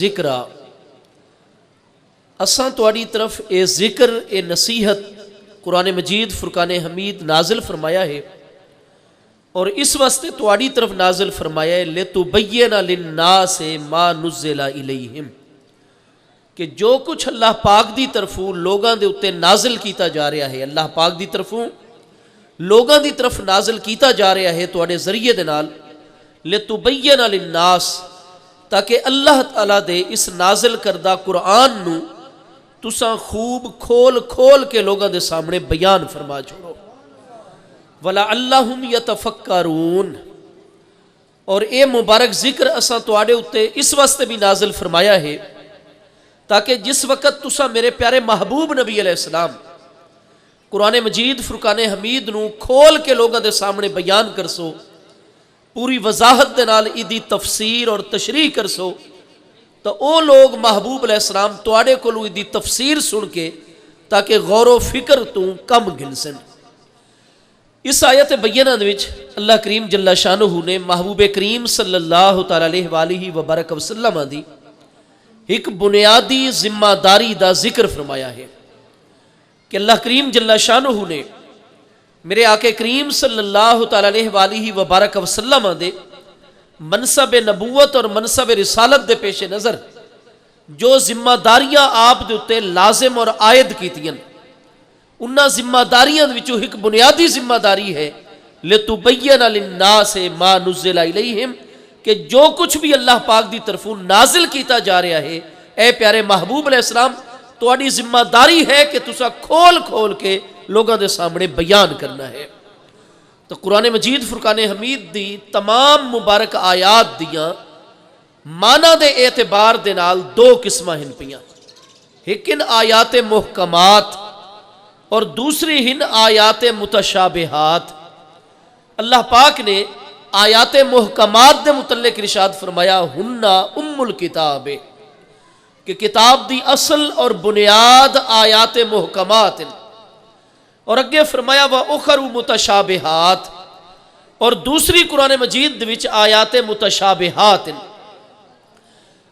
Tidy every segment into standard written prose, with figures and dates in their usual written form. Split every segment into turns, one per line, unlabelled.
ذکر اساں تواڈی طرف اے ذکر اے نصیحت قرآن مجید فرقان حمید نازل فرمایا ہے اور اس واسطے تواڈی طرف نازل فرمایا ہے لتبین للناس ما نزل الیہم کہ جو کچھ اللہ پاک دی طرفوں لوگاں دے اتے نازل کیتا جا رہا ہے، اللہ پاک دی طرفوں لوگاں دی طرف نازل کیتا جا رہا ہے تواڈے ذریعے دے نال لتبین للناس تاکہ اللہ تعالیٰ دے اس نازل کردہ قرآن نو تساں خوب کھول کھول کے لوگاں دے سامنے بیان فرما چھوڑو وَلَعَلَّهُمْ يَتَفَكَّرُونَ اور اے مبارک ذکر اساں تواڈے اتے اس واسطے بھی نازل فرمایا ہے تاکہ جس وقت تساں میرے پیارے محبوب نبی علیہ السلام قرآن مجید فرقان حمید نو کھول کے لوگاں دے سامنے بیان کرسو، پوری وضاحت دے نال ایدی تفسیر اور تشریح کرسو، تو او لوگ محبوب علیہ السلام تواڈے کولوں ایدی تفسیر سن کے تاکہ غور و فکر تو کم گنسن۔ اس آیت بینہ دے وچ اللہ کریم جل شانہ نے محبوب کریم صلی اللہ تعالی علیہ وآلہ وبارک وسلم دی ایک بنیادی ذمہ داری دا ذکر فرمایا ہے کہ اللہ کریم جل شانہ نے میرے آقا کریم صلی اللہ تعالی علیہ وآلہ وبارک وسلم دے منصب نبوت اور منصب رسالت دے پیش نظر جو ذمہ داریاں آپ دے اتے لازم اور عائد کیتیاں، انہاں ذمہ داریاں وچوں ایک بنیادی ذمہ داری ہے لتبین للناس ما نزل الیہم کہ جو کچھ بھی اللہ پاک دی طرفوں نازل کیتا جا رہا ہے اے پیارے محبوب علیہ السلام تواڈی ذمہ داری ہے کہ تسا کھول کھول کے لوگاں دے سامنے بیان کرنا ہے۔ تو قرآن مجید فرقان حمید دی تمام مبارک آیات دیاں معنی دے اعتبار دے نال دو قسمہ ہن پیاں، ایک ہن آیات محکمات اور دوسری ہن آیات متشابہات۔ اللہ پاک نے آیات محکمات دے متعلق ارشاد فرمایا ہن ام الکتاب کہ کتاب دی اصل اور بنیاد آیات محکمات، اور اگے فرمایا وَأُخَرُ مُتَشَابِهَاتٍ اور دوسری قرآن مجید وچ آیات متشابہات۔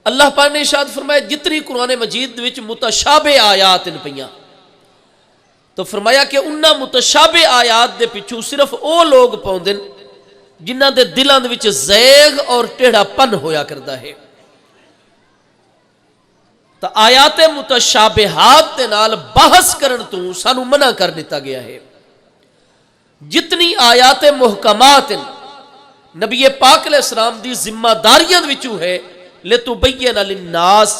اللہ پاک نے ارشاد فرمایا جتنی قرآن مجید وچ متشابہ آیات پیاں تو فرمایا کہ انہاں متشابہ آیات دے پچھو صرف او لوگ پاؤندن جنہاں دے دلاں دے وچ زیغ اور ٹیڑھا پن ہویا کردا ہے۔ تو آیات متشابہات دے نال بحث کرن تو سانو منع کر دیتا گیا ہے۔ جتنی آیات محکمات نبی پاک علیہ السلام دی ذمہ داریاں وچوں ہے لتبین للناس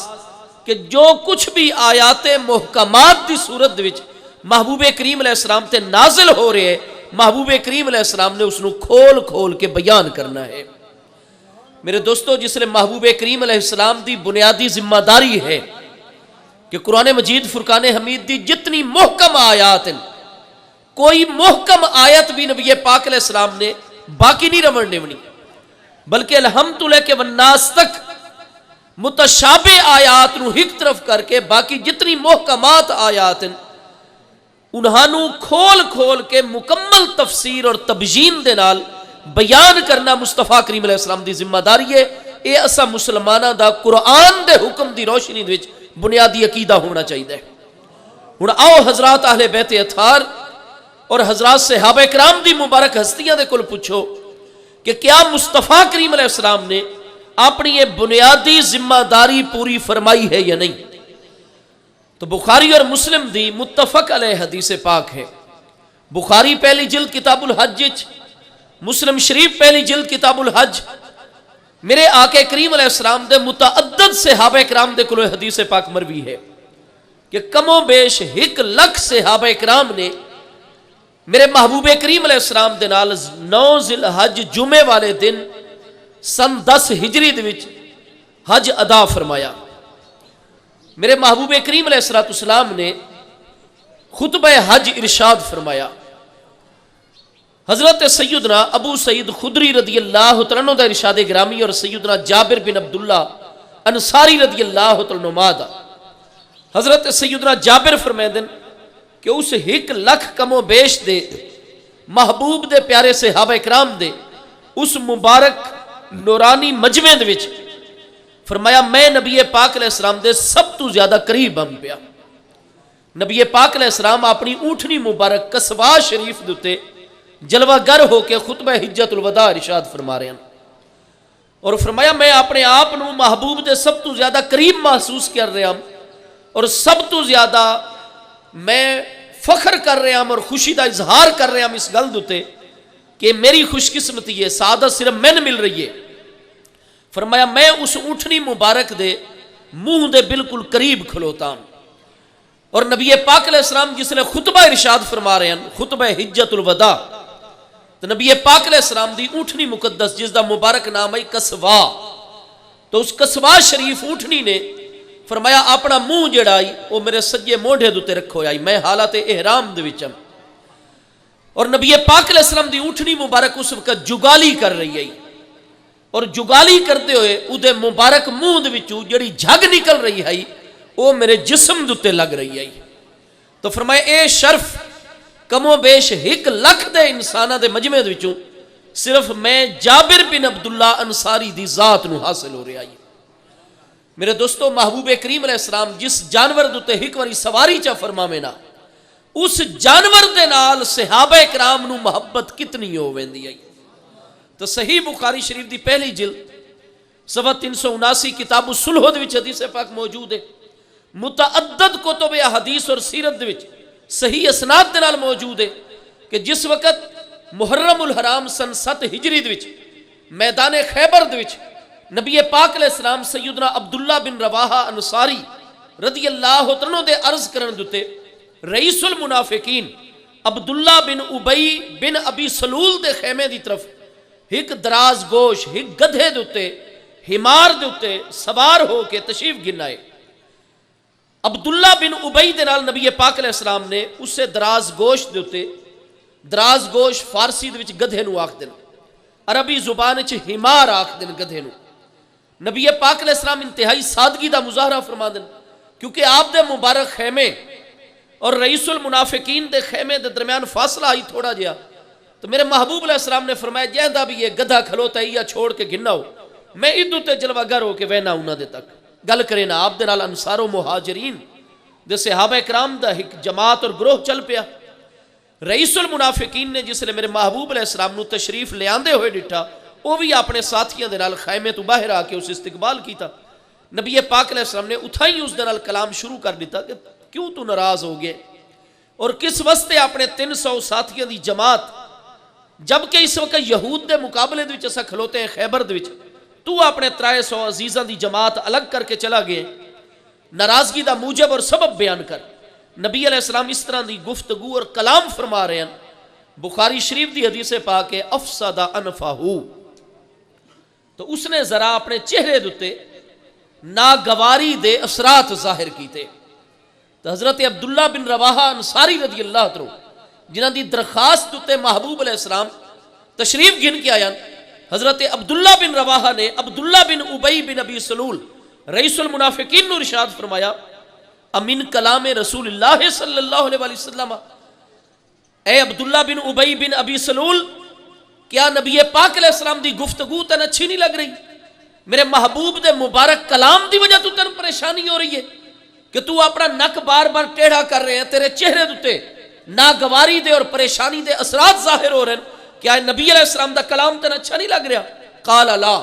کہ جو کچھ بھی آیات محکمات دی صورت وچ محبوب کریم علیہ السلام تے نازل ہو رہے ہیں محبوب کریم علیہ السلام نے اس نو کھول کھول کے بیان کرنا ہے۔ میرے دوستو جس لئے محبوب کریم علیہ السلام دی بنیادی ذمہ داری ہے کہ قرآن مجید فرقان حمید دی جتنی محکم آیات ہیں کوئی محکم آیت بھی نبی پاک علیہ السلام نے باقی نہیں رمڑ دیونی، بلکہ الحمدللہ کے والناس تک متشابہ آیات نو ایک طرف کر کے باقی جتنی محکمات آیات ہیں انہانو کھول کھول کے مکمل تفسیر اور تبیین دے نال بیان کرنا مصطفیٰ کریم علیہ السلام دی ذمہ داری ہے۔ اے اسا مسلمانہ دا قرآن دے حکم دی روشنی وچ بنیادی عقیدہ ہونا چاہیے۔ ہن آؤ حضرات اہل بیت اطہار اور حضرات صحابہ کرام دی مبارک ہستیاں دے کول پوچھو کہ کیا مصطفیٰ کریم علیہ السلام نے اپنی یہ بنیادی ذمہ داری پوری فرمائی ہے یا نہیں؟ تو بخاری اور مسلم دی متفق علیہ حدیث پاک ہے۔ بخاری پہلی جلد کتاب الحج، مسلم شریف پہلی جلد کتاب الحج، میرے آقا کریم علیہ السلام دے متعدد صحابہ کرام دے کلو حدیث پاک مروی ہے کہ کم و بیش 1,00,000 صحابہ کرام نے میرے محبوب کریم علیہ السلام دے نال 9 ذی الحج جمعے والے دن سن 10 ہجری دے وچ حج ادا فرمایا۔ میرے محبوب کریم علیہ السلام نے خطبہ حج ارشاد فرمایا۔ حضرت سیدنا ابو سعید خدری رضی اللہ تعالیٰ عنہ دا ارشاد گرامی اور سیدنا جابر بن عبداللہ انصاری رضی اللہ تعالیٰ عنہ دا حضرت سیدنا جابر فرمائدن کہ اس 1,00,000 کم و بیش دے محبوب دے پیارے صحابہ کرام دے اس مبارک نورانی مجمع دے وچ فرمایا میں نبی پاک علیہ السلام دے سب تو زیادہ قریب ہم پیا. نبی پاک علیہ السلام اپنی اونٹنی مبارک قصوا شریف دے جلوہ گر ہو کے خطبہ حجت الوداع ارشاد فرما رہے ہیں اور فرمایا میں اپنے آپ نو محبوب دے سب تو زیادہ قریب محسوس کر رہا ہوں اور سب تو زیادہ میں فخر کر رہا ہوں اور خوشی دا اظہار کر رہا ہوں اس گل دے کہ میری خوش قسمتی ہے، سعادت صرف میں مل رہی ہے. فرمایا میں اس اونٹنی مبارک دے منہ دے بالکل قریب کھلوتا ہوں اور نبی پاک علیہ السلام جس نے خطبہ ارشاد فرما رہے ہیں خطبہ حجت الوداع، تو نبی پاک علیہ السلام دی اونٹنی مقدس جس دا مبارک نام ہے قصوا، تو اس قصوا شریف اونٹنی نے فرمایا اپنا منہ جڑا آئی وہ میرے سجے موڈے دوتے رکھو آئی، میں حالت احرام دے وچ ہوں اور نبی پاک علیہ السلام دی اونٹنی مبارک اس وقت جگالی کر رہی ہے اور جگالی کرتے ہوئے اودے مبارک منہ دے وچوں جڑی جھگ نکل رہی ہے وہ میرے جسم دوتے لگ رہی ہے. تو فرمایا اے شرف کم و بیش 1 لکھ دے انسانہ دے مجمع دے وچوں صرف میں جابر بن عبداللہ انصاری دی ذات نو حاصل ہو رہا ہے. میرے دوستو محبوب کریم علیہ السلام جس جانور دوتے ایک واری سواری چا فرماویں نا اس جانور دے نال صحابہ کرام نو محبت کتنی ہو ویندی ہے. تو صحیح بخاری شریف دی پہلی جلد صفحہ 379 کتاب الصلح دے وچ حدیث پاک موجود ہے. متعدد کتب حدیث اور سیرت دے وچ صحیح اسناد دے نال موجود ہے کہ جس وقت محرم الحرام سن 7 ہجری دے وچ میدان خیبر دے وچ نبی پاک علیہ السلام سیدنا عبداللہ بن رواحہ انصاری رضی اللہ عنہ دے عرض کرن دتے رئیس المنافقین عبداللہ بن ابی بن ابی سلول دے خیمے دی طرف ایک دراز گوش ایک گدھے دوتے ہمار دوتے سوار ہو کے تشریف گنائے. عبداللہ بن ابی دے نال نبی پاک علیہ السلام نے اس سے دراز گوش دوتے، دراز گوش فارسی دے وچ گدھے نو آکھ دن، عربی زبان وچ ہمار آکھ دن گدھے نو. نبی پاک علیہ السلام انتہائی سادگی دا مظاہرہ فرما دن کیونکہ آپ دے مبارک خیمے اور رئیس المنافقین دے خیمے دے درمیان فاصلہ آئی تھوڑا جیا. تو میرے محبوب علیہ السلام نے فرمایا جہاں بھی یہ گدھا کھلوتا ہے یا چھوڑ کے گھننا ہو میں ادھو تے جلوہ گر ہو کے وینا انہاں دے تک گل کرے نا. آپ دے نال انصار و مہاجرین دے صحابہ کرام دا ایک جماعت اور گروہ چل پیا. رئیس المنافقین نے جس نے میرے محبوب علیہ السلام نو تشریف لے آندے ہوئے ڈٹھا وہ بھی اپنے ساتھیاں دے نال خیمے تو باہر آ کے اس استقبال کیتا. نبی پاک علیہ السلام نے اتھائی اس دے نال کلام شروع کر دیتا کہ کیوں تو ناراض ہو گئے اور کس واسطے اپنے 300 ساتھیاں دی جماعت جبکہ اس وقت یہود دے مقابلے دے وچ اسا کھلوتے ہیں خیبر دے وچ تو اپنے 300 عزیزاں دی جماعت الگ کر کے چلا گئے. ناراضگی دا موجب اور سبب بیان کر. نبی علیہ السلام اس طرح دی گفتگو اور کلام فرما رہے ہیں. بخاری شریف دی حدیث پاک ہے افسد انفہو، تو اس نے ذرا اپنے چہرے دوتے ناگواری دے اثرات ظاہر کیتے. تو حضرت عبداللہ بن رواحہ انصاری رضی اللہ عنہ جنہاں دی درخواست دوتے محبوب علیہ السلام تشریف گن کے آیا. حضرت عبداللہ بن رواحہ نے عبداللہ بن ابی بن ابی سلول رئیس المنافقین نے ارشاد فرمایا امن کلام رسول اللہ صلی اللہ علیہ وسلم، اے عبداللہ بن ابی بن ابی سلول کیا نبی پاک علیہ السلام دی گفتگو تن اچھی نہیں لگ رہی؟ میرے محبوب دے مبارک کلام دی وجہ تو تن پریشانی ہو رہی ہے کہ تو اپنا نک بار بار ٹیڑھا کر رہے ہیں، تیرے چہرے دوتے ناگواری دے اور پریشانی دے اثرات ظاہر ہو رہے ہیں، کیا نبی علیہ السلام دا کلام تن اچھا نہیں لگ رہا؟ قال لا،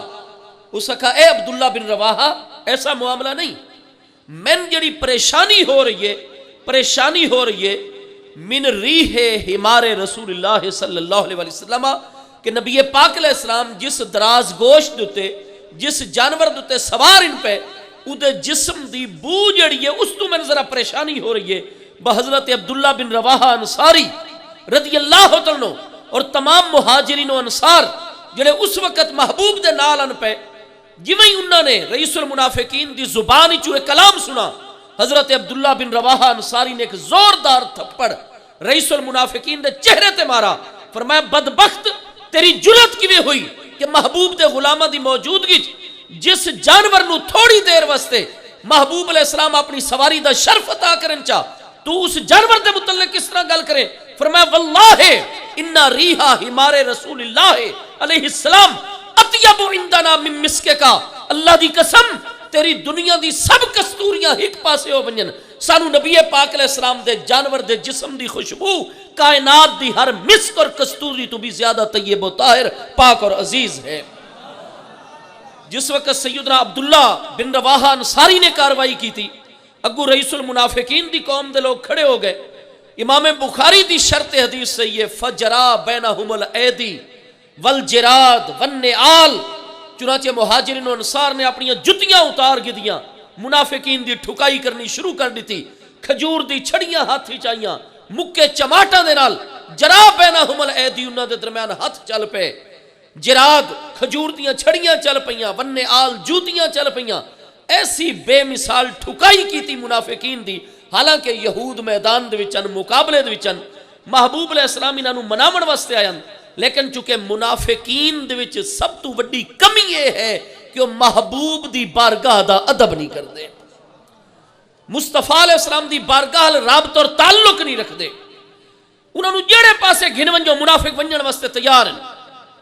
اس کہا اے عبداللہ بن رواحہ ایسا معاملہ نہیں، من جڑی پریشانی ہو رہی ہے من ریح حمار رسول اللہ صلی اللہ علیہ وسلم کہ نبی پاک علیہ السلام جس دراز گوشت دوتے جس جانور دوتے سوار ان پہ ادھے جسم دی بو جڑی ہے اس تو میں ذرا پریشانی ہو رہی ہے. بحضرت عبداللہ بن رواحہ انصاری رضی اللہ عنہ اور تمام مہاجرین و انصار جڑے اس وقت محبوب دے نال ان پہ جویں انہوں نے رئیس المنافقین دی زبان چوئے کلام سنا، حضرت عبداللہ بن رواحہ انصاری نے ایک زوردار تھپڑ رئیس المنافقین دے چہرے تے مارا. فرمایا بدبخت تیری جرت کیویں ہوئی کہ محبوب دے غلامہ دی موجودگی جس جانور نو تھوڑی دیر واسطے محبوب علیہ السلام اپنی سواری دا شرف عطا کرن چاہ تو اس جانور دے متعلق کس طرح گل کرے؟ فرمایا واللہ انا ریحا حمار رسول اللہ علیہ السلام اطیب عندنا من مسکے کا، اللہ دی قسم تیری دنیا دی سب کستوریاں ایک پاسے ہو بنجن، سانو نبی پاک علیہ السلام دے جانور دے جسم دی خوشبو کائنات دی ہر مسک اور کستوری تو بھی زیادہ طیب و طاہر، پاک اور عزیز ہے۔ جس وقت سیدنا عبداللہ بن رواحہ انصاری نے کاروائی کی تھی، اگو رئیس المنافقین دی قوم دے لوگ کھڑے ہو گئے۔ امام بخاری دی شرط حدیث سے یہ فجرا بینہم الایدی والجراد والنعال، چنانچہ مہاجرین و انصار نے اپنی جتیاں اتار گدیاں، منافقین دی ٹھکائی کرنی شروع کر دی تھی، کھجور دی چھڑیاں ہاتھی چاہیاں، مکے چماٹاں دے نال جرا بینہم الایدی انہاں دے درمیان ہاتھ چل پے، جراد کھجور دیاں چھڑیاں چل پئیاں، والنعال جوتیاں چل پئیاں، ایسی بے مثال ٹھکائی کی تھی منافقین دی۔ حالانکہ یہود میدان دے وچن مقابلے دے وچن محبوب علیہ السلام انہاں نوں مناون واسطے آئے، لیکن چونکہ منافقین دے وچ سب تو وڈی کمی یہ ہے کہ وہ محبوب دی بارگاہ دا ادب نہیں کردے، مصطفیٰ علیہ السلام دی بارگاہ رابط اور تعلق نہیں رکھدے، انہاں نوں جڑے پاسے گھن ونجو منافق ونجن واسطے تیار ہیں،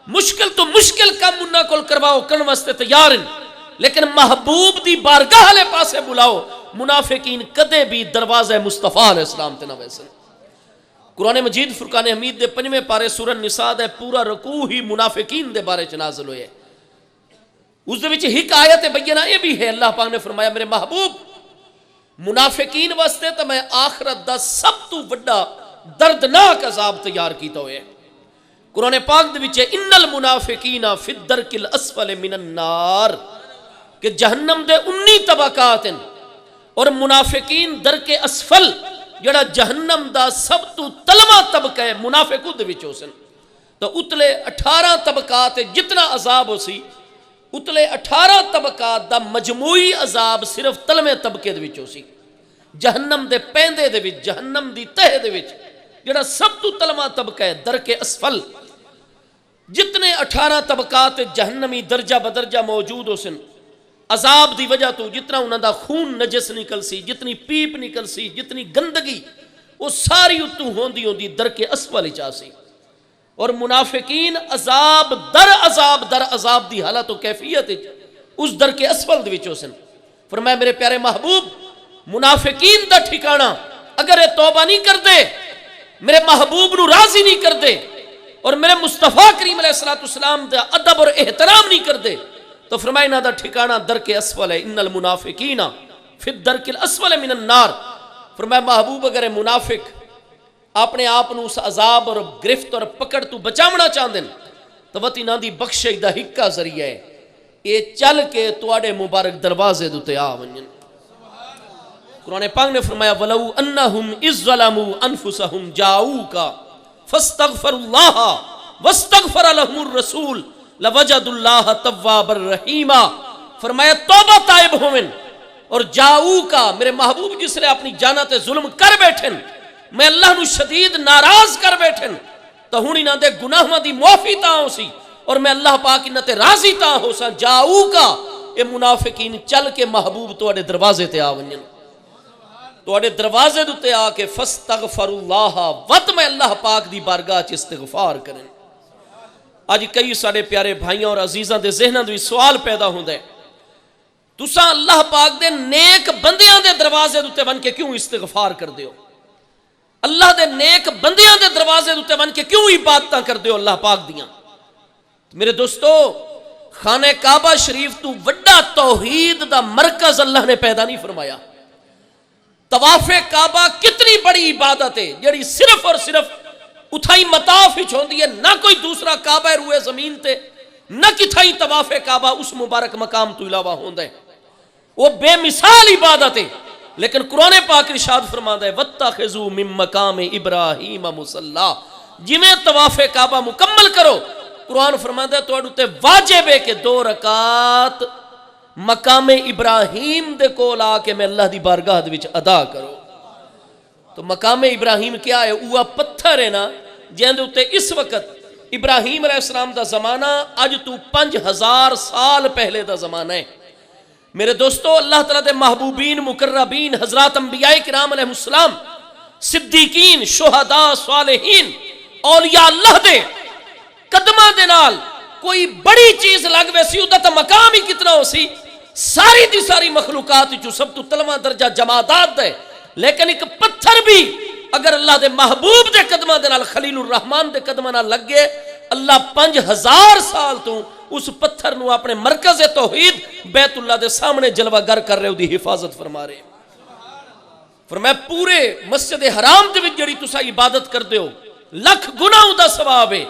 مشکل تو مشکل کام انہاں کول کرواؤ کرن واسطے تیار ہیں، لیکن محبوب دی بارگاہ لے پاسے بلاؤ منافقین کدے بھی دروازہ مصطفیٰ علیہ السلام تے نہ ویسن۔ قرآن مجید فرقان حمید دے 5ویں پارے سورہ النساء دے پورا رکوع ہی منافقین دے بارے چ نازل ہوئے، اس دے وچ ایک آیت بینہ یہ بھی ہے، اللہ پاک نے فرمایا میرے محبوب منافقین واسطے تو میں آخرت دا سب تو بڑا دردناک عذاب تیار کیتا ہوئے۔ قرآن پاک دے وچ ان المنافقین فی الدرک الاسفل من النار، کہ جہنم دے 19 طبقات ہیں اور منافقین درک اسفل جڑا جہنم دا سب تو تلواں طبقہ ہے منافقوں دے وچ ہوسن، تو اتلے 18 طبقات جتنا عذاب ہو سی، اتلے 18 طبقات دا مجموعی عذاب صرف تلویں طبقے دے وچ ہو سی، جہنم دے پیندے دے وچ، جہنم دی تہہ دے وچ جڑا سب تو تلواں طبقہ ہے درک اسفل، جتنے 18 طبقات جہنمی درجہ بدرجہ موجود ہو سن، عذاب دی وجہ تو جتنا انہاں دا خون نجس نکل سی، جتنی پیپ نکل سی، جتنی گندگی، وہ ساری اتوں ہوندی ہوندی درک اسفل چاہ سی، اور منافقین عذاب در عذاب دی حالت و کیفیت اس درک اسفل دے وچ ہوسن۔ فرمایا میرے پیارے محبوب منافقین دا ٹھکانہ اگر یہ توبہ نہیں کر دے، میرے محبوب نو راضی نہیں کر دے، اور میرے مصطفیٰ کریم علیہ السلام دا ادب اور احترام نہیں کر دے، تو فرمایا انہاں دا ٹھکانہ درک اسفل ہے، ان المنافقین فی الدرک الاسفل من النار۔ فرمایا محبوب اگر منافق اپنے آپ نو اس عذاب اور گرفت اور پکڑ تو بچاونا چاہندے تو وتی انہاں دی بخشش دا ہکا ذریعہ ہے، یہ چل کے تواڈے مبارک دروازے دے آ ونجن۔ قرآن پاک نے فرمایا وَلَوْ أَنَّهُمْ إِذْ ظَلَمُوا أَنفُسَهُمْ جَاءُوكَ فَاسْتَغْفَرُوا اللَّهَ وَاسْتَغْفَرَ لَهُمُ الرَّسُولُ لَوَجَدُوا اللَّهَ تَوَّابًا رَحِيمًا۔ فرمایا توبہ طائب ہوئن اور جاؤکا، میرے محبوب جس نے اپنی جانہ تے ظلم کر بیٹھن، میں اللہ نو شدید ناراض کر بیٹھن، تو ہونی نہ دے گناہ دی معافی تا ہو سی، اور میں اللہ پاک نہ تے راضی تا ہو سا۔ جاؤکا اے منافقین چل کے محبوب تو اڑے دروازے تے آونجن، تو اڑے دروازے تے آ کے فاستغفر اللہ، وط میں اللہ پاک دی بارگاہ چ استغفار کریں۔ آج کئی سارے پیارے بھائیوں اور عزیزاں دے ذہناں دے سوال پیدا ہوندا ہے، تساں اللہ پاک دے نیک بندیاں دے دروازے تے بن کے کیوں استغفار کر دیو؟ اللہ دے نیک بندیاں دے دروازے تے بن کے کیوں عبادتاں کر دیو اللہ پاک دیاں؟ میرے دوستو خانہ کعبہ شریف تو وڈا توحید دا مرکز اللہ نے پیدا نہیں فرمایا۔ طواف کعبہ کتنی بڑی عبادت ہے جڑی صرف اور صرف اتھائی مطاف ہی چھوندی ہے، نہ کوئی دوسرا کعبہ روئے زمین تے، نہ کتھائی طواف کعبہ اس مبارک مقام تو علاوہ ہوندہ ہے، وہ بے مثال عبادت ہے۔ لیکن قرآن پاک ارشاد فرماتا ہے وَاتَّخِذُوا مِن مَّقَامِ إِبْرَاهِيمَ مُصَلَّى، جی میں طواف کعبہ مکمل کرو، قرآن فرماتا ہے تو اڑتے واجب ہے کہ 2 رکعات مقام ابراہیم دے کول آ کے میں اللہ دی بارگاہ دے وچ ادا کرو۔ تو مقام ابراہیم کیا ہے؟ اوہ پتھر ہے نا جہاں دے اتے اس وقت ابراہیم علیہ السلام دا زمانہ اج تو 5000 سال پہلے دا زمانہ ہے۔ میرے دوستو اللہ تعالیٰ دے محبوبین مقربین حضرات انبیاء کرام علیہ السلام، صدیقین، شہداء، صالحین، اولیاء اللہ دے قدمہ دے نال کوئی بڑی چیز لگ وے سی، ادھا تا مقام ہی کتنا ہو سی، ساری دی ساری مخلوقات جو سب تو تلواں درجہ جمادات ہے، لیکن ایک پتھر بھی اگر اللہ دے محبوب دے قدمہ دے نال خلیل الرحمان دے قدمہ نال لگ گئے، اللہ 5000 سال تو اس پتھر نو اپنے مرکز توحید بیت اللہ دے سامنے جلوہ گر کر رہے، دی حفاظت فرما رہے۔ فرمایا پورے مسجد حرام دے وچ جڑی تساں عبادت کردے ہو لکھ گناہ دا ثواب ہے،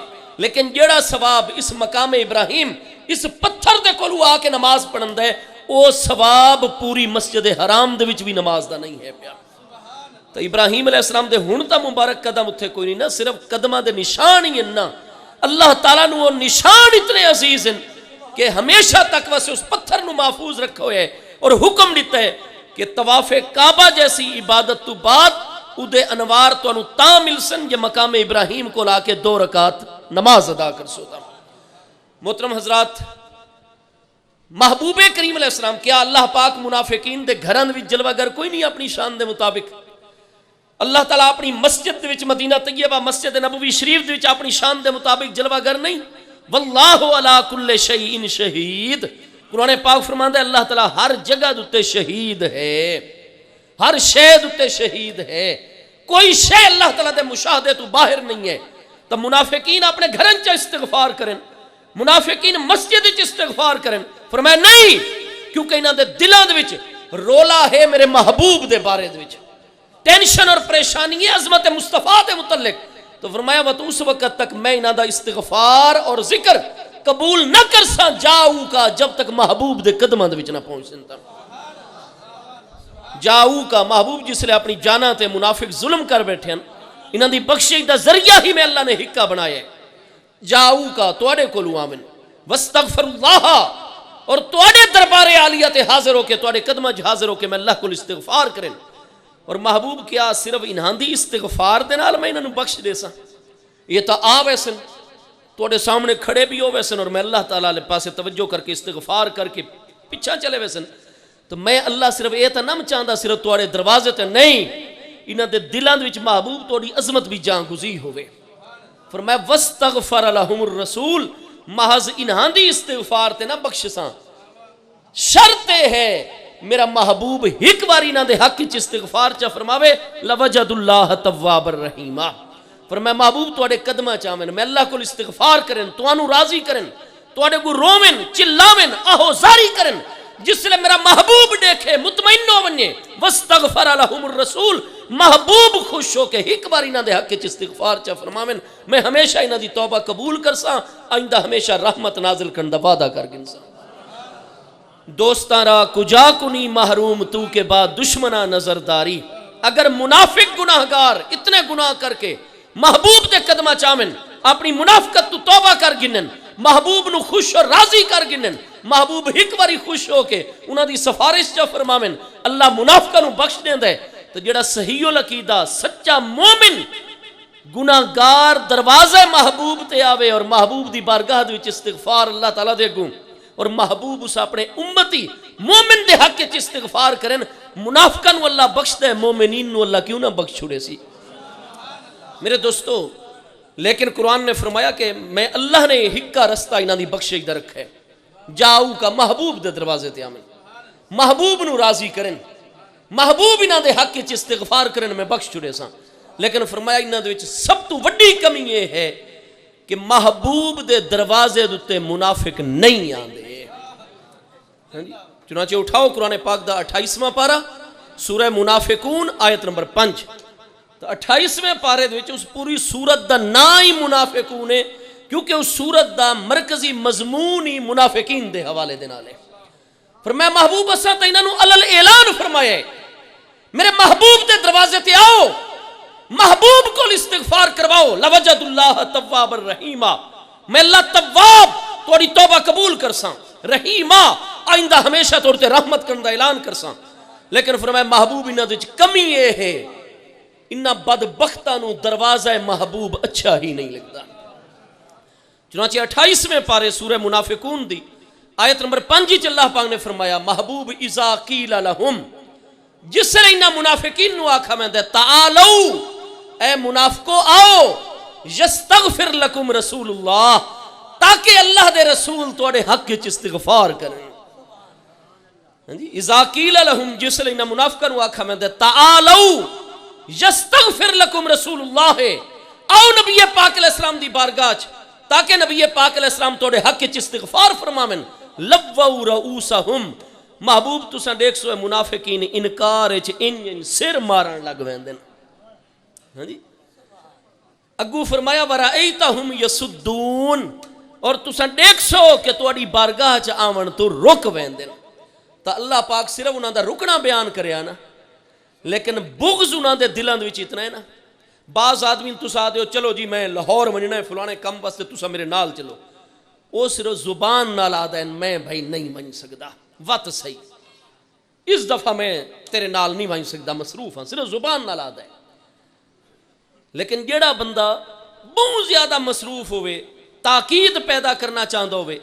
لیکن جیڑا ثواب اس مقام ابراہیم اس پتھر دے کولو آ کے نماز پڑھن دے، او ثواب پوری مسجد حرام دے وچ بھی نماز دا نہیں ہے پیا۔ تو ابراہیم علیہ السلام دے ہن تا مبارک قدم اتھے کوئی نہیں نا، صرف قدمہ دے نشان ہی نا۔ اللہ تعالیٰ نو وہ نشان اتنے عزیز ہیں کہ ہمیشہ تک واسے اس پتھر نو محفوظ رکھو ہے، اور حکم دیتا ہے کہ طواف کعبہ جیسی عبادت تو بعد ادھے انوار تو انو تا ملسن یہ مقام ابراہیم کو لا کے 2 رکعت نماز ادا کر سوتا۔ محترم حضرات، محبوب کریم علیہ السلام، کیا اللہ پاک منافقین دے گھران وچ جلوہ گر کوئی نہیں اپنی شان دے مطابق؟ اللہ تعالیٰ اپنی مسجد دے وچ مدینہ طیبہ مسجد نبوی شریف دے وچ اپنی شان دے مطابق جلوہ گر نہیں؟ واللہ علی کل شیء شہید، قرآن پاک فرماندا ہے اللہ تعالیٰ ہر جگہ دے شہید ہے، ہر شے دے شہید ہے، کوئی شے اللہ تعالیٰ دے مشاہدے تو باہر نہیں ہے۔ تو منافقین اپنے گھرن چا استغفار کریں، منافقین مسجد چ استغفار کریں، فرمایا نہیں، کیونکہ انہاں دے دلاں دے وچ رولا ہے میرے محبوب دے بارے دے وچ، ٹینشن اور پریشانی ہے عظمت مصطفیٰ دے متعلق۔ تو فرمایا وہ تو اس وقت تک میں انہاں دا استغفار اور ذکر قبول نہ کر سا جاؤ کا، جب تک محبوب دے قدماں دے وچ نہ پہنچ سنتا۔ جاؤ کا محبوب جس لئے اپنی جانا تے منافق ظلم کر بیٹھے ہیں، انہاں دی بخشش دا ذریعہ ہی میں اللہ نے حکا بنایا ہے۔ جاؤ کا توڑے کولو آمن واستغفر اللہ، اور توڑے دربار عالیہ تے حاضر ہو کے توڑے قدمہ حاضر ہو کے میں اللہ کو استغفار کریں۔ اور محبوب کیا صرف انہاں دی استغفار دے نال میں انہاں نو بخش دے سا؟ یہ تا آ ویسن توڑے سامنے کھڑے بھی ہو ویسن، اور میں اللہ تعالیٰ لے پاسے توجہ کر کے استغفار کر کے پیچھا چلے ویسن، تو میں اللہ صرف یہ تا نہ چاہتا صرف توڑے دروازے تے نہیں، انہاں دے دلاں وچ محبوب توڑی عظمت بھی جان گزی ہوئے۔ فرمایا واستغفر لهم الرسول، محض انہاں دی استغفار تے نہ بخشساں، شرط ہے میرا محبوب ایک باری نہ دے حق چ استغفار چا فرماوے لوجد اللہ تواب الرحیم۔ فرمایا محبوب توڑے قدمہ چاہمن میں اللہ کو استغفار کریں، توانو راضی کریں، توڑے کو رومن چلاویں آہوزاری کریں، جس لئے میرا محبوب دیکھے مطمئن ہو بنیے۔ واستغفر لهم الرسول، محبوب خوش ہو کے ایک باری نہ دے حق چ استغفار چا فرماویں میں ہمیشہ انہاں دی توبہ قبول کرساں، آئندہ ہمیشہ رحمت نازل کرن دا وعدہ کر گنساں۔ دوستاں را کجا کنی محروم تو کے بعد دشمنہ نظرداری، اگر منافق گناہگار اتنے گناہ کر کے محبوب دے قدمہ چامن اپنی منافقت تو توبہ کر گنن، محبوب نو خوش اور راضی کر گنن، محبوب ایک باری خوش ہو کے انہاں دی سفارش چا فرماویں اللہ منافقہ نو بخش دیں دے، تو جڑا صحیح العقیدہ سچا مومن گناہگار دروازے محبوب تے آوے اور محبوب دی بارگاہ دے وچ استغفار اللہ تعالیٰ دے گوں، اور محبوب اس اپنے امتی مومن دے حق چ استغفار کریں، منافقہ نو اللہ بخش دے، مومنین نو اللہ کیوں نہ بخش چھوڑے سی؟ میرے دوستو، لیکن قرآن نے فرمایا کہ میں اللہ نے ہکا رستہ انہاں دی بخشش دا رکھا ہے۔ جاؤ کا محبوب دے دروازے تے آمن، محبوب نو راضی کریں، محبوب انہاں دے حق چ استغفار کریں میں بخش چھوڑے ساں۔ لیکن فرمایا انہاں دے وچ سب تو وڈی کمی یہ ہے کہ محبوب دے دروازے دے منافق نہیں آندے۔ چنانچہ اٹھاؤ قرآن پاک دا 28واں پارہ سورہ منافقون آیت نمبر 5، تو 28ویں پارے دے وچ اس پوری سورت دا نا ہی منافقون ہے، کیونکہ اس سورت دا مرکزی مضمون ہی منافقین دے حوالے دے نال ہے۔ فرمایا محبوب اساں تے انہاں نو علل اعلان فرمایا ہے میرے محبوب دے دروازے تے آؤ، محبوب کو استغفار کرواؤ، لوجد اللہ تواب الرحیم، میں اللہ تواب توڑی توبہ قبول کرساں، رحیمہ آئندہ ہمیشہ توڑتے رحمت کرن دا اعلان کرساں۔ لیکن فرمایا محبوب انہاں دے کمی یہ ہے انہاں بدبختاں نو دروازہ محبوب اچھا ہی نہیں لگتا۔ چنانچہ 28ویں پارے سورہ منافقون دی آیت نمبر 5 اللہ پاک نے فرمایا محبوب اذا قیل لہم، جس سے انہاں منافقین نو آکھا میں دے تعالو، اے منافقو آؤ، یستغفر لکم رسول اللہ، تاکہ اللہ دے رسول توڑے حق چ استغفار کریں۔ جی اذا قیل لهم جس لیے انہاں منافقاں نو آکھا میں تعالو یستغفر لکم رسول اللہ او نبی پاک علیہ السلام دی بارگاہ تاکہ نبی پاک علیہ السلام توڑے حق وچ استغفار فرماویں لووا رؤوسہم محبوب تساں دیکھ سو منافقین انکار وچ ان سر مارن لگ ویندن ہاں جی اگو فرمایا ورائیتہم یسدون اور تساں دیکھ سو کہ تواڈی بارگاہ چ آون تو رک ویندن تا اللہ پاک صرف انہاں دا رکنا بیان کریا نا لیکن بغض انہاں دے دلاں وچ اتنا ہے نا بعض آدمی تساں آدھے ہو چلو جی میں لاہور ونجنا ہے فلانے کم واسطے تساں میرے نال چلو او صرف زبان نال آدھا ہے میں بھائی نہیں ون سکدا وقت صحیح اس دفعہ میں تیرے نال نہیں ون سکدا مصروف ہاں صرف زبان نال آدھا ہے لیکن جیڑا بندہ بہت زیادہ مصروف ہوئے تاکید پیدا کرنا چاہتا ہوئے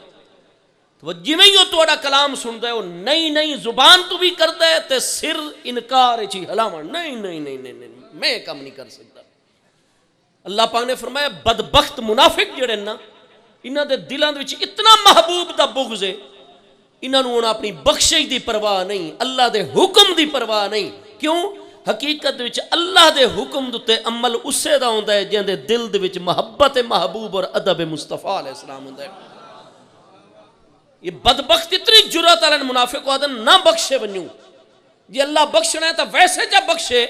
وہ جویں ہی تہاڈا کلام سندا ہے وہ نہیں زبان تو بھی کردا ہے تے سر انکار چی ہلاون نہیں میں کم نہیں کر سکتا اللہ پاک نے فرمایا بدبخت منافق جڑے نا انہاں دے دلاں دے وچ اتنا محبوب دا بغض ہے انہاں نوں اپنی بخشش دی پرواہ نہیں اللہ دے حکم دی پرواہ نہیں کیوں حقیقت وچ اللہ دے حکم دے عمل اسے دا ہوندا ہے جن دے دل دے وچ محبت محبوب اور ادب مصطفیٰ علیہ السلام ہوندا ہے یہ بدبخت اتنی جرات والے منافق آدن نہ بخشے ونیوں جی اللہ بخشنا ہے تو ویسے جب بخشے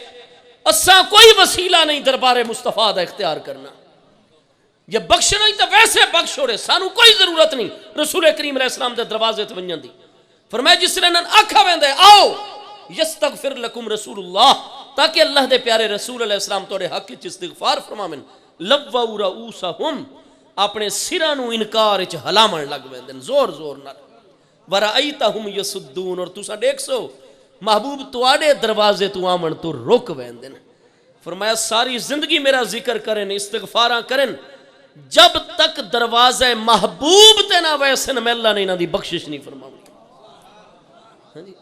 اساں کوئی وسیلہ نہیں دربار مصطفیٰ دا اختیار کرنا یہ بخشنا ہی تو ویسے بخش ہو رہے سانو کوئی ضرورت نہیں رسول کریم علیہ السلام دے دروازے تے ونجن دی فرمایا جس نے نن آکھا ویندے آؤ یستغفر لکم رسول اللہ تاکہ اللہ دے پیارے رسول علیہ السلام توڑے حق وچ استغفار فرماویں لووا رؤوسہم اپنے سراں نو انکار وچ ہلاون لگ ویندن زور نال ورائیتہم یسدون اور تساں دیکھ سو محبوب تواڈے دروازے تو آمن تو رک ویندن فرمایا ساری زندگی میرا ذکر کریں استغفاراں کریں جب تک دروازہ محبوب تے نہ ویسن میں اللہ نے انہاں دی بخشش نہیں فرماؤں ہاں جی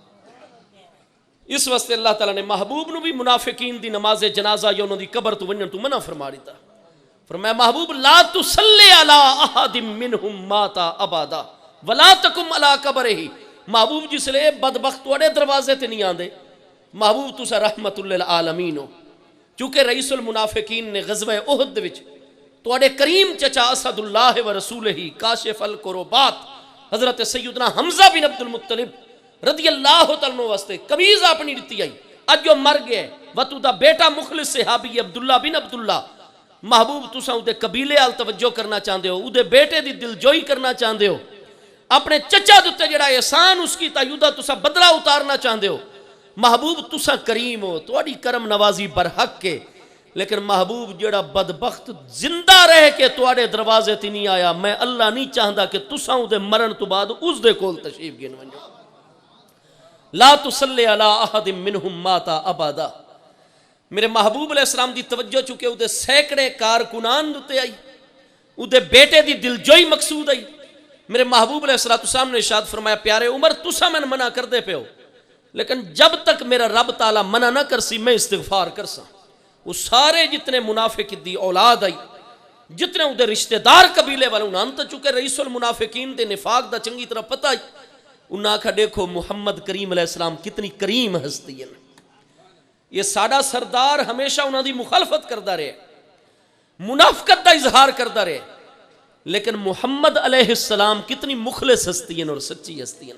اس واسطے اللہ تعالیٰ نے محبوب نو بھی منافقین دی نماز جنازہ یا انہوں دی قبر تو ونجن تو منع فرما دیتا فرمایا محبوب لا تصلی علی احد منہم ماتا ابدا ولا تقم علی قبرہ محبوب جس لئے بدبخت توڑے دروازے تے نہیں آندے محبوب تو سا رحمت للعالمین ہو چونکہ رئیس المنافقین نے غزوہ احد وچ توڑے کریم چچا اسد اللہ و رسولہ کاشف الکروبات حضرت سیدنا حمزہ بن عبد المطلب رضی اللہ تعالیٰ واسطے قمیض اپنی دیتی آئی اج جو مر گئے وطو دا بیٹا مخلص صحابی عبداللہ بن عبداللہ محبوب تساں دے قبیلے آل توجہ کرنا چاہندے ہو دے بیٹے دی دل جوئی کرنا چاہندے ہو اپنے چچا دتے جڑا احسان اس کی تایودہ تساں بدلہ اتارنا چاہندے ہو محبوب تساں کریم ہو تواڈی کرم نوازی برحق کے لیکن محبوب جڑا بدبخت زندہ رہ کے تواڈے دروازے تے نہیں آیا میں اللہ نہیں چاہندا کہ تساں دے مرن تو بعد اس دے کول تشریف گن ونجو لا تصلی علی احد منہم ماتا ابدا میرے محبوب علیہ السلام دی توجہ چکے او دے سینکڑے کارکنان دتے آئی او دے بیٹے دی دلجوئی مقصود آئی میرے محبوب علیہ السلام نے ارشاد فرمایا پیارے عمر تساں میں منع کر دے پے ہو لیکن جب تک میرا رب تعالیٰ منع نہ کرسی میں استغفار کرساں وہ سارے جتنے منافق دی اولاد آئی جتنے او دے رشتہ دار قبیلے والے انہاں تو چکے رئیس المنافقین دے نفاق دا چنگی طرح پتہ آئی انہاں کہا دیکھو محمد کریم علیہ السلام کتنی کریم ہستی ہے یہ ساڑا سردار ہمیشہ انہاں دی مخالفت کردہ رہے منافقت دا اظہار کردہ رہے لیکن محمد علیہ السلام کتنی مخلص ہستی ہیں اور سچی ہستی ہیں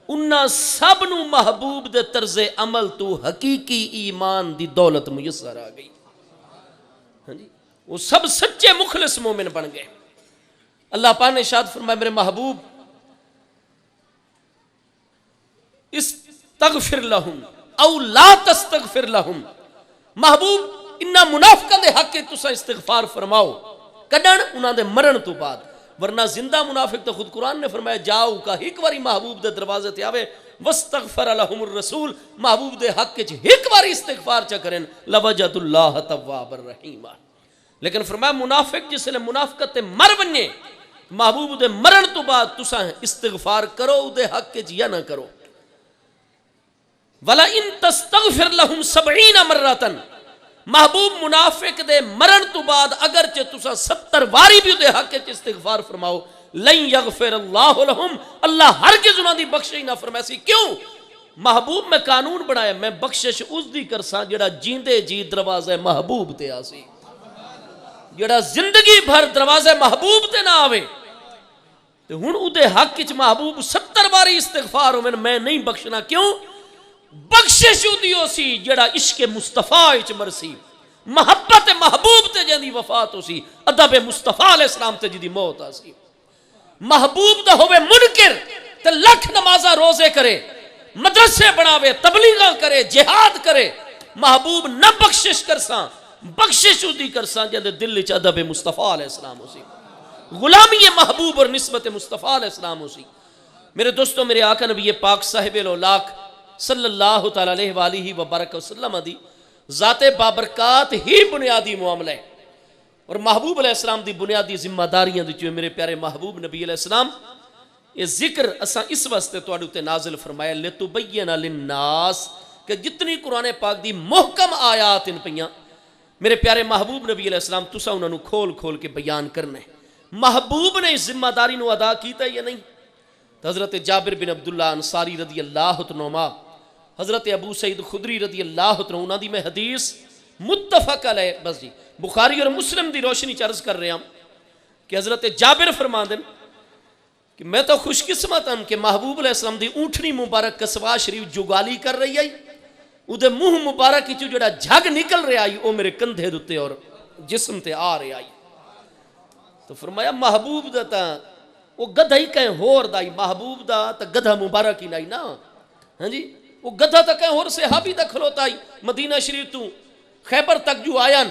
انہاں سب نو محبوب دے طرز عمل تو حقیقی ایمان دی دولت میسر آ گئی ہاں جی وہ سب سچے مخلص مومن بن گئے اللہ پاک نے ارشاد فرمایا میرے محبوب استغفر لہم او لا تستغفر لہم محبوب انہاں منافقاں دے حق تساں استغفار فرماؤ کڈن انہاں دے مرن تو بعد ورنہ زندہ منافق تو خود قرآن نے فرمایا جاؤ کا ایک واری محبوب دے دروازے تے آوے واستغفر لہم الرسول محبوب دے حق وچ ایک واری استغفار چا کرن لوجد اللہ تواب الرحیم لیکن فرمایا منافق جس نے منافقت تے مر بنے محبوب دے مرن تو بعد تساں استغفار کرو دے حق وچ یا نہ کرو ولا ان تستغفر لهم 70 مرۃ محبوب منافق دے مرن تو بعد اگرچہ تساں 70 واری بھی دے حق وچ استغفار فرماؤ لن یغفر اللہ لہم، اللہ ہرگز انہاں دی بخشش نہ فرمائے. کیوں؟ محبوب میں قانون بنایا میں بخشش اس دی کرساں جڑا جیندے جی دروازے محبوب تے آسی، جڑا زندگی بھر دروازے محبوب تے نہ آوے. تے ہن او دے حق وچ محبوب 70 باری استغفار ہوویں میں نہیں بخشنا. کیوں؟ بخشش او دیو سی جڑا عشق مصطفیٰ وچ مرسی، محبت محبوب تے جندی وفات ہو سی، ادب مصطفیٰ علیہ السلام تے جدی موت آسی. محبوب دا ہوئے منکر تے لکھ نمازاں روزے کرے، مدرسے بناوے، تبلیغاں کرے، جہاد کرے، محبوب نہ بخشش کرساں، بخشش دی کرساں جدے دل وچ ادب مصطفیٰ علیہ السلام ہو سی، غلامی محبوب اور نسبت مصطفیٰ علیہ السلام ہو سی. میرے دوستو، میرے آقا نبی پاک صاحب الاولاق صلی اللہ تعالی علیہ وآلہ وبرکہ وسلم دی ذات بابرکات ہی بنیادی معاملہ ہے، اور محبوب علیہ السلام دی بنیادی ذمہ داریاں دی میرے پیارے محبوب نبی علیہ السلام یہ ذکر اساں اس واسطے تواڈے تے نازل فرمایا لتبین للناس کہ جتنی قرآن پاک دی محکم آیات ان پیاں میرے پیارے محبوب نبی علیہ السلام تساں انہاں نو کھول کھول کے بیان کرنا ہے. محبوب نے اس ذمہ داری نو ادا کیتا یا نہیں؟ حضرت جابر بن عبداللہ انصاری رضی اللہ عنہما، حضرت ابو سعید خدری رضی اللہ عنہ، انہاں دی میں حدیث متفق علیہ بس جی بخاری اور مسلم دی روشنی چرز کر رہے ہیں کہ حضرت جابر فرماندن کہ میں تو خوش قسمت ہوں کہ محبوب علیہ السلام دی اونٹنی مبارک کسوا شریف جگالی کر رہی ہے، او دے منہ مبارک کی جڑا جھگ نکل رہا ہے او میرے کندھے دتے اور جسم تے آ رہا ہے. تو فرمایا محبوب دا تا وہ گدھا ہی کہیں ہور دائی، محبوب دا تا گدھا مبارک ہی نہیں نا. ہاں جی، وہ گدھا تا کہیں ہور صحابی دا کھلوتا ہی مدینہ شریف تو خیبر تک جو آیا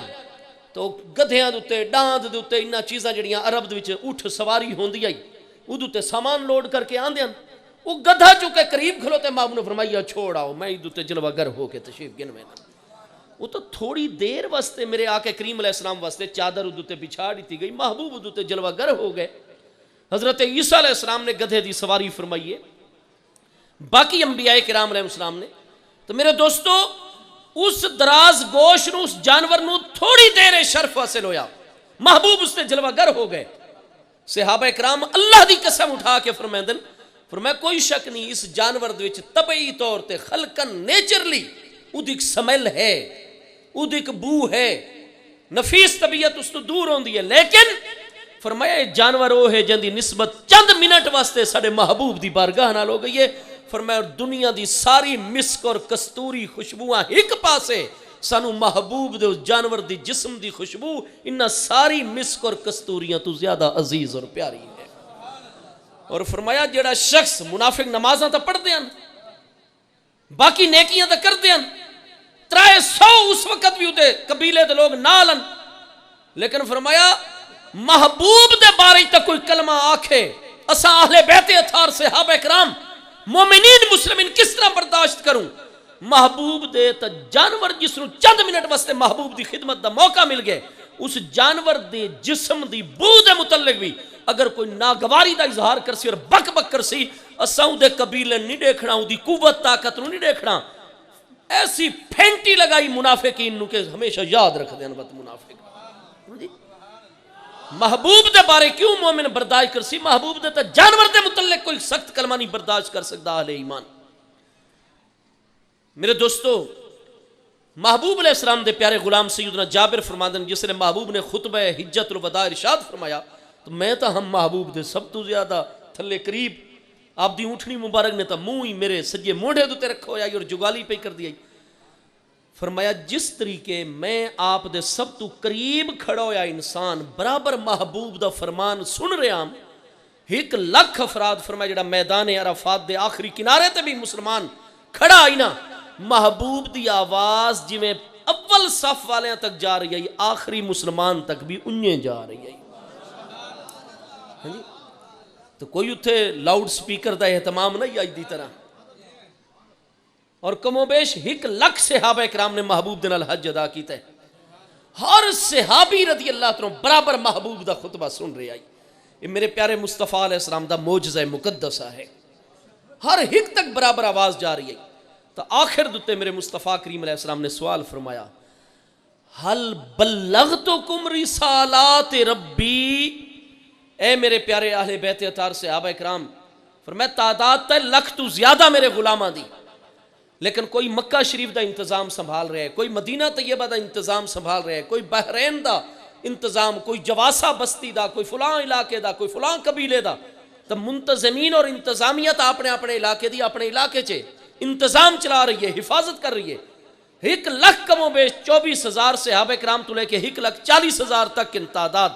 تو گدھیاں دوتے ڈاند دوتے انہا چیزاں جڑیاں عرب دے وچ اٹھ سواری ہوندی آئی او دوتے سامان لوڈ کر کے آندے ہیں. وہ گدھا چکے قریب کھلوتے محبوب نے فرمایا چھوڑ آؤ میں دوتے جلوہ گر ہو کے تشریف گن میں نا. وہ تو تھوڑی دیر واسطے میرے آقا کریم علیہ السلام واسطے چادر دوتے بچھا دیتی گئی، محبوب دوتے جلوہ گر ہو گئے. حضرت عیسیٰ علیہ السلام نے گدھے دی سواری فرمائیے، باقی انبیاء کرام علیہ السلام نے. تو میرے دوستو اس دراز گوش نو اس جانور نو تھوڑی دیر شرف حاصل ہویا، محبوب اس نے جلوہ گر ہو گئے. صحابہ کرام اللہ دی قسم اٹھا کے فرمائندن فرمایا کوئی شک نہیں اس جانور دے وچ طبعی طور تے خلقن نیچرلی او دی سمیل ہے، او دی بو ہے، نفیس طبیعت اس تو دور ہوندی ہے، لیکن فرمایا یہ جانور وہ ہے جن دی نسبت چند منٹ واسطے ساڑے محبوب دی بارگاہ نال ہو گئی ہے. فرمایا دنیا دی ساری مسک اور کستوری خوشبواں ایک پاسے، سانو محبوب دے اس جانور دی جسم دی خوشبو انہا ساری مسک اور کستوریاں تو زیادہ عزیز اور پیاری ہے. اور فرمایا جڑا شخص منافق نمازاں تا پڑھ دیاں باقی نیکیاں تا کر دیاں 300 اس وقت بھی ہوتے قبیلے دے لوگ نالن، لیکن فرمایا محبوب دے بارے تک کوئی کلمہ آکھے اسا اہل بیت اطہار صحابہ کرام مومنین مسلمین کس طرح برداشت کروں؟ محبوب دے تا جانور جس نو چند منٹ واسطے محبوب دی خدمت دا موقع مل گئے اس جانور دے جسم دی بو دے متعلق بھی اگر کوئی ناگواری دا اظہار کرسی اور بک بک کرسی اساں دے قبیلے نہیں دیکھنا، دی قوت طاقت نو نہیں دیکھنا. ایسی پھینٹی لگائی منافقین نو کہ ہمیشہ یاد رکھ دیں بات منافق. محبوب دے بارے کیوں مومن برداشت کرسی؟ محبوب دے تا جانور دے متعلق کوئی سخت کلمہ نہیں برداشت کر سکتا اہل ایمان. میرے دوستو محبوب علیہ السلام دے پیارے غلام سیدنا جابر فرماندن جس نے محبوب نے خطبہ حجت الوداع ارشاد فرمایا تو میں تا ہم محبوب دے سب تو زیادہ تھلے قریب آپ دی اونٹنی مبارک نے تا منہ ہی میرے سجے موڑے دوتے رکھو یا اور جگالی پہ کر دیا. فرمایا جس طریقے میں آپ دے سب تو قریب کھڑا ہویا انسان برابر محبوب دا فرمان سن رہا ہوں 1,00,000 افراد فرمایا جڑا میدان عرفات دے آخری کنارے تے بھی مسلمان کھڑا آئی نا محبوب دی آواز جی میں اول صف والے تک جا رہی ہے آخری مسلمان تک بھی انہیں جا رہی ہے. تو کوئی اتھے لاؤڈ سپیکر دا اہتمام نہیں آئی دی طرح. اور کم و بیش 1,00,000 صحابہ کرام نے محبوب دے نال حج ادا کیتا ہے. ہر صحابی رضی اللہ عنہ برابر محبوب دا خطبہ سن رہے آئی. یہ میرے پیارے مصطفیٰ علیہ السلام دا معجزہ مقدسہ ہے. ہر ایک تک برابر آواز جا رہی ہے. تو آخر دوتے میرے مصطفیٰ کریم علیہ السلام نے سوال فرمایا حل بلغتکم رسالات ربی، اے میرے پیارے اہل بیت اطہار صحابہ کرام، فرمایا تعداد تے لکھ تو زیادہ میرے غلاماں دی، لیکن کوئی مکہ شریف دا انتظام سنبھال رہا ہے، کوئی مدینہ طیبہ دا انتظام سنبھال رہا ہے، کوئی بحرین دا انتظام، کوئی جواسہ بستی دا، کوئی فلاں علاقے دا، کوئی فلاں قبیلے دا. تو منتظمین اور انتظامیت اپنے اپنے علاقے دی اپنے علاقے چے انتظام چلا رہی ہے، حفاظت کر رہی ہے. 1,00,000 کم و بیش 24,000 صحابہ کرام تو لے کے 1,40,000 تک کی تعداد.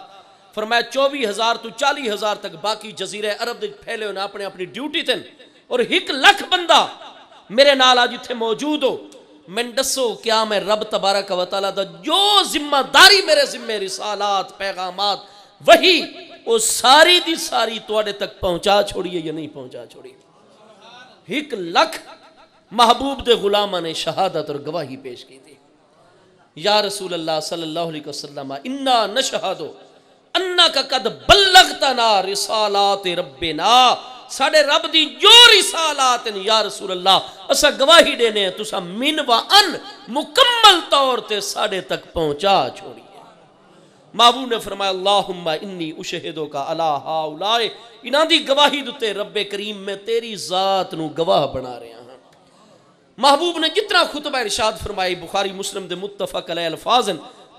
فرمایا 24,000 تو 40,000 تک باقی جزیرہ عرب دے پھیلے ہونے اپنے اپنی ڈیوٹی تن، اور 1,00,000 بندہ میرے نال آج اتھے موجود ہو. میں دسو کیا میں رب تبارک و تعالیٰ دا جو ذمہ داری میرے ذمہ رسالات پیغامات وہی وہ ساری دی ساری تواڈے تک پہنچا چھوڑیے یا نہیں پہنچا چھوڑی. 1,00,000 محبوب دے غلامہ نے شہادت اور گواہی پیش کی تھی. یا رسول اللہ صلی اللہ علیہ وسلم انا نشہد انک قد بلغتنا رسالات ربنا، ساڑھے رب دی جو رسالات ہیں یا رسول اللہ اسا گواہی دینے ہیں تسا من و ان مکمل طور تے ساڑھے تک پہنچا چھوڑی. محبوب نے فرمایا اللہم انی اشہدو کا علی ہاؤلائے، انہاں دی گواہی دوتے رب کریم میں تیری ذات نو گواہ بنا رہے ہیں. محبوب نے جتنا خطبہ ارشاد فرمائی بخاری مسلم دے متفق علیہ الفاظ،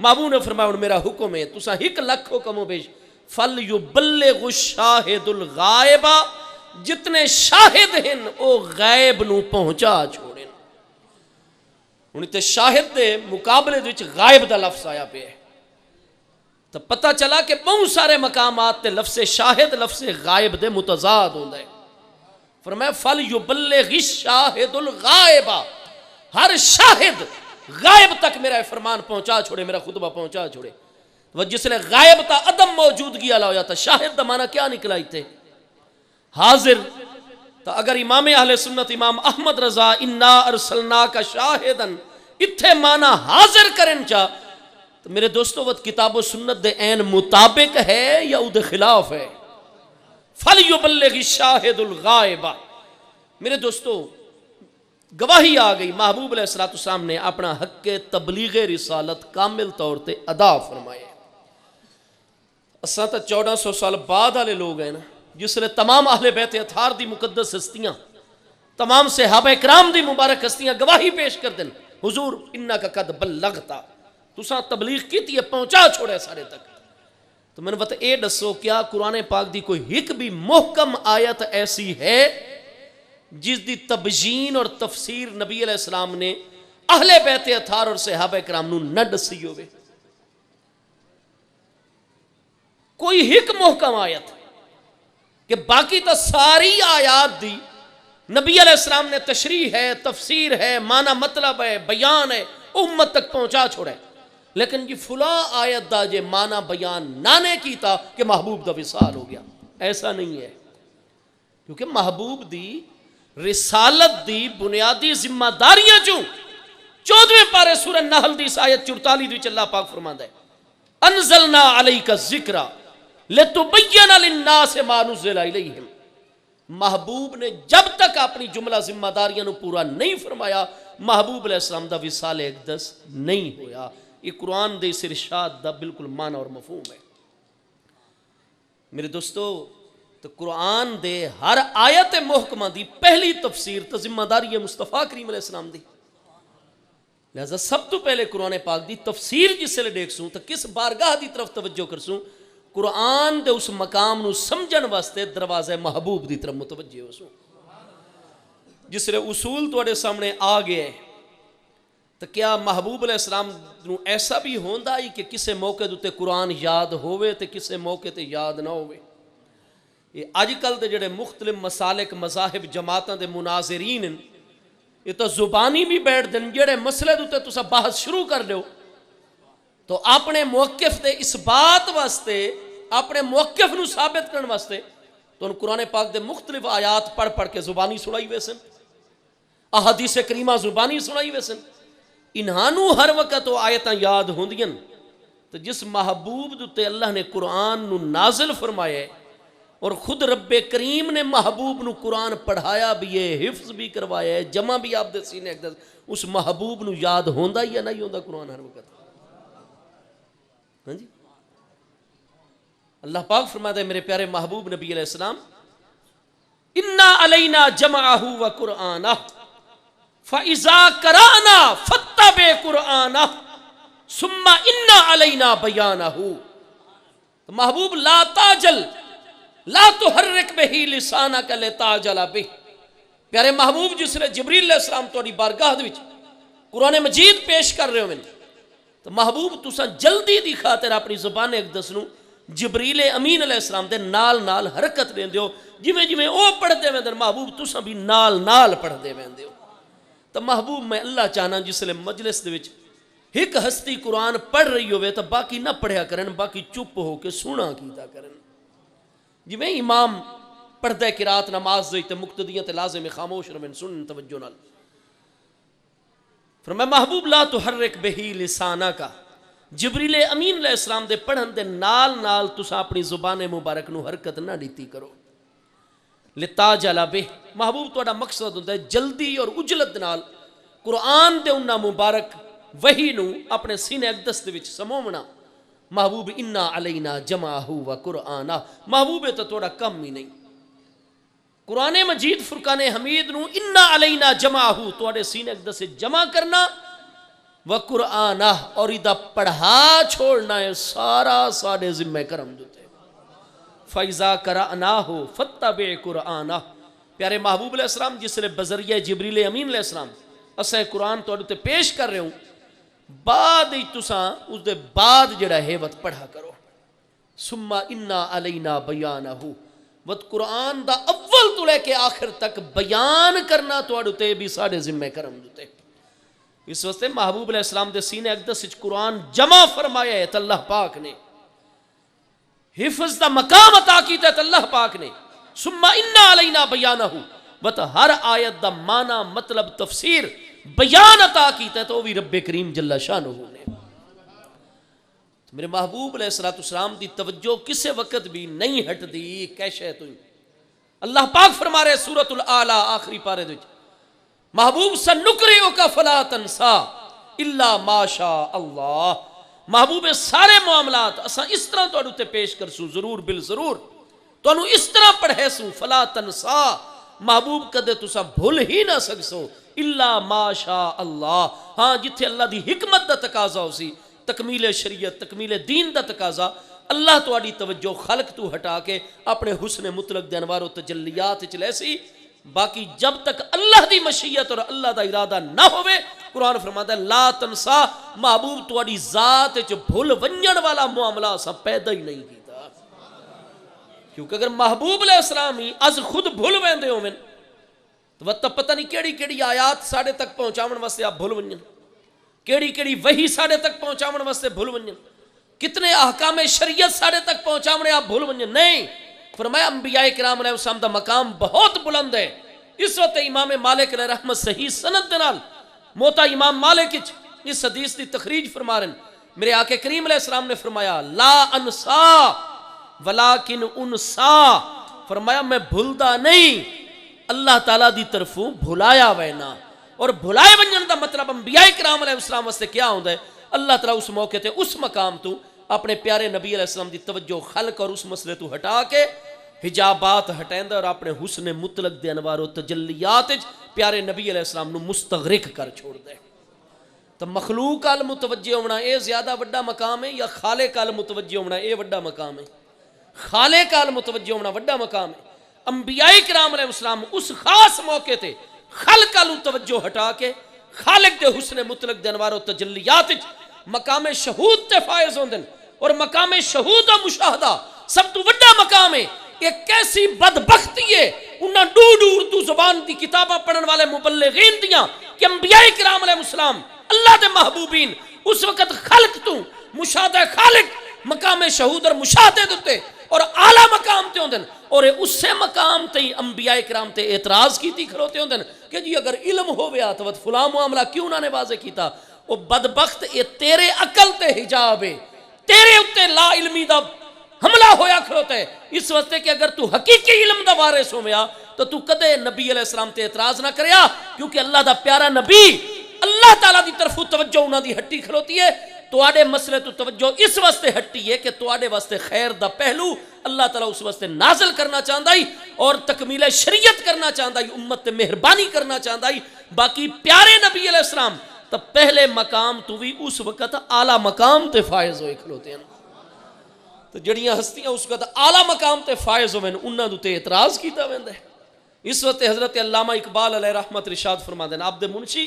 محبوب نے فرمایا میرا حکم ہے تسا 1,00,000 حکم و بیش فَلْيُبَلِّغُ الشَّاهِدُ الْغَائِبَ، جتنے شاہد ہیں او غائب نو پہنچا چھوڑیں. انہیں تے شاہد دے مقابلے وچ غائب دا لفظ آیا پہ ہے، تو پتہ چلا کہ بہت سارے مقامات تے لفظ شاہد لفظ غائب دے متضاد ہوندہ ہے. فرمایا فَلْيُبَلِّغِ الشَّاهِدُ الْغَائِبَ، ہر شاہد غائب تک میرا فرمان پہنچا چھوڑے، میرا خطبہ پہنچا چھوڑے. وہ جس لئے غائب تا عدم موجودگی علا ہویا تھا، شاہد دا معنی کیا نکلائی تھے؟ حاضر. تو اگر امام اہل سنت امام احمد رضا انا ارسلناک شاہدن اتھے معنی حاضر کرن چاہ، تو میرے دوستو وہ کتاب و سنت دے عین مطابق ہے یا او دے خلاف ہے؟ فَلْيُبَلِّغِ الشَّاهِدُ الْغَائِبَ. میرے دوستو گواہی آ گئی، محبوب علیہ السلام نے اپنا حق تبلیغ رسالت کامل طور تے ادا فرمائے. اساں تا 1400 سال بعد والے لوگ ہیں نا، جس لئے تمام اہل بیت اطہار دی مقدس ہستیاں، تمام صحابہ کرام دی مبارک ہستیاں گواہی پیش کر دیں حضور انک قد بلغتا، تساں تبلیغ کیتی ہے، پہنچا چھوڑے سارے تک. تو میں نے بتا اے دسو کیا قرآن پاک دی کوئی ایک بھی محکم آیت ایسی ہے جس دی تبجین اور تفسیر نبی علیہ السلام نے اہل بیت اطہار اور صحابہ کرام نو نہ دسی ہوئے؟ کوئی ایک محکم آیت کہ باقی تا ساری آیات دی نبی علیہ السلام نے تشریح ہے، تفسیر ہے، معنی مطلب ہے، بیان ہے، امت تک پہنچا چھوڑے. لیکن یہ فلاں آیت دا جے معنی بیان نانے کیتا کہ محبوب دا وصال ہو گیا، ایسا نہیں ہے. کیونکہ محبوب دی رسالت دی بنیادی ذمہ داریاں چوں 14ویں پارے سورہ نحل دی آیت 44 وچ اللہ پاک فرماندا ہے انزلنا علیک الذکر لتبین للناس ما نزل الیہم. محبوب نے جب تک اپنی جملہ ذمہ داریاں نو پورا نہیں فرمایا، محبوب علیہ السلام دا وصال اقدس نہیں ہویا. یہ قرآن دے اس ارشاد دا بالکل معنی اور مفہوم ہے. میرے دوستو تو قرآن دے ہر آیت محکمہ دی پہلی تفسیر تو ذمہ داری ہے مصطفیٰ کریم علیہ السلام دی. لہذا سب تو پہلے قرآن پاک دی تفسیر جس لئے دیکھ سوں تو کس بارگاہ دی طرف توجہ کر سوں؟ قرآن دے اس مقام نو سمجھن واسطے دروازہ محبوب دی طرف متوجہ ہو سوں. جس لئے اصول توڑے سامنے آ گئے. تو کیا محبوب علیہ السلام نو ایسا بھی ہوندہ ہی کہ کسے موقع دوتے قرآن یاد ہوئے تے کسے موقع تے یاد نہ ہوئے؟ یہ آج کل دے جڑے مختلف مسالک مذاہب جماعتاں دے مناظرین ہیں، یہ تو زبانی بھی بیٹھ دن جڑے مسئلے دوتے تو سب بحث شروع کر لو تو اپنے موقف دے اس بات واسطے، اپنے موقف نو ثابت کرنے واسطے تو ان قرآن پاک دے مختلف آیات پڑھ پڑھ کے زبانی سنائی ویسن، احادیث کریمہ زبانی سنائی ویسن. انہانو ہر وقت وہ آیتاں یاد ہوندیاں. تو جس محبوب دوتے اللہ نے قرآن نو نازل فرمایا ہے اور خود رب کریم نے محبوب نو قرآن پڑھایا بھی ہے، حفظ بھی کروایا ہے، جمع بھی آپ دے سینے اقدس، اس محبوب نو یاد ہوندہ یا نہیں ہوندہ قرآن ہر وقت؟ ہاں جی اللہ پاک فرماتا ہے میرے پیارے محبوب نبی علیہ السلام انا علینا جمعہ و قرآنہ فَإِذَا قَرَأْنَا فَاتَّبِعْ قُرْآنَهُ ثُمَّ إِنَّ عَلَيْنَا بَيَانَهُ. محبوب لا تاجل لا تحرک بہی لسانک لتاجل بہ. پیارے محبوب جس نے جبریل علیہ السلام توڑی بارگاہ دے وچ قرآن مجید پیش کر رہے ہو میں تو محبوب تسا جلدی دی خاطر اپنی زبان اقدس نو جبریل امین علیہ السلام دے نال نال حرکت دین دیو. جویں جویں او پڑھدے ویندے محبوب تسا بھی نال نال پڑھدے ویندے ہو. تو محبوب میں اللہ چاہنا جس لئے مجلس دے وچ ایک ہستی قرآن پڑھ رہی ہوئے تو باقی نہ پڑھیا کرن باقی چپ ہو کے سونا کیتا کرن. جی میں امام پڑھدے قرات نماز دے تے مقتدیاں تے لازم خاموش رمن سن توجہ نال فرمایا محبوب لا تحرک بہی لسانہ کا. جبریل امین علیہ السلام دے پڑھن دے نال نال تسا اپنی زبان مبارک نو حرکت نہ دیتی کرو. لتاجل بہ محبوب توڑا مقصد ہوتا ہے جلدی اور اجلت نال قرآن دے انہا مبارک وحی نو اپنے سینے اقدس دے وچ سمومنا. محبوب انا علینا جمعہ و قرآنہ. محبوب تو توڑا کم ہی نہیں. قرآن مجید فرقان حمید نو انا علینا جمعہ توڑے سینے اقدس سے جمع کرنا و قرآنہ اور ادھا پڑھا چھوڑنا ہے سارا ساڑے ذمہ کرم دوتے. فَإِذَا قَرَأْنَاهُ فَاتَّبِعْ قُرْآنَهُ. پیارے محبوب علیہ السلام جس نے بذریعہ جبریل امین علیہ السلام اسے قرآن تو تے پیش کر رہے ہوں بعد ہی تساں اس دے بعد جڑا ہے وقت پڑھا کرو. ثُمَّ إِنَّا عَلَيْنَا بَيَانَهُ. وقت قرآن دا اول تو لے کے آخر تک بیان کرنا تو تے بھی ساڑے ذمہ کرم دوتے. اس وقت محبوب علیہ السلام دے سینے اقدس قرآن جمع فرمایا ہے تو اللہ پاک نے حفظ دا مقام عطا کیتا ہے اللہ پاک نے. ثم انا علینا بیانہ وت ہر آیت دا معنی مطلب تفسیر بیان عطا کیتا ہے تو بھی رب کریم جل شانہ نے. میرے محبوب علیہ الصلوۃ والسلام دی توجہ کسے وقت بھی نہیں ہٹ دی. کیسے تو اللہ پاک فرما رہے سورۃ الاعلی آخری پارے وچ محبوب سنقرئک فلا تنسا الا ما شاء اللہ. محبوب سارے معاملات اساں اس طرح تو تے پیش کرسوں ضرور بالضرور تو اس طرح پڑھے سوں فلا تنسا. محبوب کدے تسا بھول ہی نہ سکسو الا ما شاء اللہ. ہاں جتھے اللہ دی حکمت دا تقاضا ہو سی تکمیل شریعت تکمیل دین دا تقاضا اللہ تواڈی توجہ خلق تو ہٹا کے اپنے حسن مطلق دے انوار و تجلیات وچ لے سی. باقی جب تک اللہ دی مشیت اور اللہ دا ارادہ نہ ہوئے قرآن فرماتا ہے لا تنسا. محبوب تواڈی ذات وچ بھول ونجن والا معاملہ سا پیدا ہی نہیں کیتا. کیونکہ اگر محبوب علیہ السلام ہی از خود بھول ویندے ہوویں تو وقت پتہ نہیں کیڑی کیڑی آیات ساڈے تک پہنچاون واسطے آپ بھول ونجن کیڑی کیڑی وحی ساڈے تک پہنچاون واسطے بھول ونجن کتنے احکام شریعت ساڈے تک پہنچاونے آپ بھول ونجن. نہیں فرمایا انبیاء کرام علیہ السلام دا مقام بہت بلند ہے. اس وقت امام مالک علیہ رحمت صحیح سند دے نال موتا امام مالک اس حدیث دی تخریج فرما رہے ہیں. میرے آقا کریم علیہ السلام نے فرمایا لا انسا ولیکن انسا. فرمایا میں بھولدا نہیں اللہ تعالیٰ دی طرفوں بھلایا وینا. اور بھلائے ونجن دا مطلب انبیاء کرام علیہ السلام واسطے کیا ہوندا ہے اللہ تعالیٰ اس موقع تے اس مقام تو اپنے پیارے نبی علیہ السلام دی توجہ خلق اور اس مسئلے تو ہٹا کے حجابات ہٹیندا اور اپنے حسن مطلق دے انوار و تجلیات پیارے نبی علیہ السلام نو مستغرق کر چھوڑ دے. تو مخلوق ال متوجہ ہونا اے زیادہ بڑا مقام ہے یا خالق ال متوجہ ہونا اے بڑا مقام ہے؟ خالق ال متوجہ ہونا بڑا مقام ہے. انبیاء کرام علیہ السلام اس خاص موقع تے خلق ال توجہ ہٹا کے خالق دے حسن مطلق دے انوار و تجلیات مقام شہود تے فائز ہوندن. اور مقام شہود و مشاہدہ سب تو بڑا مقام ہے. ایک کیسی بدبختی ہے انہاں دور اردو زبان دی کتاباں پڑھن والے مبلغین دیاں کہ انبیاء کرام علیہ السلام اللہ دے محبوبین اس وقت خلق تو مشاہدہ خالق مقام شہود اور مشاہدے دیتے اور اعلیٰ مقام تے ہوندن. اور اس سے مقام تے انبیاء کرام تے اعتراض کیتی کھلوتے ہوندن کہ جی اگر علم ہویا تو فلاں معاملہ کیوں نہ نے واضح کیتا. او بدبخت اے تیرے عقل تے حجاب ہے تیرے اتے لا علمی دا حملہ ہویا کھلوتا ہے. اس وقت کہ اگر تو حقیقی علم دا وارث ہویا تو کدے نبی علیہ السلام تے اعتراض نہ کریا. کیونکہ اللہ دا پیارا نبی اللہ تعالیٰ دی طرف توجہ انہاں دی ہٹی کھلوتی ہے. تواڈے مسئلے تو توجہ اس واسطے ہٹی ہے کہ تواڈے واسطے خیر دا پہلو اللہ تعالیٰ اس واسطے نازل کرنا چاہتا ہی اور تکمیل شریعت کرنا چاہتا ہی، امت تے مہربانی کرنا چاہتا ہی۔ باقی پیارے نبی علیہ السلام تو پہلے مقام تو بھی اس وقت اعلیٰ مقام تے فائز ہوئے کھلوتے ہیں، تو جڑیاں ہستیاں اس وقت اعلیٰ مقام تے فائز ہوئے انہاں تے اعتراض کیتا ویندا ہے۔ اس وقت حضرت علامہ اقبال علیہ رحمت رشاد فرما دین، عبد منشی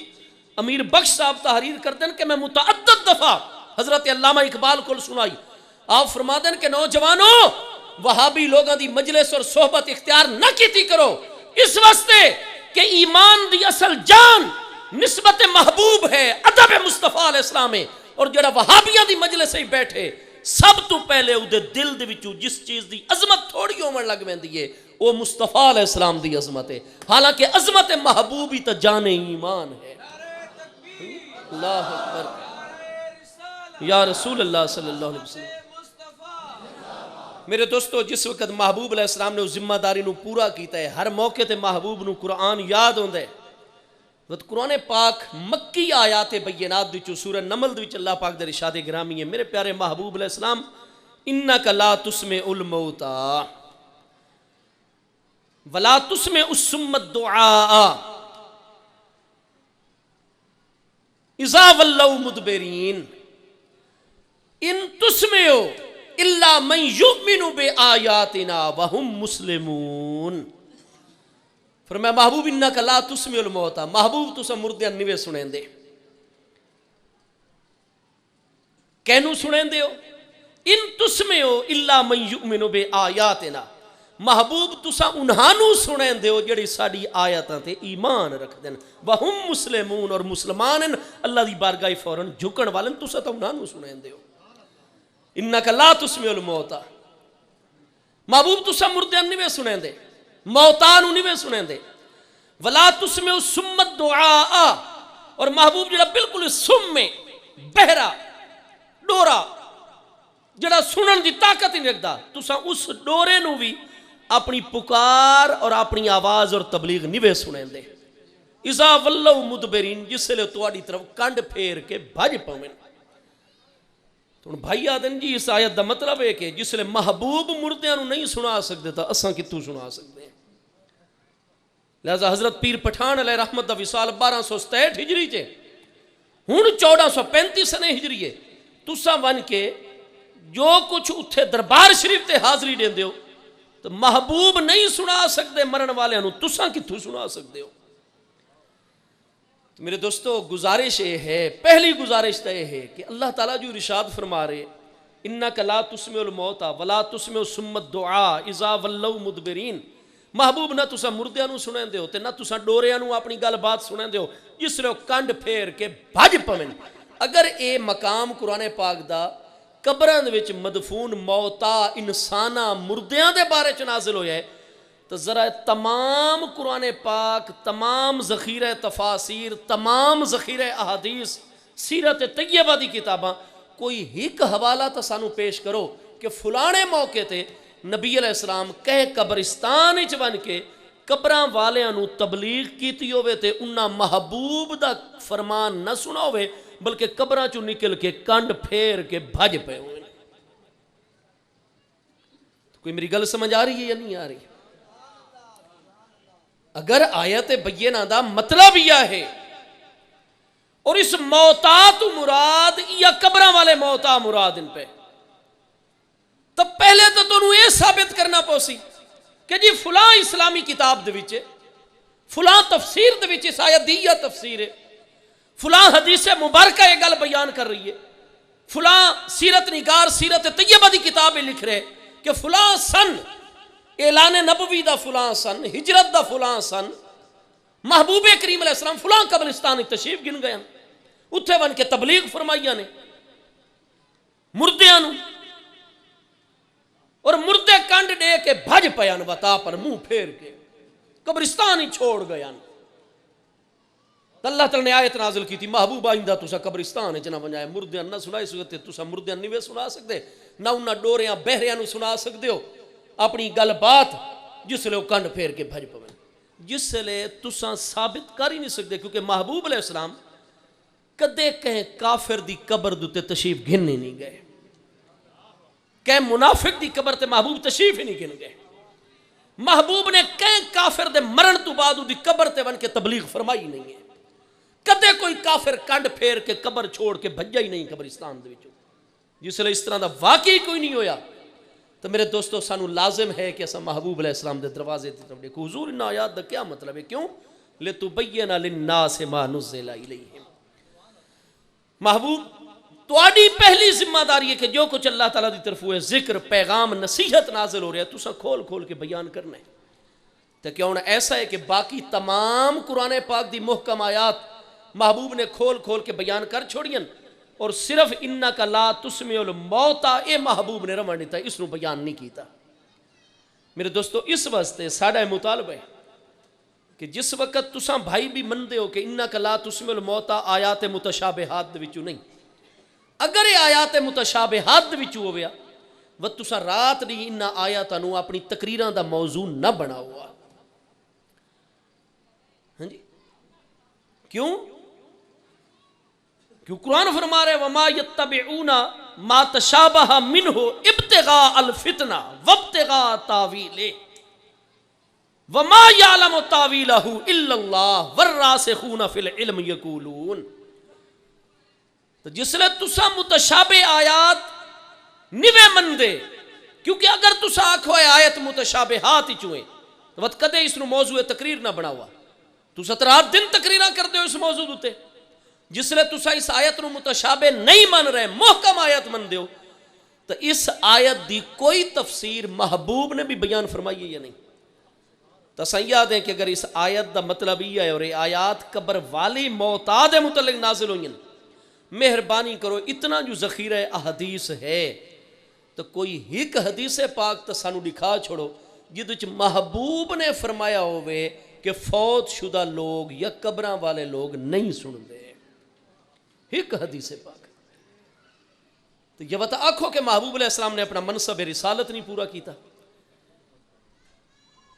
امیر بخش صاحب تحریر کر دیں کہ میں متعدد دفعہ حضرت علامہ اقبال کو سنائی، آپ فرما دیں کہ نوجوانوں وہابی لوگوں دی مجلس اور صحبت اختیار نہ کیتی کرو، اس واسطے کہ ایمان دی اصل جان نسبت محبوب ہے، ادب مصطفیٰ علیہ السلام ہے، اور جڑا وہابیاں دی مجلس ہی بیٹھے سب تو پہلے او دے دل دے وچوں جس چیز دی عظمت تھوڑی ہومن لگ ویندی ہے وہ مصطفیٰ علیہ السلام دی عظمت ہے، حالانکہ عظمت محبوبی تا جان ایمان ہے۔ اللہ اکبر یا رسول اللہ صلی اللہ علیہ وسلم۔ میرے دوستو، جس وقت محبوب علیہ السلام نے ذمہ داری نو پورا کیتا ہے، ہر موقع تے محبوب نو قرآن یاد ہوندا ہے۔ وقت قرآن پاک مکی آیات بینات وچوں سورہ نمل وچ اللہ پاک دے ارشاد گرامی ہے، میرے پیارے محبوب علیہ السلام، انک لا تسمع الموتى ولا تسمع الصم الدعاء اذا ولوا مدبرین ان تسمعوا الا من یؤمن بآیاتنا وهم مسلمون۔ فرمایا محبوب انک لا تسمع الموتى، محبوب تسا مردیاں نہیں سنیں دے۔ کینوں سنیں دے ہو؟ ان تسمعوا الا من یؤمن بآیاتنا، محبوب تسا انہانو سنیں دے ہو جڑی ساڑی آیاتاں تے ایمان رکھ دیں، وہم مسلمون، اور مسلمان اللہ دی بارگاہ فوراً جھکن والن تسا تا انہانو سنیں دے ہو۔ انکا لا تسمع الموتى، محبوب تسا مردیاں نہیں سنیں دے، موتانو نہیں سنیں دے، ولا تسمع الصم الدعاء، اور محبوب جڑا بالکل سم میں بہرا ڈورا جڑا سنن دی طاقت نہیں رکھدا، تسا اس ڈورے نو بھی اپنی پکار اور اپنی آواز اور تبلیغ نہیں سنیں دے۔ اذا ولوا مدبرین، جس لئے تواڈی طرف کنڈ پھیر کے بھج پویں۔ تو بھائی آدن جی اس آیت دا مطلب ہے کہ جس لئے محبوب مردیاں نو نہیں سنا سکتے تا اساں کتوں سنا سکتے ہیں۔ لہذا حضرت پیر پٹھان علیہ رحمت دا وصال 1267 ہجری چے ہن 1435 سنے ہجری ہے، تساں ون کے جو کچھ اتھے دربار شریف تے حاضری دین دیو تو محبوب نہیں سنا سکتے مرن والے نو، تساں کتوں سنا سکتے ہو؟ تو میرے دوستو گزارش یہ ہے، پہلی گزارش تو یہ ہے کہ اللہ تعالیٰ جو ارشاد فرما رہے انک لا تسمع الموتى ولا تسمع الصم الدعاء اذا ولوا مدبرین، محبوب نہ تساں مردیاں نو سنیں دیو تے نہ تساں ڈوریاں نو اپنی گل بات سنیں دیو جس لئے کنڈ پھیر کے بھج پویں۔ اگر اے مقام قرآن پاک دا قبراں دے وچ مدفون موتا انساناں مردیاں دے بارے چ نازل ہویا ہے تو ذرا تمام قرآن پاک، تمام ذخیرہ تفاسیر، تمام ذخیرہ احادیث، سیرت طیبہ دی کتاباں کوئی ایک حوالہ تا سانو پیش کرو کہ فلانے موقع تے نبی علیہ السلام کہے قبرستان وچ بن کے قبراں والیاں نو تبلیغ کیتی ہوئے تے انہاں محبوب دا فرمان نہ سنا ہوئے بلکہ قبراں چوں نکل کے کنڈ پھیر کے بھج پے ہوئے۔ کوئی میری گل سمجھ آ رہی ہے یا نہیں آ رہی؟ اگر آیت بینہ دا مطلب یہ ہے اور اس موتات مراد یا قبراں والے موتا مراد ان پہ، تب پہلے تو تنہوں یہ ثابت کرنا پوسی کہ جی فلاں اسلامی کتاب دے وچ، فلاں تفسیر دے وچ اس آیت دی یا تفسیر ہے، فلاں حدیث مبارکہ یہ گل بیان کر رہی ہے، فلاں سیرت نگار سیرت طیبہ دی کتابیں لکھ رہے کہ فلاں سن اعلان نبوی دا فلاں سن، ہجرت دا فلاں سن، محبوب کریم علیہ السلام فلاں قبرستان تشریف گن گیا، اتھے ون کے تبلیغ فرمائیاں نے مردیاں نو، اور مردے کنڈ دے کے بھج پیان وطا پر منہ پھیر کے قبرستان ہی چھوڑ گیا۔ اللہ تعالیٰ نے آیت نازل کی تھی محبوب آئندہ تسا قبرستان ہے جنہ بنجائے مردیاں نہ سنائی سکتے، تسا مردیاں نہیں سنا سکتے، نہ انہاں ڈوریاں بہریاں نو سنا سکتے ہو اپنی گل بات جس لئے وہ کنڈ پھیر کے بھج پویں، جس لئے تساں ثابت کر ہی نہیں سکتے، کیونکہ محبوب علیہ السلام کدے کہیں کافر دی قبر دوتے تشریف گھننے نہیں گئے، کہیں منافق دی قبر تے محبوب تشریف ہی نہیں گھن گئے۔ محبوب نے کہیں کافر دے مرن تو بعد دی قبر تے ون کے تبلیغ فرمائی نہیں ہے۔ کدے کوئی کافر کنڈ پھیر کے قبر چھوڑ کے بھجا ہی نہیں قبرستان دے وچوں۔ جس لئے اس طرح دا واقعی کوئی نہیں ہویا تو میرے دوستو سانو لازم ہے کہ اسا محبوب علیہ السلام دے دروازے دی طرف دیکھو۔ حضور ان آیات دا کیا مطلب ہے؟ کیوں؟ لِتُبَيِّنَ لِلنَّاسِ مَا نُزِّلَ إِلَيْهِمْ۔ محبوب تواڈی پہلی ذمہ داری ہے کہ جو کچھ اللہ تعالیٰ دی طرف ہوئے ذکر، پیغام، نصیحت نازل ہو رہا ہے تو اسا کھول کھول کے بیان کرنا ہے۔ تو کیا ہونا ایسا ہے کہ باقی تمام قرآن پاک دی محکم آیات محبوب نے کھول کھول کے بیان کر چھوڑیں اور صرف اِنَّكَ لَا تُسْمِعُ الْمَوْتَى اے محبوب نے رمن دیتا اس نو بیان نہیں کیتا۔ میرے دوستو اس واسطے ساڈا مطالبہ ہے کہ جس وقت تساں بھائی بھی مندے ہو کہ اِنَّكَ لَا تُسْمِعُ الْمَوْتَى آیات متشابہات دے وچوں نہیں، اگر یہ آیات متشابہات دے وچوں ہویا وہ تساں رات نہیں انہاں آیاتاں نو اپنی تقریراں دا موضوع نہ بنا ہوا۔ ہاں جی کیوں؟ کیوں قرآن فرما رہے وَمَا يَتَّبِعُونَ مَا تَشَابَهَ مِنْهُ ابْتِغَاءَ الْفِتْنَةِ وَابْتِغَاءَ تَأْوِيلِهِ وَمَا يَعْلَمُ تَأْوِيلَهُ إِلَّا اللَّهُ وَالرَّاسِخُونَ فِي الْعِلْمِ يَقُولُونَ۔ تو جس لئے تسا متشابہ آیات نوے مندے، کیونکہ اگر تسا آکھو آیت متشابہات ہی چوئیں تو وقت کدے اس نو موضوع تقریر نہ بنا ہوا، تسا رات دن تقریرہ کر دے اس موضوع دوتے۔ جس لئے تسا اس آیت نو متشابہ نہیں من رہے، محکم آیت من دیو، تو اس آیت دی کوئی تفسیر محبوب نے بھی بیان فرمائی ہے یا نہیں؟ تو سیاد ہے کہ اگر اس آیت دا مطلب یہ ہے اور یہ آیات قبر والی موتاد متعلق نازل ہوئی ہیں، مہربانی کرو اتنا جو ذخیرہ احادیث ہے تو کوئی ایک حدیث پاک تو سانو دکھا چھوڑو جدھ محبوب نے فرمایا ہوئے کہ فوت شدہ لوگ یا قبراں والے لوگ نہیں سن دے، ایک حدیث پاک۔ تو یہ بتا آنکھو کہ محبوب علیہ السلام نے اپنا منصب رسالت نہیں پورا کیتا،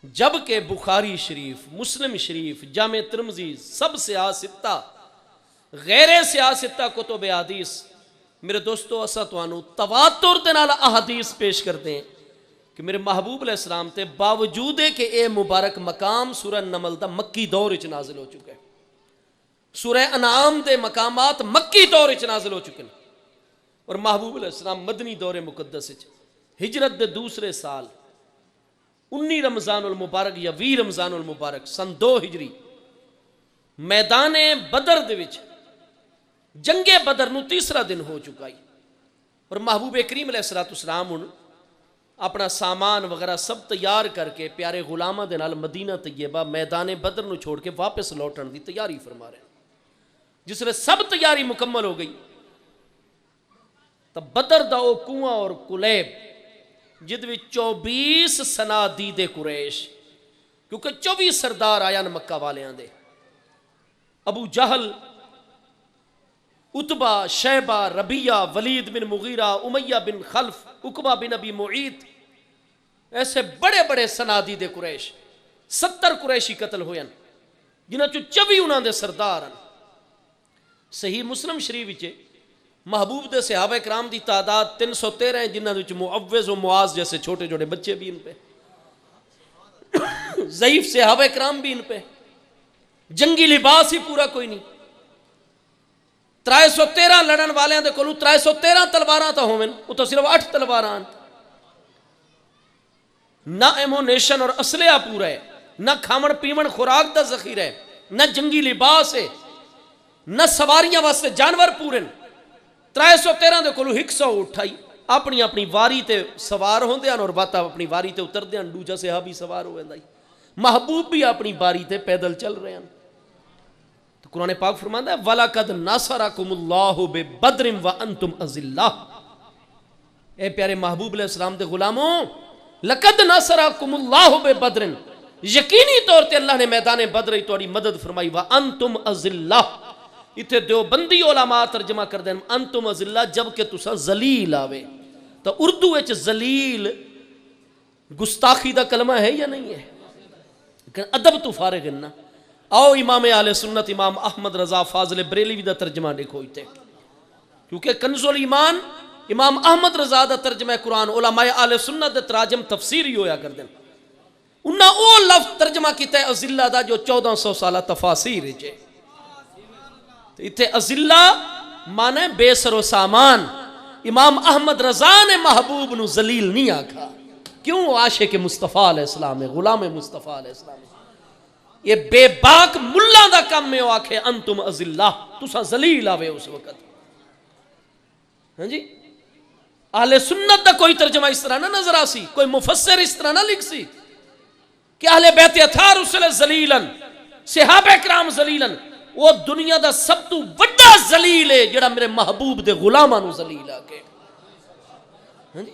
جبکہ بخاری شریف، مسلم شریف، جامع ترمذی، سب سیاستہ غیر سیاستہ کتب حدیث، میرے دوستو اسا توانو تواتر دے نال احادیث پیش کرتے ہیں کہ میرے محبوب علیہ السلام تے باوجود ہے کہ اے مبارک مقام سورہ نمل دا مکی دور اچ نازل ہو چکا ہے، سورہ انعام دے مقامات مکی دور اچ نازل ہو چکے ہیں، اور محبوب علیہ السلام مدنی دور مقدس اچ ہجرت دے دوسرے سال 19 رمضان المبارک یا 20 رمضان المبارک سن 2 ہجری میدان بدر دے وچ جنگ بدر نو تیسرا دن ہو چکا ہے، اور محبوب کریم علیہ السلام اپنا سامان وغیرہ سب تیار کر کے پیارے غلامہ دے نال مدینہ طیبہ میدان بدر نو چھوڑ کے واپس لوٹن دی تیاری فرما رہے ہیں۔ جس لئے سب تیاری مکمل ہو گئی تب بدر دا او کنواں اور کلیب جد وچ 24 صنادید قریش، کیونکہ 24 سردار آیان مکہ والیاں دے، ابو جہل، عتبہ، شیبہ، ربیہ، ولید بن مغیرہ، امیہ بن خلف، عقبہ بن ابی معیط، ایسے بڑے بڑے صنادید قریش 70 قریشی قتل ہوئے ہیں جنہاں چو 24 انہاں دے سردار ہیں۔ صحیح مسلم شریف وچ محبوب دے صحابہ کرام دی تعداد 313 ہیں، جنہاں وچ معوذ و معاذ جیسے چھوٹے چھوٹے بچے بھی ان پہ، ضعیف صحابہ کرام بھی ان پہ، جنگی لباس ہی پورا کوئی نہیں، 313 لڑن والے دے کولوں 313 تلواراں تا ہوویں، او تو صرف 8 تلواراں، نہ ایمونیشن اور اسلحہ پورا ہے، نہ کھاون پیون خوراک دا ذخیرہ ہے، نہ جنگی لباس ہے، نہ سواریاں واسطے جانور پورے، 313 دے کولوں 100 اٹھائی اپنی اپنی واری تے سوار ہوندے ہیں اور باتا اپنی واری تے اتردے ہیں، دوجا صحابی سوار ہوئے ہیں، محبوب بھی اپنی باری تے پیدل چل رہے ہیں۔ تو قرآن پاک فرماتا ہے وَلَقَدْ نَصَرَكُمُ اللَّهُ بِبَدْرٍ وَأَنْتُمْ أَذِلَّةٌ، اے پیارے محبوب علیہ السلام دے غلاموں، لَقَدْ نَصَرَكُمُ اللَّهُ بِبَدْرٍ، یقینی طور تے اللہ نے میدان بدر توڑی مدد فرمائی، وَأَنْتُمْ أَذِلَّةٌ، اتھے دیوبندی علماء ترجمہ کر دیں انتم ذلہ، جبکہ تسا ذلیل آوے، تو اردو وچ ذلیل گستاخی دا کلمہ ہے یا نہیں ہے؟ لیکن ادب تو فارغ ہے نا، آؤ امام اہل سنت امام احمد رضا فاضل بریلوی دا ترجمہ دیکھو ایتے، کیونکہ کنز الایمان امام احمد رضا دا ترجمہ قرآن علماء اہل سنت دا تراجم تفسیر ہی ہویا کر دیں، انہاں او لفظ ترجمہ کیتا ہے ازلہ دا جو 1400 سالہ تفاسیر ہے، ایتھے ازلہ مانے بے سر و سامان۔ امام احمد رضا نے محبوب نو ذلیل نہیں آکھا، کیوں؟ عاشق مصطفیٰ علیہ السلام ہے، غلام مصطفیٰ علیہ السلام ہے۔ یہ بے باک ملہ دا کم میں آکھے انتم ازلہ، تسا ذلیل آوے اس وقت۔ ہاں جی، اہل سنت دا کوئی ترجمہ اس طرح نہ نظر آسی، کوئی مفسر اس طرح نہ لکھ سی کہ اہل بیت اطہار رسل ذلیلن، صحابہ کرام ذلیلن۔ وہ دنیا دا سب تو بڑا ذلیل ہے جڑا میرے محبوب دے غلاماں نو ذلیل آکے۔ ہاں جی،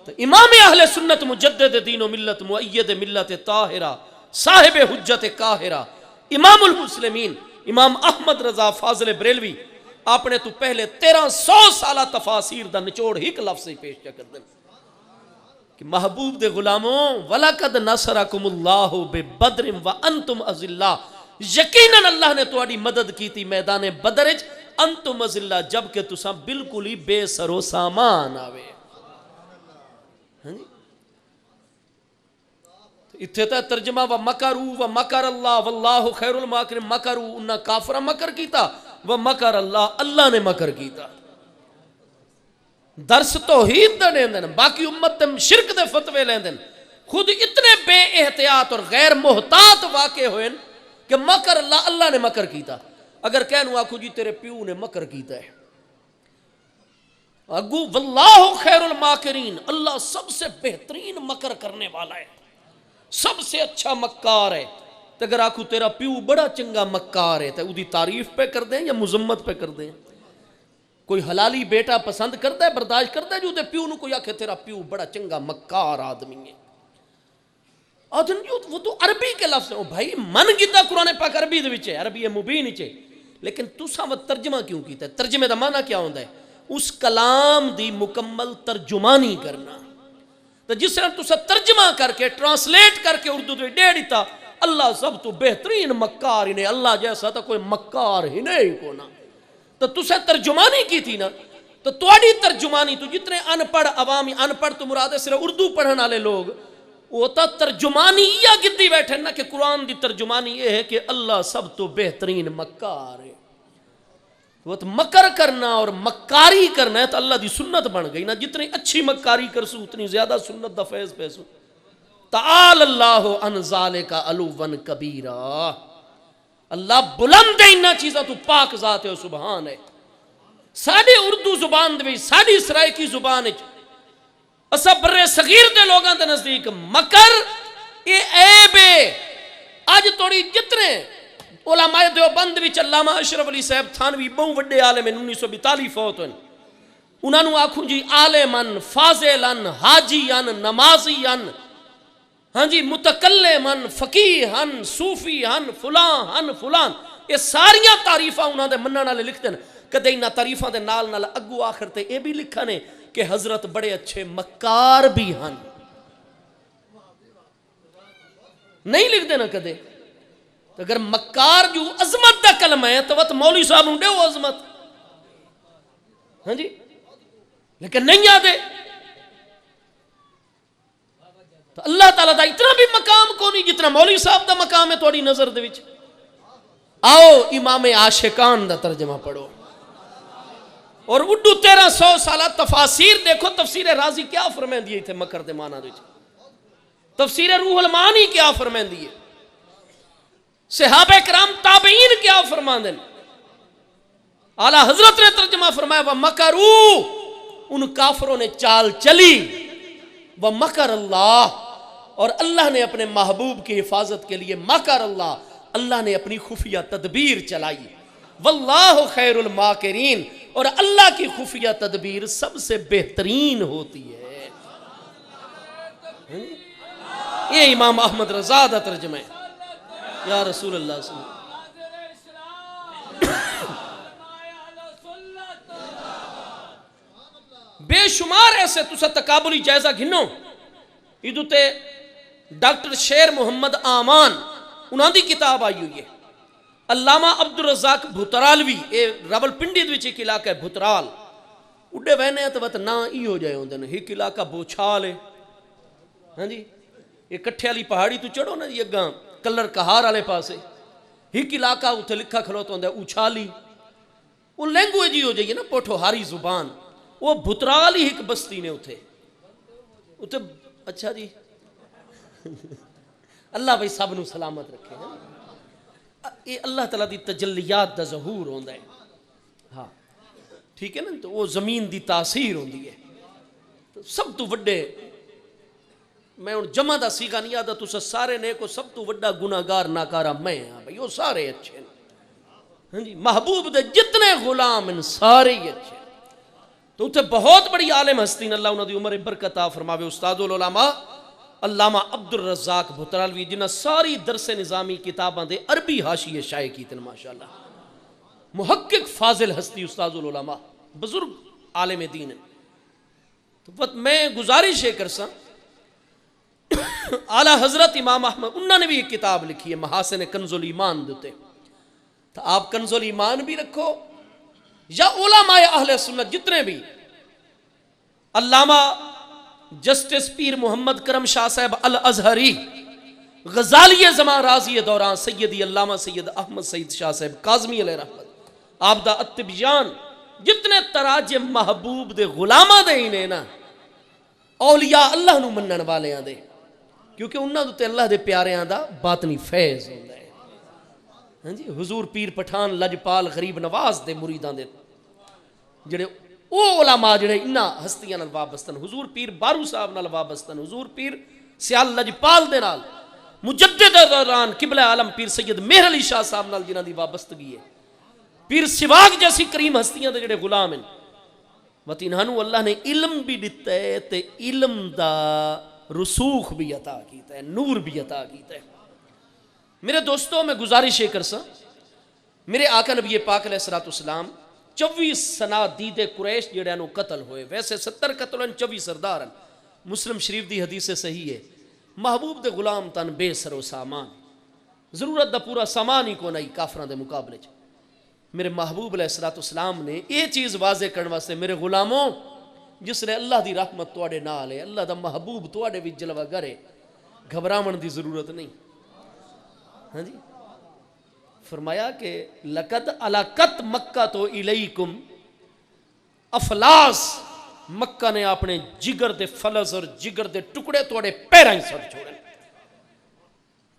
تو امام اہل سنت مجدد دین و ملت مؤید ملت طاہرہ صاحب حجت قاہرہ امام المسلمین امام احمد رضا فاضل بریلوی آپ نے تو پہلے 1300 سالہ تفاسیر دا نچوڑ ہی لفظ سے پیش کر دیں کہ محبوب دے غلاموں وَلَقَدْ نَصَرَكُمُ اللَّهُ بِبَدْرٍ وَأَنْتُمْ أَذِلَّةٌ، یقیناً اللہ نے تواڈی مدد کی تھی میدان بدر وچ، انتم اذلہ، جبکہ تساں بالکل ہی بے سر و سامان آوے۔ اتھے تا ترجمہ وَمَكَرُوا وَمَكَرَ اللَّهُ وَاللَّهُ خَيْرُ الْمَاكِرِينَ، مکروا انہاں کافرہ مکر کیتا، وَمَكَرَ اللَّهُ، اللہ نے مکر کیتا۔ درس توحید دا دین دن، باقی امت تے شرک دے فتوے لین دن، خود اتنے بے احتیاط اور غیر محتاط واقع ہوئے کہ مکر اللہ، اللہ نے مکر کیتا۔ اگر کہنو آکھو جی تیرے پیو نے مکر کیتا ہے، اگو واللہ خیر الماکرین، اللہ سب سے بہترین مکر کرنے والا ہے، سب سے اچھا مکار ہے۔ تو اگر آکھو تیرا پیو بڑا چنگا مکار ہے تو اودی تعریف پہ کر دیں یا مذمت پہ کر دیں؟ کوئی حلالی بیٹا پسند کرتا ہے، برداشت کرتا ہے جو دے پیو نو کوئی آکھے تیرا پیو بڑا چنگا مکار آدمی ہے؟ آدھن جو وہ تو عربی کے لفظ ہیں، بھائی من گیتا قرآن پاک عربی دے وچ ہے، عربی مبین وچ ہے، لیکن تساں وہ ترجمہ کیوں کیتا ہے؟ ترجمے دا معنی کیا ہوندا ہے؟ اس کلام دی مکمل ترجمانی کرنا۔ تو جس طرح تساں ترجمہ کر کے ٹرانسلیٹ کر کے اردو دے دے دیتا اللہ سب تو بہترین مکار ہی نہیں، اللہ جیسا تو کوئی مکار ہی نہیں کونا، تو تساں ترجمانی کی تھی نا، تو تواڈی ترجمانی تو جتنے ان پڑھ عوامی، ان پڑھ تو مراد ہے صرف اردو پڑھن والے لوگ، وہ تا ترجمانی یا گدی بیٹھے نا کہ قرآن دی ترجمانی یہ ہے کہ اللہ سب تو بہترین مکار ہے۔ وہ تو مکر کرنا اور مکاری کرنا ہے تو اللہ دی سنت بن گئی نا، جتنی اچھی مکاری کرسو اتنی زیادہ سنت دا فیض پیسو۔ تعال اللہ عن ذالک علوا کبیرا، اللہ بلند ہے انہاں چیزاں تو، پاک ذات ہے، سبحان ہے۔ ساڑھے اردو زبان دے ساڑھی سرائکی زبان ہے، اسا برے صغیر دے لوگاں دے نزدیک مکر یہ عیب ہے۔ آج توڑی جتنے علماء دیوبند وچ علامہ اشرف علی صاحب تھانوی بہت وڈے عالم 1942 فوت ہوئے، انہاں نو آکھوں جی عالمن، فاضلن، حاجین، نمازین، ہاں جی متکلمن، فقیہن، صوفیہن، فلان فلان، یہ ساریاں تعریفاں انہاں دے منن والے لکھتے ہیں۔ کدے انہاں تعریفاں دے نال نال اگو آخر تے اے بھی لکھا نے کہ حضرت بڑے اچھے مکار بھی ہن، نہیں لکھ دینا کدے۔ تو اگر مکار جو عظمت دا کلمہ ہے تو وقت مولوی صاحب ہوں دے وہ عظمت، ہاں جی، لیکن نہیں آدھے تو اللہ تعالیٰ دا اتنا بھی مقام کو نہیں جتنا مولوی صاحب دا مقام ہے توڑی نظر دے وچ۔ آؤ امام عاشقان دا ترجمہ پڑھو اور اردو 1300 سالہ تفاسیر دیکھو، تفسیر رازی کیا فرمائیں دیئے تھے مکر دے معنی دے، تفسیر روح المعانی کیا فرمائیں دیئے، صحابہ کرام تابعین کیا فرمان دیں، اعلیٰ حضرت نے ترجمہ فرمایا وَمَكَرُوا، ان کافروں نے چال چلی، وَمَكَرَ اللَّهُ، اور اللہ نے اپنے محبوب کی حفاظت کے لیے مکر اللہ، اللہ نے اپنی خفیہ تدبیر چلائی، واللہ خیر الماکرین، اور اللہ کی خفیہ تدبیر سب سے بہترین ہوتی ہے۔ یہ امام احمد رضا دا ترجمہ ہے، یا رسول اللہ صلی اللہ علیہ وسلم۔ بے شمار ایسے تسا تقابلی جائزہ گھنو، ادھو تے ڈاکٹر شیر محمد آمان انہاں دی کتاب آئی ہوئی ہے. علامہ عبد الرزاق بھترالوی، اے راول پنڈی دے وچ ایک علاقہ ہے بھترال، اڈے وہنے تے وت نا ای ہو جائے ہوندے نے. ایک علاقہ بوچھال ہے، ہاں جی، یہ کٹھے والی پہاڑی تو چڑھو نا جی اگاں کلر کہار والے پاسے، ایک علاقہ اتنے لکھا کھلوتا ہوندا ہے اچھالی. وہ لینگویج ہی ہو جائیے نا پوٹھوہاری زبان. وہ بھترال ہی ایک بستی نے اتھے. اچھا جی اللہ بھائی سب نو سلامت رکھے. یہ اللہ تعالیٰ دی تجلیات دا ظہور ہوندا ہے. ہاں ٹھیک ہے نا. تو وہ زمین دی تاثیر ہوندی ہے. تو سب تو وڈے میں ہوں جمع دا سیگا نہیں آتا تو سارے نے کو سب تو وڈا گناہگار ناکارا میں ہاں بھائی. وہ سارے اچھے ہیں ہاں جی. محبوب دے جتنے غلام ہیں سارے ہی اچھے. تو اتنے بہت بڑی عالم ہستی اللہ انہوں دی عمر برکت عطا فرماوے. استاد العلماء علامہ عبد الرزاق بھترالوی جنہ ساری درس نظامی کتاباں دے عربی حاشیے شائع کیتے ہیں ماشاءاللہ. محقق فاضل ہستی استاد العلماء بزرگ عالم دین ہیں. تو میں گزارش ہے کرساں اعلیٰ حضرت امام احمد انہوں نے بھی ایک کتاب لکھی ہے محاسن کنز الایمان دیتے. تو آپ کنز الایمان بھی رکھو یا علماء اہل سنت جتنے بھی. علامہ جسٹس پیر محمد کرم شاہ صاحب الازہری، غزالی زمان راضی دوران سیدی علامہ سید احمد سعید شاہ صاحب کاظمی علیہ رحمت، آپ دا التبیان، جتنے تراجم محبوب دے غلامہ دے ہی نے نا اولیاء اللہ نو منن والیاں دے، کیونکہ انہاں دے اللہ دے پیاریاں دا باطنی فیض ہوندا ہے. ہاں جی. حضور پیر پٹھان لجپال غریب نواز دے مریداں دے جڑے او علماء جڑے انہاں ہستیاں نال وابستہ، حضور پیر بارو صاحب نال وابستہ، حضور پیر سیال لجپال دے نال، مجدد دوران قبلہ عالم پیر سید مہر علی شاہ صاحب نال جنہاں دی وابستگی ہے، پیر سواگ جیسی کریم ہستیاں دے جڑے غلام ہیں. وطینہانو اللہ نے علم بھی دیتا ہے تے علم دا رسوخ بھی عطا کیتا ہے، نور بھی عطا کیتا ہے. میرے دوستوں میں گزارش کرساں، میرے آقا نبی پاک علیہ السلام 24 صنادید قریش جڑے نو قتل ہوئے. ویسے 70 قتل ہیں 24 سردار ہیں. مسلم شریف دی حدیث صحیح ہے. محبوب دے غلام تن بے سر و سامان، ضرورت دا پورا سامان ہی کو نہیں کافران دے مقابلے چ. میرے محبوب علیہ السلام نے یہ چیز واضح کرنے واسطے میرے غلاموں جس نے اللہ دی رحمت توڑے نال ہے، اللہ دا محبوب توڑے بھی جلوہ گرے، گھبراون دی ضرورت نہیں. ہاں جی. فرمایا کہ لقد علاقت مکہ تو الیکم، افلاس مکہ نے اپنے جگر دے فلز اور جگر دے ٹکڑے توڑے پیرہ ہی سر چھوڑے.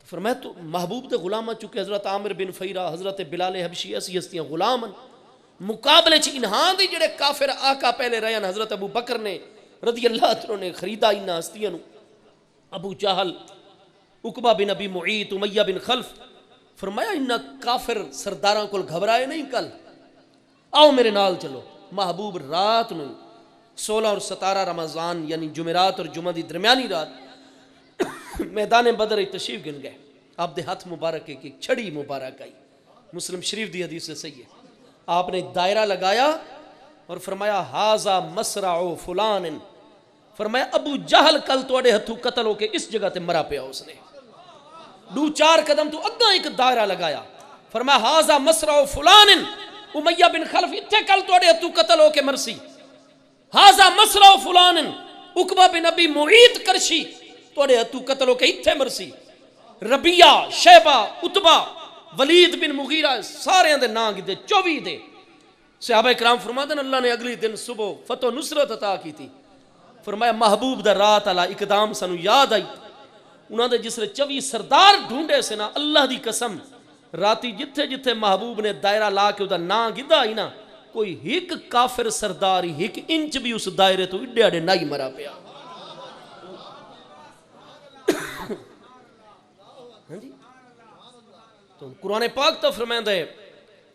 فرمایا تو محبوب دے غلامہ چکے حضرت عامر بن فیرہ، حضرت بلال حبشی ایسی ہستیاں غلام مقابلے چ انہاں دی جڑے کافر آقا پہلے رہے ہیں. حضرت ابو بکر نے رضی اللہ عنہ نے خریدا انہاں ہستیاں. ابو جہل، عقبہ بن ابی معیط، امیہ بن خلف. فرمایا انہاں کافر سرداراں کو گھبرائے نہیں، کل آؤ میرے نال چلو. محبوب رات نو 16 اور 17 رمضان یعنی جمعرات اور جمعہ دی درمیانی رات میدان بدر تشریف گن گئے. آپ دے ہاتھ مبارک ایک چھڑی مبارک آئی، مسلم شریف دی حدیث سے صحیح ہے. آپ نے دائرہ لگایا اور فرمایا ہاذا مسرع فلان. فرمایا ابو جہل کل توڑے ہتھوں قتل ہو کے اس جگہ تے مرا پیا. اس نے 2-4 قدم تو اگاں ایک دائرہ لگایا. فرمایا ہاذا مسرع فلان، امیہ بن خلف اتھے کل توڑے ہتھوں قتل ہو کے مرسی. ہاذا مسرع فلان، عقبہ بن ابی معیط کرشی توڑے ہتھوں قتل ہو کے اتھے مرسی. ربیہ، شیبہ، عتبہ، ولید بن مغیرہ سارے دے نام کی دے 24 دے. صحابہ کرام فرماتے ہیں اللہ نے اگلی دن صبح فتح و نصرت عطا کی تھی. فرمایا محبوب دا رات علا اقدام سنو یاد آئی. انہوں نے جس نے 24 سردار ڈھونڈے سے نا اللہ دی قسم راتی جتھے جتھے محبوب نے دائرہ لا کے دا نام گدھا ہی نا کوئی ایک کافر سرداری ایک انچ بھی اس دائرے تو اڈے اڈے نہیں مرا پیا. تو قرآن پاک تو فرمائندہ ہے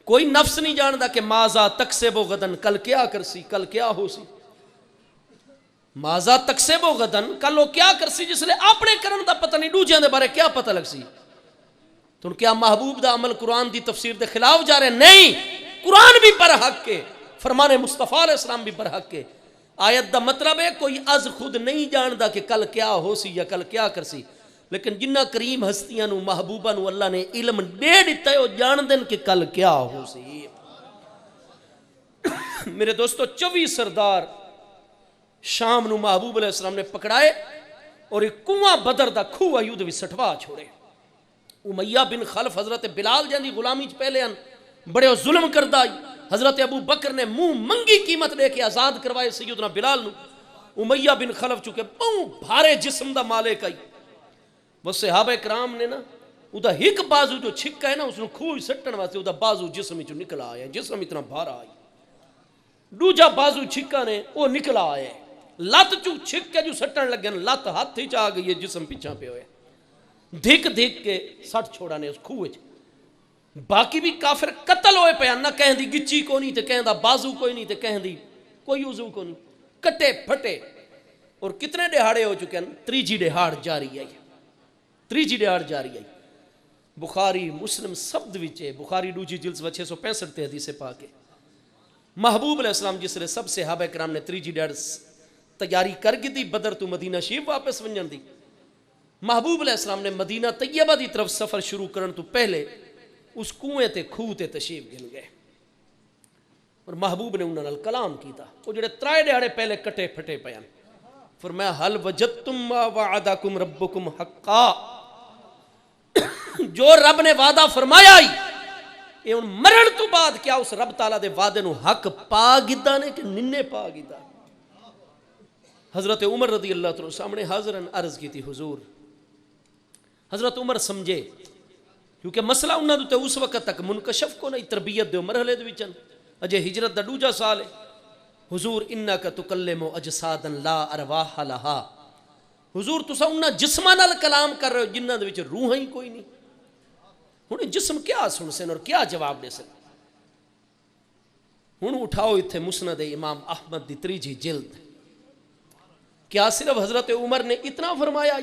کوئی نفس نہیں جاندا کہ ماذا تکسب غدن، کل کیا کرسی، کل کیا ہو سی. ماذا تکسب غدن، کل وہ کیا کرسی جس نے اپنے کرن دا پتہ نہیں، دوجیاں دے بارے کیا پتہ لگ سی. تو کیا محبوب دا عمل قرآن دی تفسیر دے خلاف جا رہے؟ نہیں، قرآن بھی برحق کے، فرمان مصطفیٰ علیہ السلام بھی برحق کے. آیت دا مطلب ہے کوئی از خود نہیں جاندا کہ کل کیا ہو سی یا کل کیا کرسی. لیکن جنہ کریم ہستیاں نو محبوبہ نو اللہ نے علم دے دیتا ہے وہ جان دن کہ کل کیا ہو سی۔ میرے دوستو 24 سردار شام نو محبوب علیہ السلام نے پکڑائے اور ایک کنواں بدر دا کھو ایود بھی سٹوا چھوڑے۔ امیہ بن خلف حضرت بلال جاندی غلامی چ پہلے ان بڑے ظلم کردہ آئی، حضرت ابو بکر نے منہ منگی قیمت لے کے آزاد کروائے سیدنا بلال نو۔ امیہ بن خلف چکے بہت بھارے جسم دا مالک آئی، وہ صحابہ کرام نے نا ادا ایک بازو جو چھکا ہے نا اس نے کھوئی سٹن واسطے ادا بازو جسم چ نکلا آیا، جسم اتنا بھارا آئی۔ دوجا بازو چھکا نے وہ نکلا آیا، لت چو چھک کے جو سٹن لگے لت ہاتھ ہی چاہ گئی ہے، جسم پیچھا پہ ہوئے، دھک دھک کے سٹ چھوڑا نے اس کھوئے چ۔ باقی بھی کافر قتل ہوئے پہ نہ کہیں دی گچی کو نہیں تے کہیں دا بازو کوئی نہیں تے کہیں دی کوئی عضو کو نہیں، کٹے پھٹے۔ اور کتنے دہاڑے ہو چکے ہیں؟ تریجی دہاڑ جاری آئی، تریجی دہاڑ جاری آئی۔ بخاری مسلم سبد وچے، بخاری دوجی جلد 665 تے حدیث پاک ہے۔ محبوب علیہ السلام جس لئے سب صحابہ کرام نے تریجی دہاڑ تیاری کر گی دی بدر تو مدینہ شریف واپس ونجن دی۔ محبوب علیہ السلام نے مدینہ طیبہ دی طرف سفر شروع کرن تو پہلے اس کنویں تے کھوہ تے تشریف گن گئے اور محبوب نے انہوں نے کلام کیتا۔ وہ جڑے ترائے دہاڑے پہلے کٹے پھٹے پیان فرمایا حل وجدتم ما وعدکم ربکم حقا، جو رب نے وعدہ فرمایا ہی یہ ان مرن تو بعد کیا اس رب تعالیٰ دے وعدے نو حق پا گدا نے کہ ننے پا گدا۔ حضرت عمر رضی اللہ تعالیٰ سامنے حاضرن عرض کی تھی حضور، حضرت عمر سمجھے کیونکہ مسئلہ انہاں دوتے اس وقت تک منکشف کو نہیں، تربیت دے مرحلے دے وچن اجے ہجرت دا دوجا سال ہے۔ حضور انکا تکلم اجسادا لا ارواح لہا، حضور تسا انہاں جسماں نال کلام کر رہے ہو جنہاں دے وچ روح ہی کوئی نہیں، ہن جسم کیا سن سن اور کیا جواب دے سن۔ ہن اٹھاؤ ایتھے مسند امام احمد دی تریجی جلد، کیا صرف حضرت عمر نے اتنا فرمایا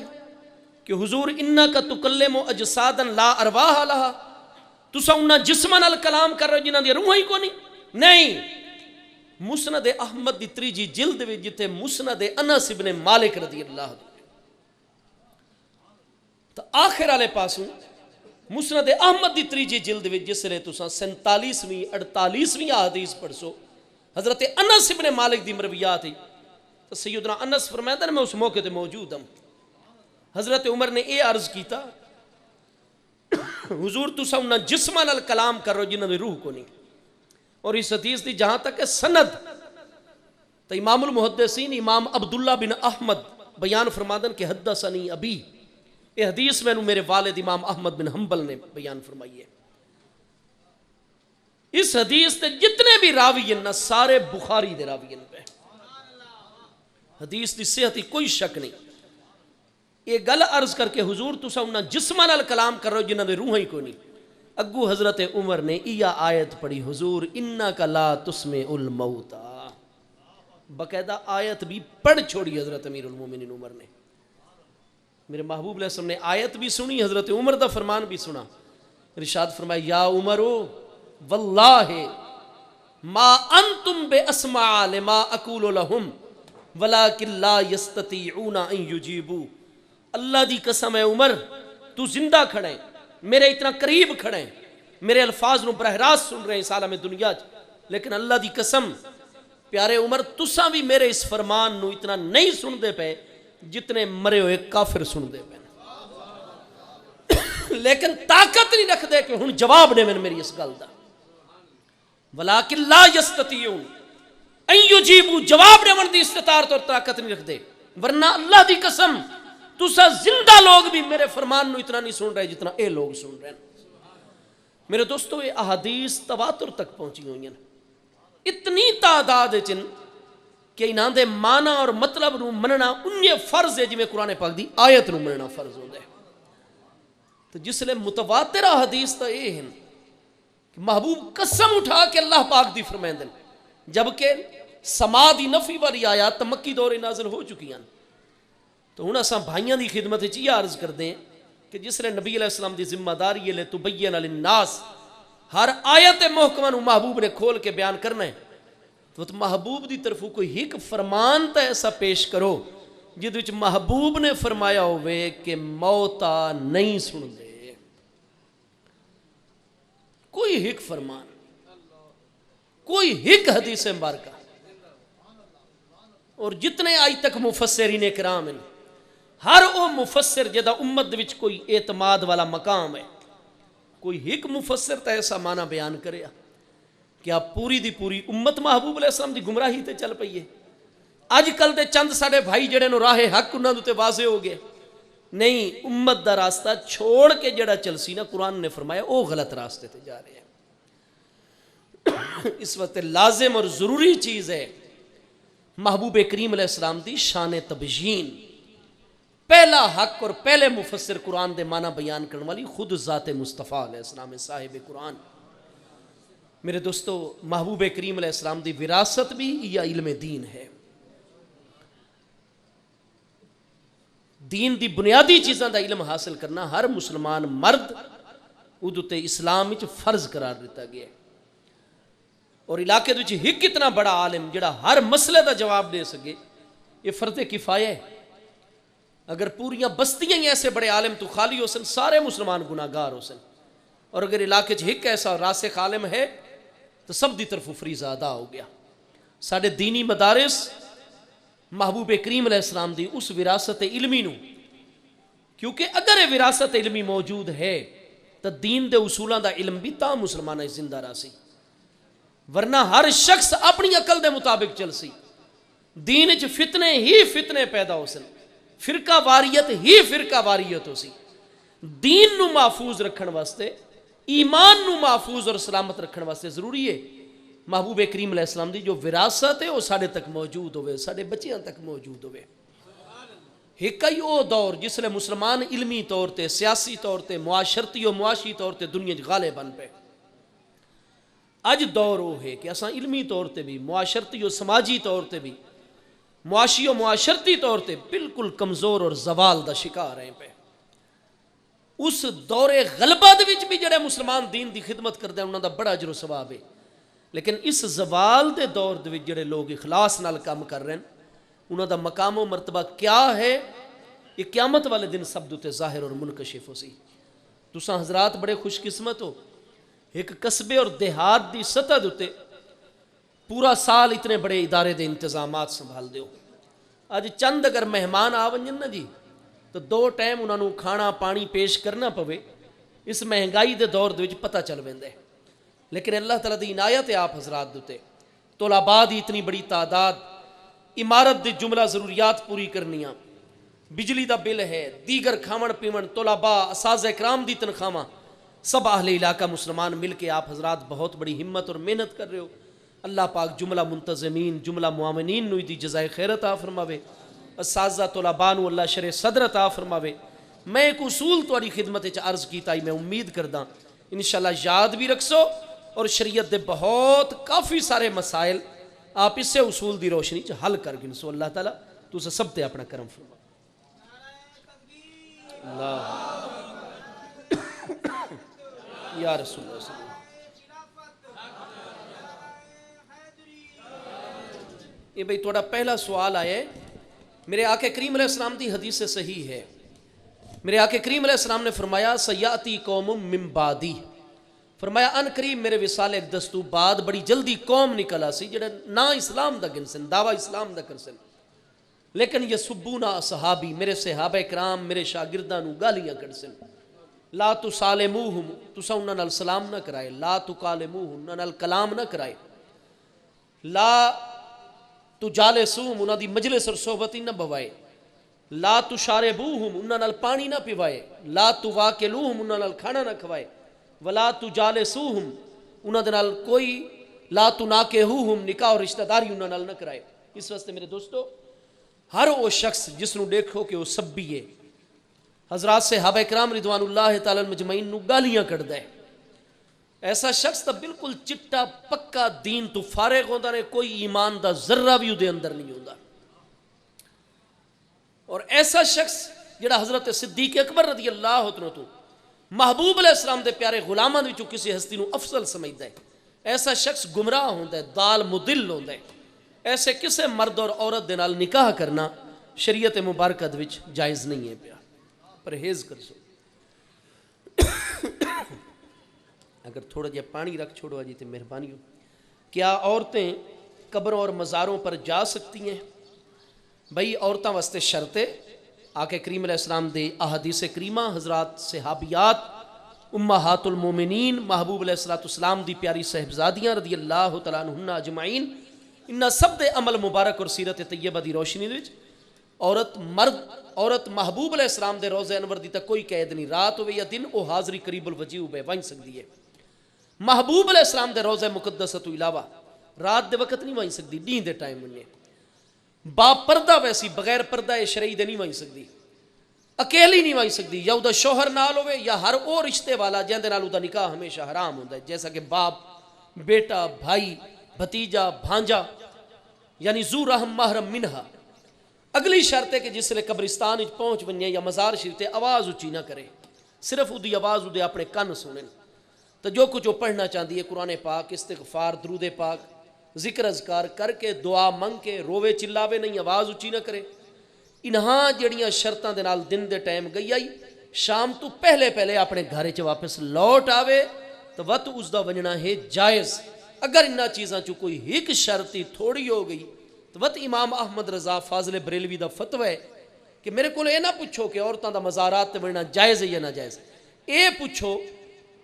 کہ حضور انکا تکلم اجسادا لا ارواح لہا، تسا انہاں جسماں نال کلام کر رہے ہو جنہاں دی روح ہی کو نہیں۔ مسند احمد دی تریجی جلد وچ جتے مسند انس ابن مالک رضی اللہ عنہ تو آخر والے پاسوں مسند احمد دی تریجی جلد وچ جس لے تساں 47ویں 48ویں حدیث پڑھ سو حضرت انس ابن مالک دی مرویات ہے تو سیدنا انس فرماتا ہے میں اس موقع تے موجود ہوں۔ حضرت عمر نے یہ عرض کیتا حضور تساں انہاں جسماں نال کلام کر رہے ہو جنہاں دی روح کو نہیں۔ اور اس حدیث دی جہاں تک ہے سند تو امام المحدثین امام عبداللہ بن احمد بیان فرمادن کہ حدثنی ابی، یہ حدیث میں میرے والد امام احمد بن حنبل نے بیان فرمائی ہے۔ اس حدیث تے جتنے بھی راوی ہیں نا سارے بخاری دے راوی ہیں پہ، حدیث دی صحت ہی کوئی شک نہیں۔ یہ گل عرض کر کے حضور تسا انہاں جسماں نال کلام کر رہے ہو جنہاں دے روح ہی کوئی نہیں، اگو حضرت عمر نے یہ آیت پڑھی حضور انکا لا تسمع الموتى، باقاعدہ آیت بھی پڑھ چھوڑی حضرت امیر المومنین عمر نے۔ میرے محبوب علیہ السلام نے آیت بھی سنی، حضرت عمر دا فرمان بھی سنا، ارشاد فرمایا یا عمرو واللہ ما انتم بے اسمع لما اقول لهم ولكن لا يستطيعون ان يجيبوا، اللہ دی قسم ہے عمر تو زندہ کھڑے میرے اتنا قریب کھڑے میرے الفاظ نو براہ راست سن رہے ہیں اس عالم دنیا لیکن اللہ دی قسم پیارے عمر تساں بھی میرے اس فرمان نو اتنا نہیں سن دے پے جتنے مرے ہوئے کافر سن دے پے لیکن طاقت نہیں رکھ دے کہ ہن جواب دے میری اس گل دا ولیکن لا یستطیعون ان یجیبوا، جواب دے دی استطاعت اور طاقت نہیں رکھ دے، ورنہ اللہ دی قسم تسا زندہ لوگ بھی میرے فرمان نو اتنا نہیں سن رہے جتنا اے لوگ سن رہے ہیں۔ میرے دوستو یہ احادیث تواتر تک پہنچی ہوئی ہیں، اتنی تعداد چن کہ انہاں دے معنی اور مطلب نو مننا انہیں فرض ہے جی قرآن پاک دی آیت نو مننا فرض ہوتا ہے۔ تو جس لئے متواتر حدیث تو یہ ہیں کہ محبوب قسم اٹھا کے اللہ پاک دی فرمائیں دن، جبکہ سماعی نفی والی آیات مکی دور نازل ہو چکی ہیں۔ تو ہن اساں بھائیاں دی خدمت وچ یہ عرض کر دیں کہ جس نے نبی علیہ السلام دی ذمہ داری ہے لتبین للناس، ہر آیت محکمہ نو محبوب نے کھول کے بیان کرنا ہے، تو محبوب دی طرفوں کوئی ایک فرمان تا ایسا پیش کرو جہد وچ محبوب نے فرمایا ہوئے کہ موتا نہیں سن دے. کوئی ہک فرمان، کوئی ہک حدیث مبارکہ. اور جتنے آج تک مفسرین کرام ہیں، ہر وہ مفسر جدا امت وچ کوئی اعتماد والا مقام ہے، کوئی ہک مفسر تا ایسا معنی بیان کریا کہ آپ پوری دی پوری امت محبوب علیہ السلام دی گمراہی تے چل پئیے. اج کل دے چند ساڈے بھائی جڑے نو راہ حق انہاں تے واضح ہو گئے. نہیں، امت دا راستہ چھوڑ کے جڑا چلسی نا، قرآن نے فرمایا او غلط راستے تے جا رہے ہیں. اس وقت لازم اور ضروری چیز ہے محبوب کریم علیہ السلام دی شان تبجین. پہلا حق اور پہلے مفسر قرآن دے معنی بیان کرنے والی خود ذات مصطفیٰ علیہ السلام صاحب قرآن. میرے دوستو، محبوب کریم علیہ السلام دی وراثت بھی یا علم دین ہے. دین دی بنیادی چیزاں دا علم حاصل کرنا ہر مسلمان مرد ادو تے اسلام وچ فرض قرار دیتا گیا ہے. اور علاقے وچ ہک اتنا بڑا عالم جڑا ہر مسئلے دا جواب دے سکے، یہ فرض کفایہ ہے. اگر پوریاں بستیاں ہی ایسے بڑے عالم تو خالی ہو سن، سارے مسلمان گناہگار ہو سن. اور اگر علاقے وچ ہک ایسا راسخ عالم ہے تو سب دی طرف فریضہ ادا ہو گیا. ساڈے دینی مدارس محبوب کریم علیہ السلام دی اس وراثت علمی نو، کیونکہ اگر یہ وراثت علمی موجود ہے تو دین دے اصولاں دا علم بھی تا مسلمانہ زندہ راسی، ورنہ ہر شخص اپنی عقل دے مطابق چل سی. دین وچ فتنے ہی فتنے پیدا ہو سن، فرقہ واریت ہی فرقہ واریت ہو سی. دین نو محفوظ رکھن واسطے، ایمان نو محفوظ اور سلامت رکھن واسطے ضروری ہے محبوب کریم علیہ السلام دی جو وراثت ہے وہ ساڈے تک موجود ہوئے، ساڈے بچیاں تک موجود ہوئے. ایک ہی وہ دور جس لئے مسلمان علمی طور تے، سیاسی طور تے، معاشرتی و معاشی طور تے دنیا غالب بن پے. اج دور وہ ہے کہ اساں علمی طور تے بھی، معاشرتی و سماجی طور تے بھی، معاشی و معاشرتی طور تے بالکل کمزور اور زوال دا شکار ہیں پہ. اس دور غلبہ دے وچ بھی جڑے مسلمان دین دی خدمت کردے ہیں انہاں دا بڑا اجر و ثواب ہے. لیکن اس زوال دے دور دے وچ جڑے لوگ اخلاص نال کام کر رہے ہیں انہاں دا مقام و مرتبہ کیا ہے، یہ قیامت والے دن سب دے ظاہر اور منکشف ہو سی. تساں حضرات بڑے خوش قسمت ہو، ایک قصبے اور دیہات دی سطح دے پورا سال اتنے بڑے ادارے دے انتظامات سنبھال دیو. اج چند اگر مہمان آ ونجن نا جی تو 2 ٹائم انہاں نو کھانا پانی پیش کرنا پوے، اس مہنگائی دے دور دے وچ پتہ چل ویندا ہے. لیکن اللہ تعالیٰ دی عنایت ہے آپ حضرات دوتے، طلباء دی اتنی بڑی تعداد، عمارت دی جملہ ضروریات پوری کرنیاں، بجلی دا بل ہے، دیگر کھاون پیون، طلباء، اساتذہ کرام دی تنخواہاں، سب اہل علاقہ مسلمان مل کے آپ حضرات بہت بڑی ہمت اور محنت کر رہے ہو. اللہ پاک جملہ منتظمین، جملہ معاونین نو دی جزائے خیر عطا فرماوے، اساتذہ طلباء نو اللہ شرح صدر عطا فرماوے. میں ایک اصول تواڈی خدمت وچ عرض کیتا ہی میں امید کردا انشاءاللہ یاد بھی رکھسو، اور شریعت دے بہت کافی سارے مسائل آپ اس سے اصول دی روشنی چ حل کر گنسو. اللہ تعالیٰ تو سب تے اپنا کرم فرما. اللہ یا رسول اللہ صلی اللہ علیہ وسلم. یہ بھئی تھوڑا پہلا سوال آیا ہے. میرے آقا کریم علیہ السلام دی حدیث سے صحیح ہے. میرے آقا کریم علیہ السلام نے فرمایا سیاتی قوم من بعدی، فرمایا ان قریب میرے وصال ایک دستو بعد بڑی جلدی قوم نکل آسی جڑے نا اسلام دا گنسن، دعویٰ اسلام دا کرسن، لیکن یہ سبونا صحابی، میرے صحابہ کرام میرے شاگردانو گالیاں کرسن. لا تسالموہم، تسا انہاں نال سلام نہ کرائے، لا تکالموہم، انہاں نال کلام نہ کرائے، لا تجالسوہم، انہاں دی مجلس اور صحبت نہ بوائے، لا تشاربوہم، انہاں نال پانی نہ پیوائے، لا تواکلوہم، انہاں نال کھانا نہ کھوائے، ولا تجالسوہم، انہاں دے نال کوئی لا تناکحوہم، نکاح اور رشتہ داری انہاں نال نہ کرائے. اس واسطے میرے دوستو ہر وہ شخص جس نو دیکھو کہ وہ سبی ہے، حضرات صحابہ کرام رضوان اللہ تعالی مجمعین نو گالیاں کردہ ہے، ایسا شخص تا بالکل چٹا پکا دین تو فارغ ہوندہ نے، کوئی ایمان دا ذرہ بھی دے اندر نہیں ہوندہ. اور ایسا شخص جڑا حضرت صدیق اکبر رضی اللہ عنہ تو محبوب علیہ السلام دے پیارے غلامان وچوں کسی ہستی نو افضل سمجھدا ہے، ایسا شخص گمراہ ہوندا ہے، دال مدل ہوندا ہے. ایسے کسے مرد اور عورت دے نال نکاح کرنا شریعت مبارکہ وچ جائز نہیں ہے پیا، پرہیز کر سو۔ اگر تھوڑا جہا پانی رکھ چھوڑو جی تو مہربانی ہو۔ کیا عورتیں قبروں اور مزاروں پر جا سکتی ہیں؟ بھئی عورتوں واسطے شرط ہے، آقا کریم علیہ السلام دے احادیث کریمہ، حضرات صحابیات، امہات المومنین، محبوب علیہ السلام دی پیاری صاحبزادیاں رضی اللہ تعالیٰ عنہن اجمعین، انہاں سب دے عمل مبارک اور سیرت طیبہ دی روشنی وچ عورت مرد، عورت محبوب علیہ السلام دے روضہ انور دی تک کوئی قید نہیں، رات ہوئے یا دن او حاضری قریب الوجہ ہوئے وائن سکتی ہے۔ محبوب علیہ السلام دے روضہ مقدسہ تو علاوہ رات دے وقت نہیں وائن سکتی، دین دے ٹائم انہیں با پردہ ویسی بغیر پردہ شرعی دے نہیں وائن سکتی، اکیلی نہیں وائن سکتی، یا دا شوہر نال ہوئے یا ہر او رشتے والا جہاں دے نال دا نکاح ہمیشہ حرام ہوتا ہے، جیسا کہ باپ، بیٹا، بھائی، بھتیجا، بھانجا، یعنی ذو رحم محرم منہا۔ اگلی شرط ہے کہ جس لئے قبرستان پہنچ بنیا یا مزار شریف تے آواز اچھی نہ کرے، صرف دی آواز دے اپنے کن سنیں، تو جو کچھ وہ پڑھنا چاہتی ہے قرآن پاک، استغفار، درود پاک، ذکر اذکار کر کے دعا منگ کے روے چلاوے نہیں، آواز اچھی نہ کرے۔ انہاں جڑیاں شرطاں دے نال دن دے ٹائم گئی آئی، شام تو پہلے پہلے اپنے گھرے چ واپس لوٹ آوے تو وقت اس دا ونجنا ہے جائز۔ اگر انہاں چیزاں چو کوئی ایک شرطی تھوڑی ہو گئی تو وقت امام احمد رضا فاضل بریلوی دا فتوی ہے کہ میرے کو یہ نہ پوچھو کہ عورتاں دا مزارات تے ونجنا جائز ہے یا نہ جائز، اے پوچھو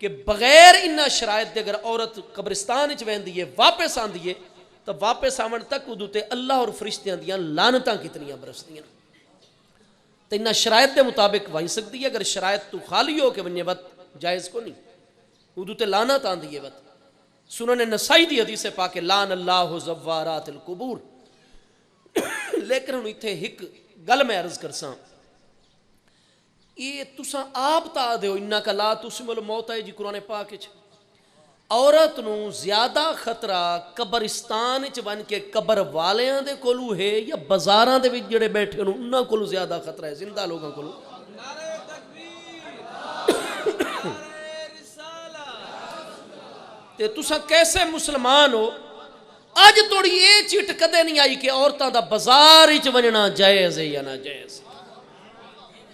کہ بغیر انہا شرائط دے اگر عورت قبرستان وچ ویندی ہے واپس آندی ہے تو واپس آون تک ادو تے اللہ اور فرشتیاں دیاں لعنتاں کتنیاں برسدیاں، تو انہا شرائط دے مطابق وائن سکتی ہے۔ اگر شرائط تو خالی ہو کہ ونجے وقت جائز کو نہیں، ادو تے لعنت آندی ہے وقت۔ سنن نسائی دی حدیث پاک لعن اللہ زوارات القبور۔ لیکن ہن ایتھے ایک گل میں عرض کرساں، یہ تساں آپ تا دیو انہا کا لا تسم الموت ہے جی قرآن پاک وچ، عورت نو زیادہ خطرہ قبرستان وچ بن کے قبر والیاں دے کولو ہے یا بازاراں دے وچ جڑے بیٹھے ہن انہاں کولو زیادہ خطرہ ہے زندہ لوگاں کولو؟ تے تساں کیسے مسلمان ہو؟ آج توڑی یہ چیٹ کدے نہیں آئی کہ عورتاں دا بازار وچ ونجنا جائز ہے یا نہ جائز؟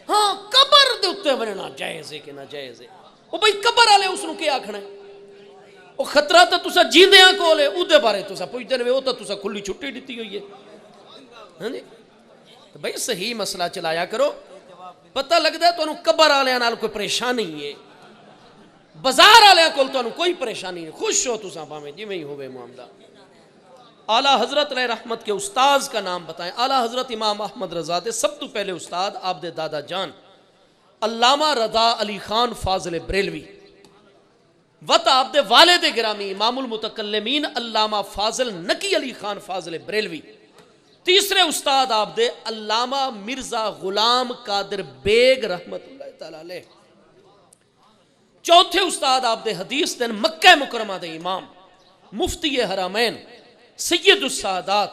ہاں قبر دے اتے ونجنا جائز ہے کہ نہ جائز ہے؟ وہ بھئی قبر والے اس نو کیا آکھنا ہے؟ وہ خطرہ تو تسا جیندیاں کول ہے، او دے بارے تسا پوچھدے نے، او تو تسا کھلی چھٹی دتی ہوئی ہے۔ ہاں جی، تو بھئی صحیح مسئلہ چلایا کرو، پتہ لگدا ہے تانوں قبر والیاں نال کوئی پریشانی ہے، بازار والیاں کول تانوں کوئی پریشانی نہیں، خوش ہو تسا بھاویں جویں ہی ہوے معاملہ۔ اعلیٰ حضرت علیہ رحمت کے استاذ کا نام بتائیں۔ اعلیٰ حضرت امام احمد رضا دے سب تو پہلے استاد آپ دے دادا جان علامہ رضا علی خان فاضل بریلوی، وط آپ دے والد گرامی امام المتکلمین علامہ فاضل نقی علی خان فاضل بریلوی، تیسرے استاد آپ دے علامہ مرزا غلام قادر بیگ رحمت اللہ تعالیٰ علیہ، چوتھے استاد آپ دے حدیث دن مکہ مکرمہ دے امام مفتی حرمین سید السادات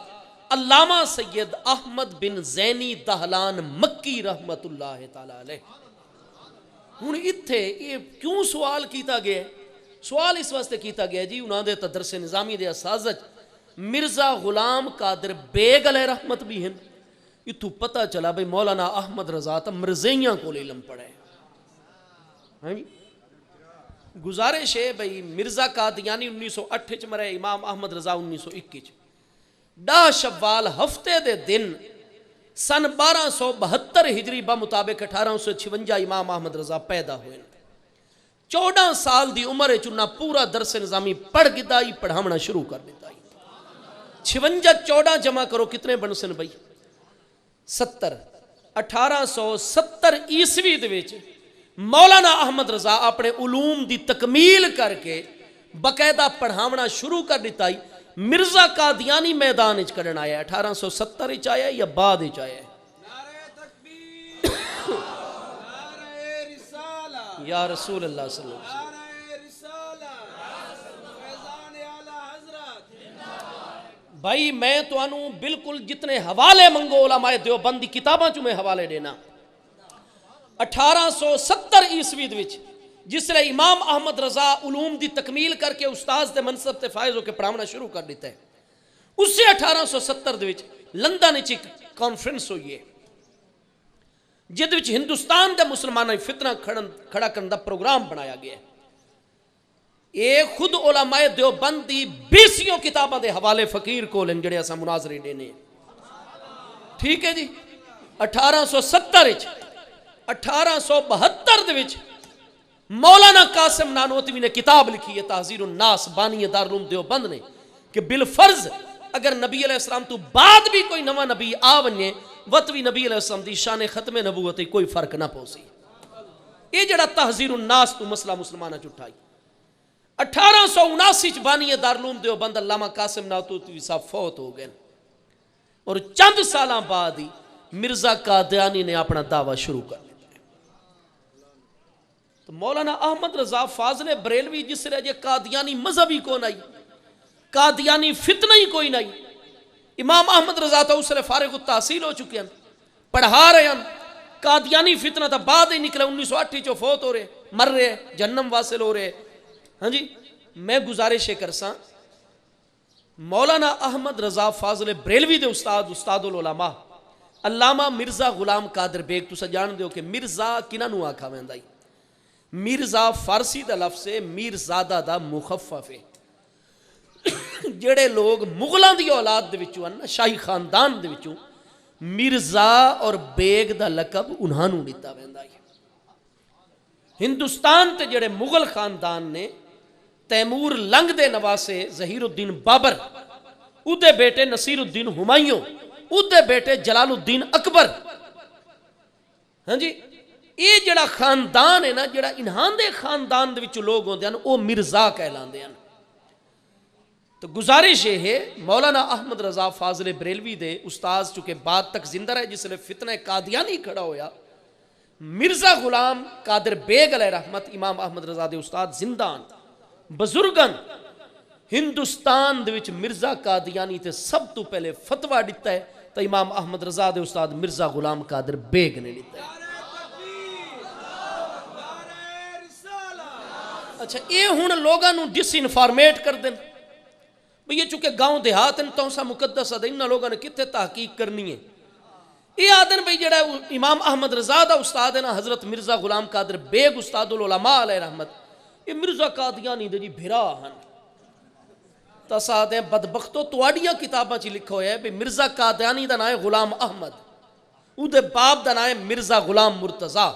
علامہ سید احمد بن زینی دہلان مکی رحمت اللہ تعالیٰ علیہ۔ ہن ایتھے یہ کیوں سوال کیتا گیا ہے؟ سوال اس واسطے کیتا گیا جی انہاں دے تدرس نظامی دے اساتذہ مرزا غلام قادر بیگ علیہ رحمت بھی ہیں، اتھو پتہ چلا بھئی مولانا احمد رضا تا مرزیاں کو علم پڑھے۔ گزارش ہے بھئی مرزا قادیانی 1908 چ مرے، امام احمد رضا 1921 ڈا شوال ہفتے دے دن سن 1272 ہجری بمطابق 1856 امام احمد رضا پیدا ہوئے۔ 14 سال دی عمر چنا پورا درس نظامی پڑھ گدائی پڑھامنا شروع کر دیتا ہے۔ 56 14 جمع کرو کتنے بن سن بھئی؟ 70۔ 1870 عیسوی دے وچ مولانا احمد رضا اپنے علوم دی تکمیل کر کے باقاعدہ پڑھاونا شروع کر دیتا ہے۔ مرزا قادیانی میدان اچ کرن آیا 1870 اچ آیا یا بعد اچ آیا؟ یا رسول اللہ صلی اللہ علیہ وسلم۔ بھائی میں تو انہوں بالکل جتنے حوالے منگو علماء دیوبند دی کتاباں چوں میں حوالے دینا۔ 1870 عیسوی وچ جس لئے امام احمد رضا علوم دی تکمیل کر کے استاذ دے منصب تے فائز ہو کے پڑھاونا شروع کر دیتا ہے۔ اس سے 1870 وچ لندن وچ ایک کانفرنس ہوئی ہے، جہد وچ ہندوستان دے مسلمانوں فتنہ کھڑا کرنے دا پروگرام بنایا گیا ہے. یہ خود علماء دیوبند دی 20 کتاباں دے حوالے فقیر کول ہیں جڑے اساں مناظرے دینے. ٹھیک ہے جی. 1870 1872 دے وچ مولانا قاسم نانوتوی نے کتاب لکھی ہے تحذیر الناس بانی دارالعلوم دیوبند نے کہ بالفرض اگر نبی علیہ السلام تو بعد بھی کوئی نواں نبی آ ونجے وطوی نبی علیہ السلام دی شان ختم نبوت کوئی فرق نہ پوسی. یہ جڑا تحذیر الناس تو مسئلہ مسلمانہ چٹھائی 1879 بانی دارالعلوم دیوبند علامہ قاسم نانوتوی صاحب فوت ہو گئے اور چند سالاں بعد ہی مرزا قادیانی نے اپنا دعویٰ شروع کر دیا. تو مولانا احمد رضا فاضل بریلوی جس طرح یہ قادیانی مذہبی کو نہیں قادیانی فتنہ ہی کوئی نہیں. امام احمد رضا تو اس سے فارغ التحصیل ہو چکے ہیں پڑھا رہے ہیں. قادیانی فتنہ تھا بعد ہی نکلا 1908 چو فوت ہو رہے مر رہے جہنم واصل ہو رہے. ہاں جی میں گزارش کرساں مولانا احمد رضا فاضل بریلوی دے استاد العلماء علامہ مرزا غلام قادر بیگ تسا جان دیو کہ مرزا کنہ نو آکھا ویندا ہے. مرزا فارسی دا لفظ ہے میرزادہ دا مخفف ہے. جڑے لوگ مغلاں دی اولاد دے وچوں ہیں شاہی خاندان دے وچوں مرزا اور بیگ دا لقب انہاں نوں دتا ویندا ہے. ہندوستان تے جڑے مغل خاندان نے تیمور لنگ دے نواسے ظہیر الدین بابر اودے بیٹے نصیر الدین ہمایوں اودے بیٹے جلال الدین اکبر. ہاں جی یہ جڑا خاندان ہے نا جڑا انہاں دے خاندان دے وچ لوگ ہوندے ہیں او مرزا کہلاندے ہیں. تو گزارش یہ ہے مولانا احمد رضا فاضل بریلوی دے استاد چونکہ بعد تک زندہ رہے جس لئے فتنہ قادیانی کھڑا ہویا مرزا غلام قادر بیگ علیہ رحمت امام احمد رضا دے استاد زندان بزرگن ہندوستان دے وچ مرزا قادیانی تے سب تو پہلے فتوہ دیتا ہے تو امام احمد رضا دے استاد مرزا غلام قادر بیگ نے دیتا ہے. اچھا یہ ہن لوگاں نوں ڈس انفارمیٹ کر دیں بھئی یہ چونکہ گاؤں دیہات ہیں تو سا مقدس ہے انہاں لوگاں نے کتنے تحقیق کرنی ہے. یہ آدن بھئی جڑا امام احمد رضا دا استاد ہے نا حضرت مرزا غلام قادر بیگ استاد العلماء علیہ رحمت یہ مرزا قادیانی دے جی بھرا ہن. تسا دے بدبختو تواڈیاں کتاباں چ لکھا ہویا ہے بھئی مرزا قادیانی دا نام ہے غلام احمد اودے باپ دا نام ہے مرزا غلام مرتضیٰ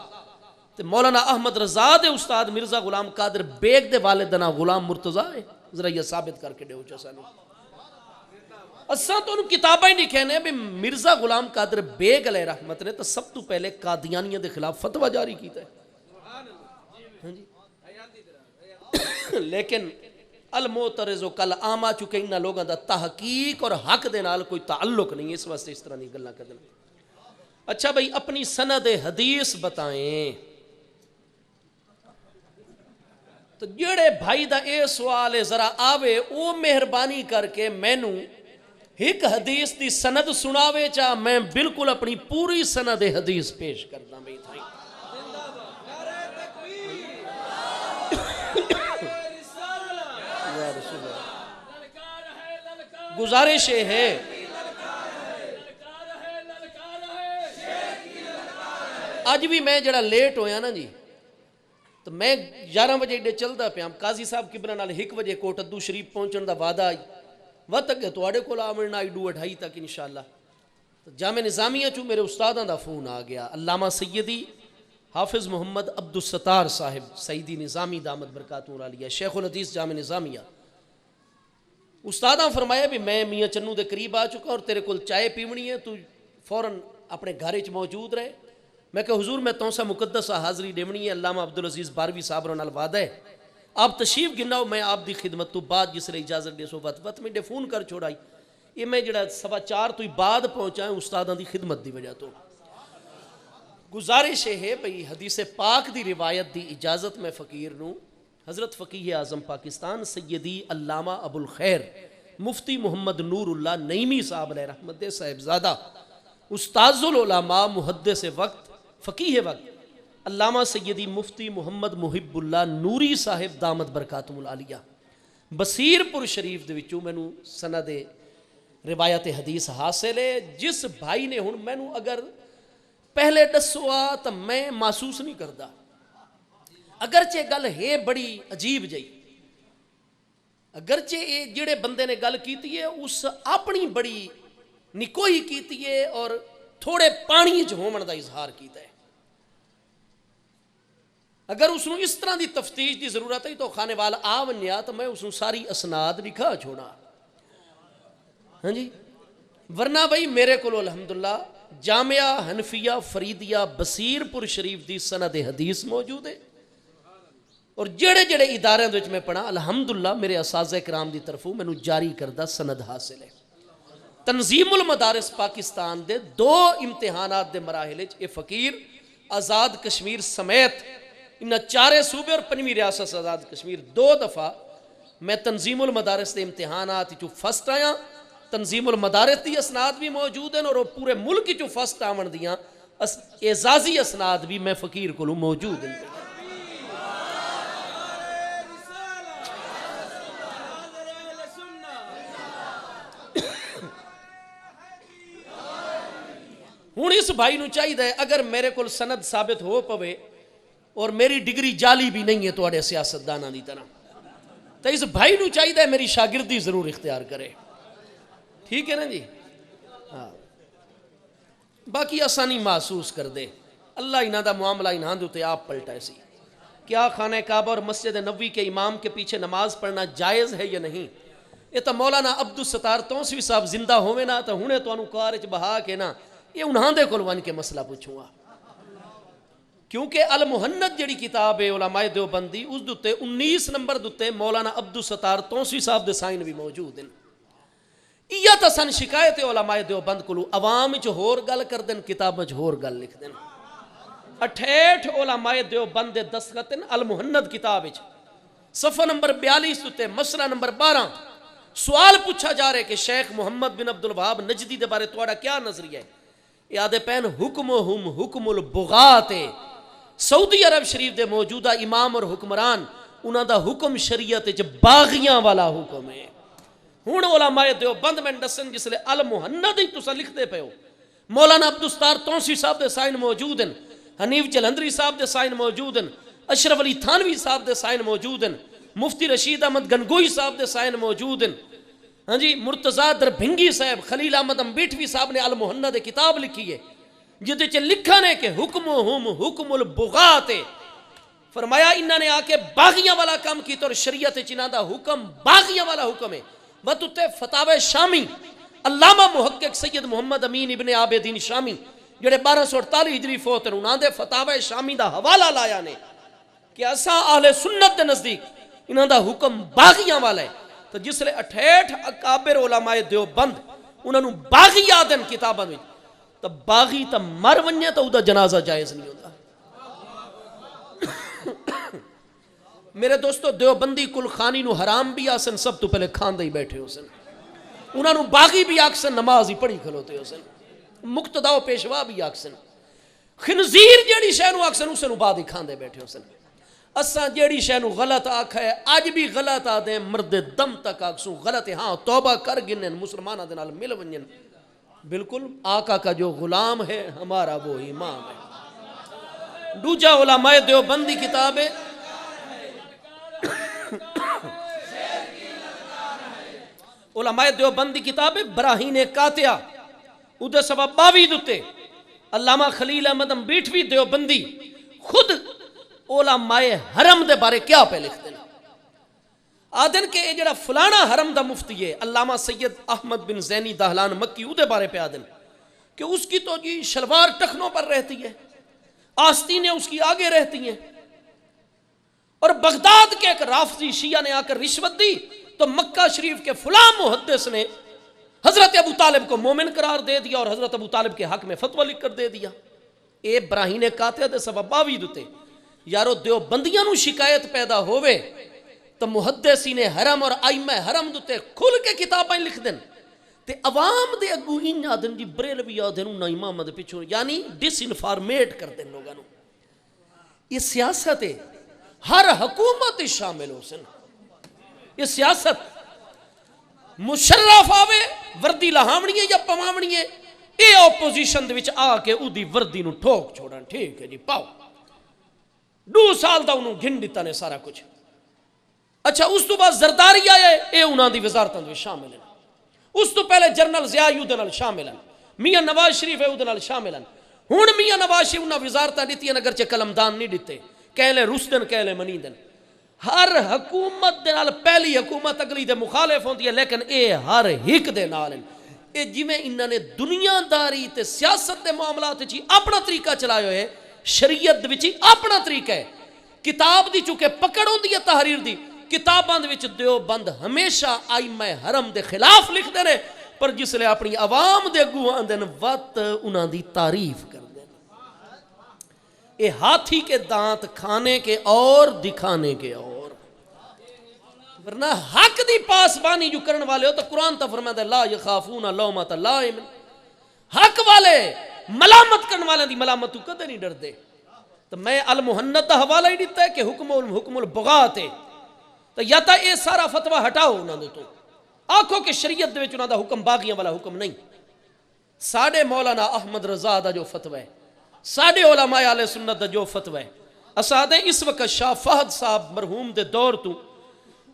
تے مولانا احمد رضا دے استاد مرزا غلام قادر بیگ دے والد دا نام غلام مرتضیٰ ہے. ذرا یہ ثابت کر کے دے اوچا سانو اساں تو انہوں کتابیں نہیں کہنے بھی مرزا غلام قادر بیگ علیہ رحمت نے تو سب تو پہلے قادیانیوں دے خلاف فتوہ جاری کیتا ہے. لیکن المعترض و کل عامہ چکے انہا لوگاں دا تحقیق اور حق دے نال کوئی تعلق نہیں اس واسطے اس طرح نہیں گلنا کر دینا. اچھا بھئی اپنی سند حدیث بتائیں. تو جڑے بھائی دا اے سوال ہے ذرا آوے او مہربانی کر کے مینوں ایک حدیث دی سند سناوے چاہ میں بالکل اپنی پوری سند حدیث پیش کرتا بھائی تھائی. گزارش ہے آج بھی میں جڑا لیٹ ہویا نا جی تو میں 11 بجے ڈے چلدا پیا قاضی صاحب کبرا نال 1 بجے کوٹ ادو شریف پہنچن دا وعدہ آئی وقت اگے تواڈے کول آونا 2:30 تک انشاءاللہ. تو جامع نظامیہ چوں میرے استاداں دا فون آ گیا علامہ سیدی حافظ محمد عبدالستار صاحب سیدی نظامی دامت برکاتہ عالیہ شیخ الحدیث جامع نظامیہ. استاداں فرمایا بھی میں میاں چنو دے قریب آ چکا اور تیرے کول چائے پیونی ہے تو فوراً اپنے گھر وچ موجود رہے. میں کہ حضور میں تو سا مقدس حاضری دیونی ہے علامہ عبدالعزیز باروی صاحب رنال وعدہ ہے آپ تشریف گناؤ میں آپ دی خدمت تو بعد جس لئے اجازت دے سو وقت میں فون کر چھوڑائی. یہ میں جڑا 4:15 تو ہی بعد پہنچا ہے استاداں دی خدمت دی وجہ تو. گزارش ہے بھئی حدیث پاک دی روایت دی اجازت میں فقیر نوں حضرت فقیہ اعظم پاکستان سیدی علامہ ابو الخیر مفتی محمد نور اللہ نعیمی صاحب علیہ رحمت دے صاحبزادہ استاذ العلماء محدث وقت فقیہ وقت علامہ سیدی مفتی محمد محب اللہ نوری صاحب دامت برکاتہم العالیہ بصیر پور شریف دے وچوں مینوں سند روایت حدیث حاصل ہے. جس بھائی نے ہن مینوں اگر پہلے دسو آ تو میں محسوس نہیں کرتا، اگرچہ گل ہے بڑی عجیب جی، اگرچہ یہ جڑے بندے نے گل کیتی ہے اس اپنی بڑی نکوئی کیتی ہے اور تھوڑے پانی چ ہومن دا اظہار کیتا ہے. اگر اس اس طرح دی تفتیش دی ضرورت ہے تو خانے والا آ ونیا تو میں اس ساری اسناد لکھا چھوڑا. ہاں جی، ورنہ بھائی میرے کو الحمدللہ جامعہ حنفیہ فریدیہ بصیر پور شریف دی سند حدیث موجود ہے، اور جڑے جڑے ادارے وچ میں پڑھا الحمدللہ میرے اساتذہ کرام دی طرفوں مینوں جاری کردہ سند حاصل ہے. تنظیم المدارس پاکستان دے 2 امتحانات دے مراحل وچ اے فقیر آزاد کشمیر سمیت ان 4 صوبے اور 5ویں ریاست آزاد کشمیر 2 دفعہ میں تنظیم المدارس دے امتحانات چو فرسٹ آیا. تنظیم المدارس دی اسناد بھی موجود ہیں اور پورے ملک چو فرسٹ آمن دیاں اعزازی اسناد بھی میں فقیر کو موجود ہیں. ہوں اس بھائی نو چاہیے اگر میرے کو سند ثابت ہو پوے اور میری ڈگری جعلی بھی نہیں ہے تواڈے سیاستداناں دی طرح، تو اس بھائی نو چاہیے میری شاگردی ضرور اختیار کرے. ٹھیک ہے نا جی؟ ہاں باقی آسانی محسوس کر دے اللہ انہاں دا معاملہ انہاں دے تے آپ پلٹائے سی. کیا خانہ کعبہ اور مسجد نبوی کے امام کے پیچھے نماز پڑھنا جائز ہے یا نہیں؟ یہ تو مولانا عبدالستار توسوی صاحب زندہ ہوئے نا تو ہنے تو انہوں کار وچ بہا کے نا یہ انہاں دے کول ون کے مسئلہ پوچھوں گا، کیونکہ المہند جڑی کتاب ہے علماء دیوبندی اس دوتے 19 نمبر دوتے مولانا عبدالستار توسوی صاحب دے سائن بھی موجود ہیں. یا تا سن شکایت علماء دیوبند کو عوام چ ہور گل کر دیں کتاب چ ہور گل لکھ دیں. 68 علماء دیوبند دے دستخط ہیں المہند کتاب چ صفحہ نمبر 42 دوتے مسئلہ نمبر 12 سوال پوچھا جا رہے کہ شیخ محمد بن عبدالوہاب نجدی دے بارے تواڈا کیا نظریہ ہے؟ یاد پین حکمہم حکم البغات، سعودی عرب شریف دے موجودہ امام اور حکمران انہاں دا حکم شریعت وچ باغیاں والا حکم ہے. ہن علماء دیوبند میں دسن جس لے المہند ہی تساں لکھتے پے ہو مولانا عبدالستار توسوی صاحب دے سائن موجود ہیں، حنیف جلندری صاحب دے سائن موجود ہیں، اشرف علی تھانوی صاحب دے سائن موجود ہیں، مفتی رشید احمد گنگوئی صاحب دے سائن موجود ہیں. ہاں جی، مرتضیٰ دربھنگی صاحب خلیل احمد امبیٹوی صاحب نے المہند کتاب لکھی ہے جدے چ لکھا نے کہ حکمہم حکم البغات، فرمایا انہاں نے آ کے باغیاں والا کام کی تو شریعت چ انہاں دا حکم باغیاں والا حکم ہے. وتتے فتاوی شامی علامہ محقق سید محمد امین ابن عابدین شامی جڑے 1248 ہجری فوت ہیں انہاں دے فتاوی شامی دا حوالہ لایا نے کہ اساں اہل سنت دے نزدیک انہاں دا حکم باغیاں والا ہے. تو جس لے 68 اکابر علماء دیوبند انہاں نو باغی یادن کتاباں وچ تو باغی تو مر ونجے تو دا جنازہ جائز نہیں ہوتا. میرے دوستو دیوبندی کل خانی نو حرام بھی آسن سب تو پہلے کھاندے ہی بیٹھے ہو سن، انہاں نو باغی بھی آکسن نماز ہی پڑھی کھلوتے ہو سن، مقتدا و پیشوا بھی آکسن، خنزیر جیڑی شے نو آکسن اسے نو بعد ہی کھاندے بیٹھے ہو سن. اساں جیڑی شے نو غلط آکھا ہے آج بھی غلط آ دیں مرد دم تک آکسوں غلط ہے. ہاں توبہ کر گنن مسلمانہ دے نال مل ونجن، بالکل آقا کا جو غلام ہے ہمارا وہ امام ہے. دوجا علماء دیوبندی کتاب ہے علماء دیوبندی کتاب ہے براہین قاطعہ ادھے سبب 22 دوتے علامہ خلیل احمد امبیٹوی دیوبندی خود علماء حرم دے بارے کیا پہ لکھتے ہیں. آدن کہ جڑا فلانا حرم دا مفتی ہے علامہ سید احمد بن زینی دہلان مکی ادھے بارے پہ آدن کہ اس کی تو جی شلوار ٹخنوں پر رہتی ہے، آستینیں اس کی آگے رہتی ہیں، اور بغداد کے ایک رافضی شیعہ نے آ کر رشوت دی تو مکہ شریف کے فلاں محدث نے حضرت ابو طالب کو مومن قرار دے دیا اور حضرت ابو طالب کے حق میں فتویٰ لکھ کر دے دیا. اے براہین قاطعہ دے سبب 22 دوتے یارو دیوبندیاں نو شکایت پیدا ہوئے تو محدثین حرم اور ائمہ حرم دوتے کھل کے کتابیں لکھ دیں تے عوام دے اگو ان آدن جی بریلوی آدن انہا امام دے پچھو یعنی ڈس انفارمیٹ کر دیں لوگاں نو. یہ سیاست ہے، ہر حکومت شامل ہو سن. یہ سیاست مشرف آوے وردی لہامنی ہے یا پمامنی ہے اے اپوزیشن دے وچ آ کے او دی وردی نو ٹھوک چھوڑن، ٹھیک ہے جی پاؤ، 2 سال دا انہوں گھن دیتا نے سارا کچھ۔ اچھا اس تو بعد زرداری آیا ہے، اے انہاں دی وزارتاں دے شامل ہیں۔ اس تو پہلے جنرل ضیاء دے نال شامل ہیں، میاں نواز شریف ہے دے نال شامل ہیں۔ ہن میاں نواز شریف انہاں وزارتاں دتیاں اگرچہ قلمدان نہیں دتے، کہہ لے رسدن کہہ لے منیندن۔ ہر حکومت دے نال پہلی حکومت اگلی دے مخالف ہوندی ہے، لیکن اے ہر ہک دے نال ہیں۔ اے جویں انہاں نے دنیا داری تے سیاست دے معاملات وچ اپنا طریقہ چلایا ہے، شریعت وچ اپنا طریقہ ہے۔ کتاب دی چونکہ پکڑ ہوندی ہے تحریر دی، کتاباں دے وچ دیوبند ہمیشہ ائمہ حرم دے خلاف لکھدے نے، پر جس لے اپنی عوام دے اگوں آندے نے وقت انہاں دی تعریف کردے نے۔ اے ہاتھی کے دانت کھانے کے اور دکھانے کے اور، ورنہ حق دی پاسبانی جو کرنے والے ہو تو قرآن تا فرماتا ہے لا یخافون لومۃ لائم، حق والے ملامت کرنے والے دی ملامت تو کدے نہیں ڈردے۔ تو میں المحنت دا حوالہ ہی دیتا ہے کہ حکم البغات ہے، تو یا تا اے سارا فتوہ ہٹاؤ انہاں دے تو آکھو کہ شریعت دے وچ انہاں دا حکم باغیاں والا حکم نہیں۔ ساڑھے مولانا احمد رضا دا جو فتوہ ہے، ساڑھے علماء اہل سنت دا جو فتوہ ہے، اسادیں اس وقت شاہ فہد صاحب مرحوم دے دور تو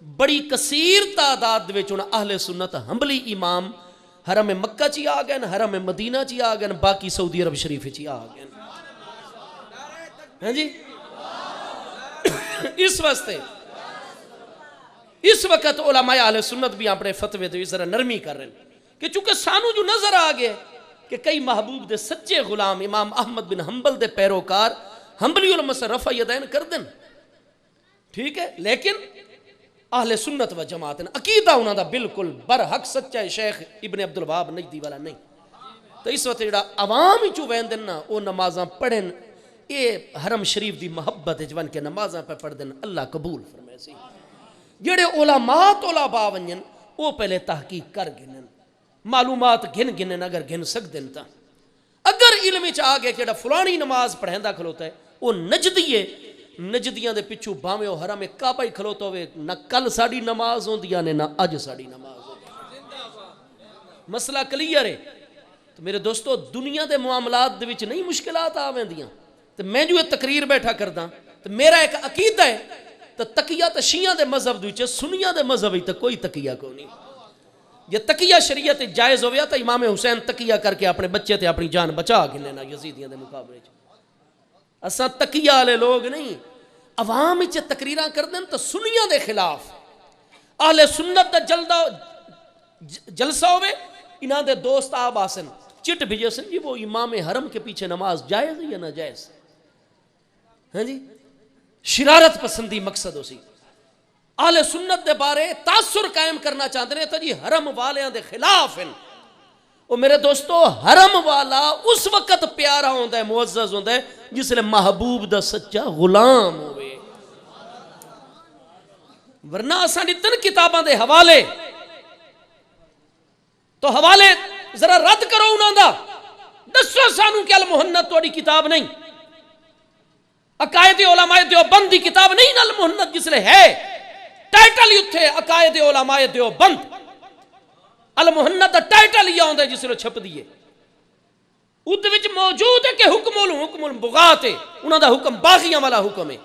بڑی کثیر تعداد وچ انہاں اہل سنت حنبلی امام حرم مکہ چی آ گئے، حرم مدینہ چی آ گئے، باقی سعودی عرب شریف چی آ گئے۔ ہاں جی اس واسطے اس وقت علماء اہل سنت بھی اپنے فتوے دے ذرا نرمی کر رہے ہیں کہ چونکہ سانو جو نظر آ گئے کہ کئی محبوب دے سچے غلام امام احمد بن حنبل دے پیروکار حنبلی علماء سے رفع یدین کر دیں، ٹھیک ہے، لیکن اہل سنت و جماعت عقیدہ انہاں دا بالکل برحق سچا ہے، شیخ ابن عبدالوہاب نجدی والا نہیں۔ تو اس وقت جڑا عوام ہی چو ویندن نا وہ نمازاں پڑھن، اے حرم شریف دی محبت جوان کے نمازاں پہ پڑھ دن، اللہ قبول فرمائے سی۔ جڑے علماء طلباء ونجن وہ پہلے تحقیق کر گنن، معلومات گن گنن اگر گن سک دن تا۔ اگر علم چ آ گیا کہ جڑا فلانی نماز پڑھیندا کھلوتا ہے وہ نجدی ہے، نجدیاں دے پچھو باویں او حرم کعبہ ہی کھلوتا ہوئے، نہ کل ساڑی نماز ہوندیاں نے نہ اج ساڑی نماز ہوندیاں۔ مسئلہ کلیئر ہے۔ تو میرے دوستو دنیا دے معاملات دے وچ نہیں مشکلات آویندیاں، تو میں جو یہ تقریر بیٹھا کردا تو میرا ایک عقیدہ ہے، تو تقیہ تو شیعہ دے مذہب دوچے، سنیہ دے مذہب ہی تو کوئی تقیہ کو نہیں۔ یہ تقیہ شریعت جائز ہویا تو امام حسین تقیہ کر کے اپنے بچے تے اپنی جان بچا کے لینا یزیدیاں دے مقابلے چ۔ اساں تقیہ والے لوگ نہیں، عوام چ تقریراں کر دیں تو سنیاں دے خلاف۔ اہل سنت دا جلسہ ہوئے، انہاں دے دوست آب آسن چٹ بھیجے سن جی وہ امام حرم کے پیچھے نماز جائز ہے یا نہ جائز؟ ہاں جی شرارت پسندی مقصد ہو سی۔ اہل سنت دے بارے تاثر قائم کرنا چاہتے ہیں تو جی حرم والیاں دے خلاف ہیں۔ اور میرے دوستو حرم والا اس وقت پیارا ہوندہ ہے، معزز ہوندہ ہے جس لئے محبوب دا سچا غلام ہوئے۔ ورنہ آسان اتن کتاباں دے حوالے تو حوالے ذرا رد کرو انہاں دا، دسو سانو کہ المحنت توڑی کتاب نہیں، عقائد علماء دیوبند دی کتاب نہیں نا المحنت، جس لئے ہے ٹائٹل ہی اتھے عقائد علماء دیوبند، المحنت ٹائٹل ہی آؤں دے جس لئے چھپ دیئے، ادھ وچ موجود ہے کہ حکم البغات ہے، انہاں دا حکم باغیاں والا حکم ہے۔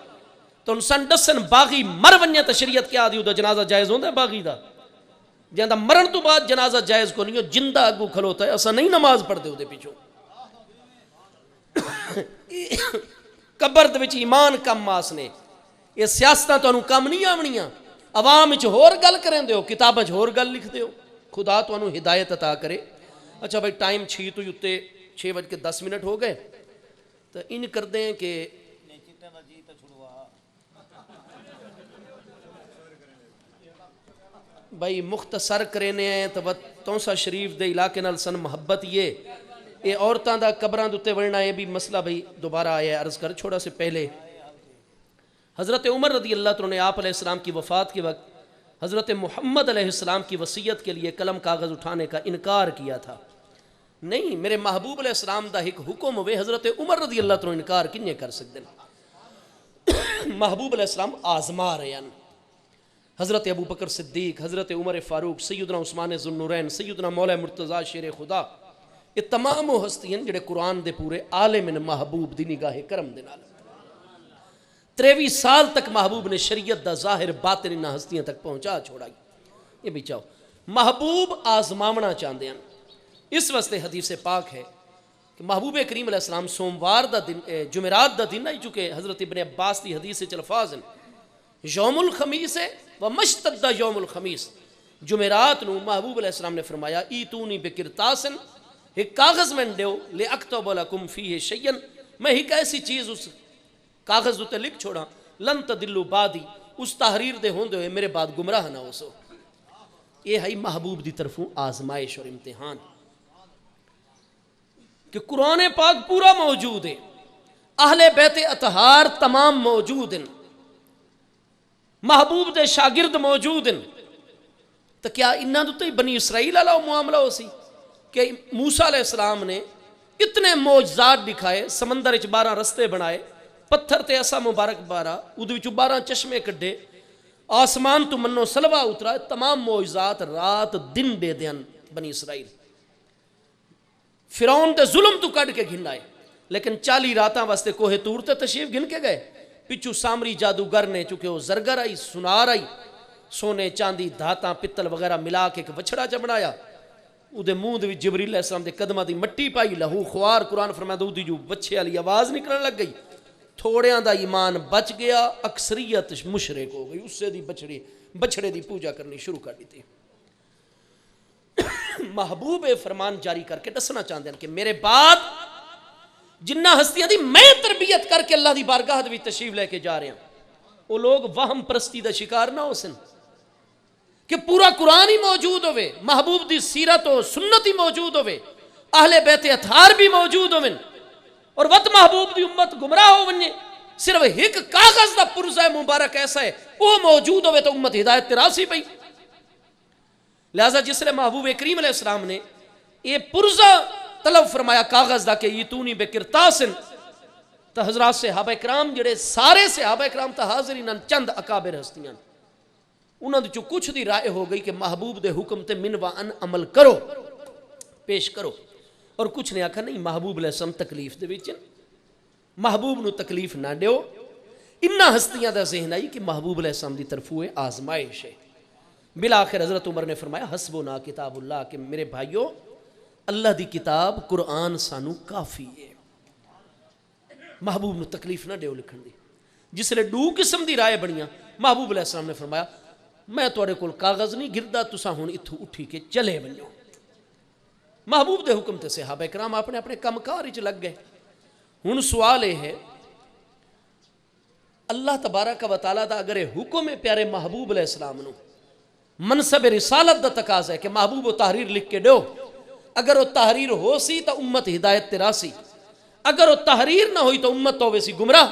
تو انسان دسن باغی مرونیہ تشریعت کیا دی، ادھا جنازہ جائز ہوندہ ہے باغی دا، جہاں دا مرن تو بعد جنازہ جائز کو نہیں ہو، جندہ اگو کھلوتا ہے، ایسا نہیں نماز پڑھ دے ہو دے پیچھو۔ قبر دے وچ ایمان کم ماسنے، یہ سیاستہ تو انہوں کم نہیں آمنیاں، عوام چ ہور گل کریں دے ہو، کتابیں چ ہور گل لکھ دے ہو، خدا تو انہوں ہدایت عطا کرے۔ اچھا بھائی ٹائم 6:10 ہو گئے، تو ان کر دیں کہ بھائی مختصر کرنے ہیں تو تونسا شریف دے علاقے نال سن محبت یہ عورتاں دا قبراں دوتے ورنہ یہ بھی مسئلہ بھائی دوبارہ آیا ہے، عرض کر چھوڑا سے پہلے حضرت عمر رضی اللہ عنہ نے آپ علیہ السلام کی وفات کے وقت حضرت محمد علیہ السلام کی وصیت کے لیے قلم کاغذ اٹھانے کا انکار کیا تھا۔ نہیں، میرے محبوب علیہ السلام دا ایک حکم ہوئے، حضرت عمر رضی اللہ عنہ انکار کننے کر سکتے ہیں؟ محبوب علیہ السلام آزما رہے ہیں، حضرت ابو بکر صدیق، حضرت عمر فاروق، سیدنا عثمان ذو النورین، سیدنا مولا مرتضی شیر خدا، یہ تمام وہ ہستیاں جڑے قرآن دے پورے عالم محبوب دی نگاہ کرم دے نال 23 سال تک محبوب نے شریعت دا ظاہر باطن انہاں ہستیاں تک پہنچا چھوڑائی. یہ بھی چاہو محبوب آزماونا چاہتے ہیں. اس واسطے حدیث پاک ہے کہ محبوب کریم علیہ السلام سوموار دا دن جمعرات دا دن ہے، چونکہ حضرت ابن عباس دی حدیث سے الفاظ ہیں یوم الخمیس ہے و مشتد یوم الخمیس. جمعرات نو محبوب علیہ السلام نے فرمایا ایتونی بکرتاسن، ایک کاغذ میں دیو لِأَكْتُبَ لَكُمْ فِيهِ شَيْئًا، میں ایک ایسی چیز اس کاغذ تے لکھ چھوڑا لن تدلوا بعدی، اس تحریر دے ہوندے ہوئے میرے بعد گمراہ نہ ہو سو. یہ ہے محبوب دی طرفوں آزمائش اور امتحان کہ قرآن پاک پورا موجود ہے، اہل بیت اطہار تمام موجود ہیں، محبوب دے شاگرد موجود ہیں. تو کیا انہاں دے بنی اسرائیل والا معاملہ ہو سی کہ موسیٰ علیہ السلام نے اتنے معجزات دکھائے، سمندر وچ 12 رستے بنائے، پتھر تے ایسا مبارک بارا، اودے وچوں 12 چشمے کڈے، آسمان تو منو سلوا اترا، تمام معجزات رات دن دے دیان بنی اسرائیل. فرعون دے ظلم تو کڈ کے گھن آئے، لیکن 40 راتاں واسطے کوہ طور تے تشریف گھن کے گئے. پچھو سامری جادوگر نے چونکہ وہ زرگر آئی، سنار آئی، سونے چاندی دھاتاں پتل وغیرہ ملا کے ایک بچڑا چ بنایا، اودے منہ دے وچ جبریل علیہ السلام دے قدماں دی مٹی پائی، لہو خوار قرآن فرمایا اودی جو بچے والی آواز نکلن لگ گئی. تھوڑیاں دا ایمان بچ گیا، اکثریت مشرک ہو گئی، اس سے دی بچڑے دی پوجا کرنی شروع کر دی تھی. محبوب فرمان جاری کر کے دسنا چاہتے ہیں کہ میرے بعد جنہ ہستیاں دی میں تربیت کر کے اللہ دی بارگاہ دی تشریف لے کے جا رہے ہیں، وہ لوگ وہم پرستی دا شکار نہ ہو سن کہ پورا قرآن ہی موجود ہوئے، محبوب دی سیرت و سنت ہی موجود ہوئے، اہل بیت اطہار بھی موجود ہوئے، اور وقت محبوب دی امت گمراہ ہو ونجے، صرف ایک کاغذ دا پرزہ مبارک ایسا ہے وہ موجود ہوئے تو امت ہدایت تراسی پئی. لہذا جس لئے محبوب کریم علیہ السلام نے یہ پرزہ طلب فرمایا کاغذ دا کہ یتونی بکرتاسن، تو حضرات صحابہ کرام جڑے سارے صحابہ کرام تا حاضرین چند اکابر ہستیاں، انہوں نے جو کچھ دی رائے ہو گئی کہ محبوب دے حکم تے من و ان عمل کرو، پیش کرو، اور کچھ نے آکھا نہیں محبوب علیہ السلام تکلیف دے وچ، محبوب نو تکلیف نہ دیو. انہاں ہستیاں دا ذہن آئی کہ محبوب علیہ السلام دی طرفوں آزمائش ہے. بالآخر حضرت عمر نے فرمایا حسبنا کتاب اللہ، کہ میرے بھائیو اللہ دی کتاب قرآن سانو کافی ہے، محبوب نو تکلیف نہ دیو لکھن دی. جس لئے 2 قسم دی رائے بنیاں. محبوب علیہ السلام نے فرمایا میں توڑے کول کاغذ نہیں گردا، تساں ہن اتھوں اٹھی کے چلے بنو. محبوب دے حکم تے صحابہ کرام اپنے اپنے کم کار وچ لگ گئے. ہن سوال یہ ہے اللہ تبارک و تعالیٰ دا اگر حکم ہے پیارے محبوب علیہ السلام نو، منصب رسالت دا تقاضا ہے کہ محبوب و تحریر لکھ کے دو، اگر وہ تحریر ہو سی تو امت ہدایت تراسی، اگر وہ تحریر نہ ہوئی تو امت تو ویسی گمراہ.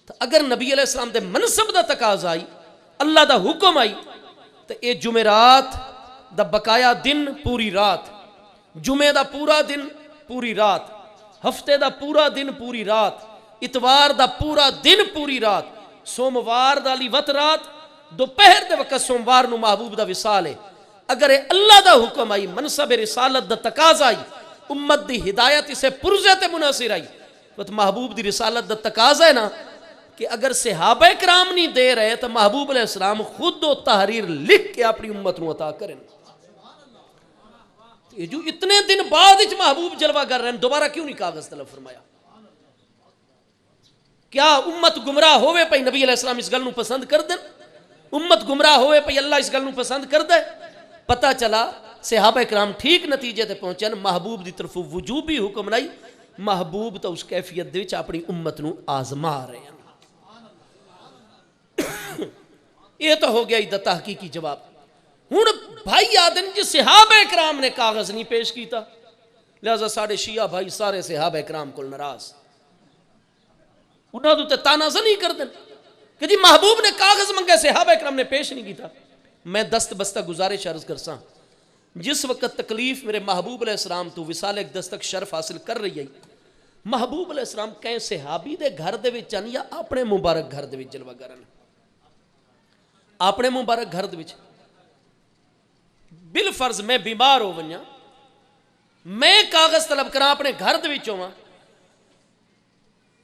تو اگر نبی علیہ السلام دے منصب دا تقاضا آئی، اللہ دا حکم آئی، تو اے جمعرات دا بقایا دن پوری رات، جمعہ دا پورا دن پوری رات، ہفتے دا پورا دن پوری رات، اتوار دا پورا دن پوری رات، سوموار دا لی وط رات، دوپہر دے وقت سوموار نو محبوب دا وصال ہے. اگر اللہ دا حکم آئی، منصب رسالت دا تقاضا آئی، امت دی ہدایت اسے پرزے تے مناصر آئی، تو محبوب دی رسالت دا تقاضا ہے نا کہ اگر صحابہ کرام نہیں دے رہے تو محبوب علیہ السلام خود و تحریر لکھ کے اپنی امت نو عطا کریں. یہ جو اتنے دن بعد اچ محبوب جلوہ کر رہے ہیں، دوبارہ کیوں نہیں کاغذ طلب فرمایا؟ کیا امت گمراہ ہوئے پہ نبی علیہ السلام اس گل نو پسند کر دیں؟ امت گمراہ ہوئے پہ اللہ اس گل نو پسند کر دے؟ پتہ چلا صحابہ کرام ٹھیک نتیجے تے پہنچے، محبوب دی طرف وجوبی حکم نہیں، محبوب تو اس کیفیت دے وچ اپنی امت نو آزما رہے ہیں. یہ تو ہو گیا دا تحقیقی جواب. ہن بھائی آدن جی صحابہ کرام نے کاغذ نہیں پیش کیتا، لہذا ساڑھے شیعہ بھائی سارے صحابہ کرام کو ناراض، انہاں تو تانا زنی کر دیں کہ جی محبوب نے کاغذ منگے صحابہ کرام نے پیش نہیں کیتا. میں دست بستہ گزارش عرض کرساں، جس وقت تکلیف میرے محبوب علیہ السلام تو وصال ایک دستک شرف حاصل کر رہی ہے، محبوب علیہ السلام کہیں صحابی دے گھر دے وچ چن یا اپنے مبارک گھر دے وچ جلوہ کرن؟ اپنے مبارک گھر دے وچ بالفرض میں بیمار ہو ونجا میں کاغذ طلب کراں اپنے گھر دے وچوں ہاں،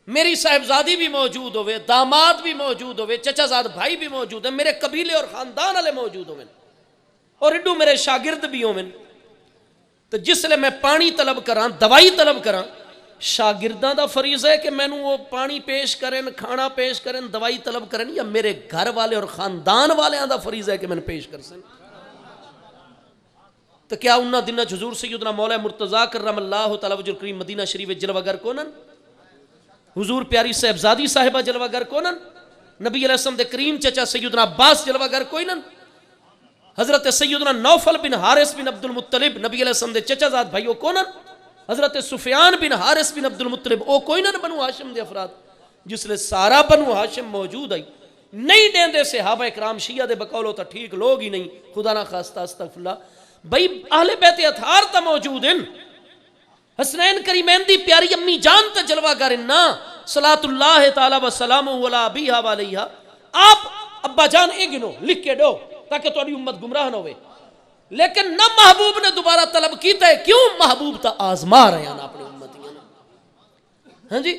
میری صاحبزادی بھی موجود ہوئے، داماد بھی موجود ہوئے، چچا زاد بھائی بھی موجود ہیں، میرے قبیلے اور خاندان والے موجود ہوئے اور اڈو میرے شاگرد بھی ہوئے، تو جس لئے میں پانی طلب کراں، دوائی طلب کراں، شاگرداں دا فریضہ ہے کہ میں نوں وہ پانی پیش کریں، کھانا پیش کریں، دوائی طلب کریں، یا میرے گھر والے اور خاندان والے دا فریضہ ہے کہ میں پیش کر سیں؟ تو کیا انہاں دنہ حضور سیدنا مولا مرتضیٰ کرم اللہ تعالی وجہ کریم مدینہ شریف جلوہ گر کونن، حضور پیاری صاحبزادی صاحبہ جلوہ گر کونن، نبی علیہ السلام دے کریم چچا سیدنا عباس جلوہ گر کوئنن، حضرت سیدنا نوفل بن حارث بن عبد المطلب نبی علیہ السلام دے چچا زاد بھائیو کونن، حضرت سفیان بن حارث بن عبد المطلب او کوئنن بنو ہاشم دے افراد، جس لئے سارا بنو ہاشم موجود آئی، نہیں دین دے صحابہ اکرام شیعہ دے بقولو تا ٹھیک لوگ ہی نہیں، خدا نہ خواستہ استغفراللہ، بھئی اہل بیت اطہار تا موجود ہیں، حسنین کریمین دی پیاری امی جان تا جلوہ گرنا صلاۃ اللہ تعالی و سلام علی ابیہا و علیہا، آپ ابا جان گنو لکھ کے دو تاکہ تھوڑی امت گمراہ نہ ہوئے، لیکن نہ محبوب نے دوبارہ طلب کیتا ہے، کیوں؟ محبوب تا آزما رہے ہیں اپنے امتیاں، ہاں جی،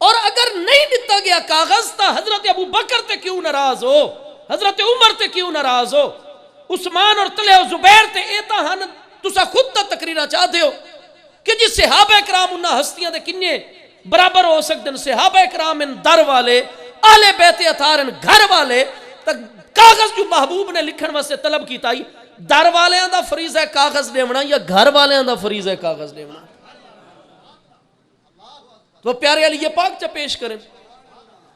اور اگر نہیں دیتا گیا کاغذ تا حضرت ابو بکر تے کیوں ناراض ہو، حضرت عمر تے کیوں ناراض ہو، عثمان اور طلحہ و زبیر تے ایتا ہن تسا خود تا تقریرہ چاہتے ہو کہ جی صحابہ اکرام انہا ہستیاں دے کنیے برابر ہو سکتے ہیں، صحابہ اکرام ان در والے، اہل بیت اطہار ان گھر والے، تک کاغذ جو محبوب نے لکھن واسطے طلب کیتا ہی، در والے دا فریضہ ہے کاغذ دیونا یا گھر والے دا فریضہ ہے کاغذ دیونا؟ تو پیارے علی یہ پاک چا پیش کریں،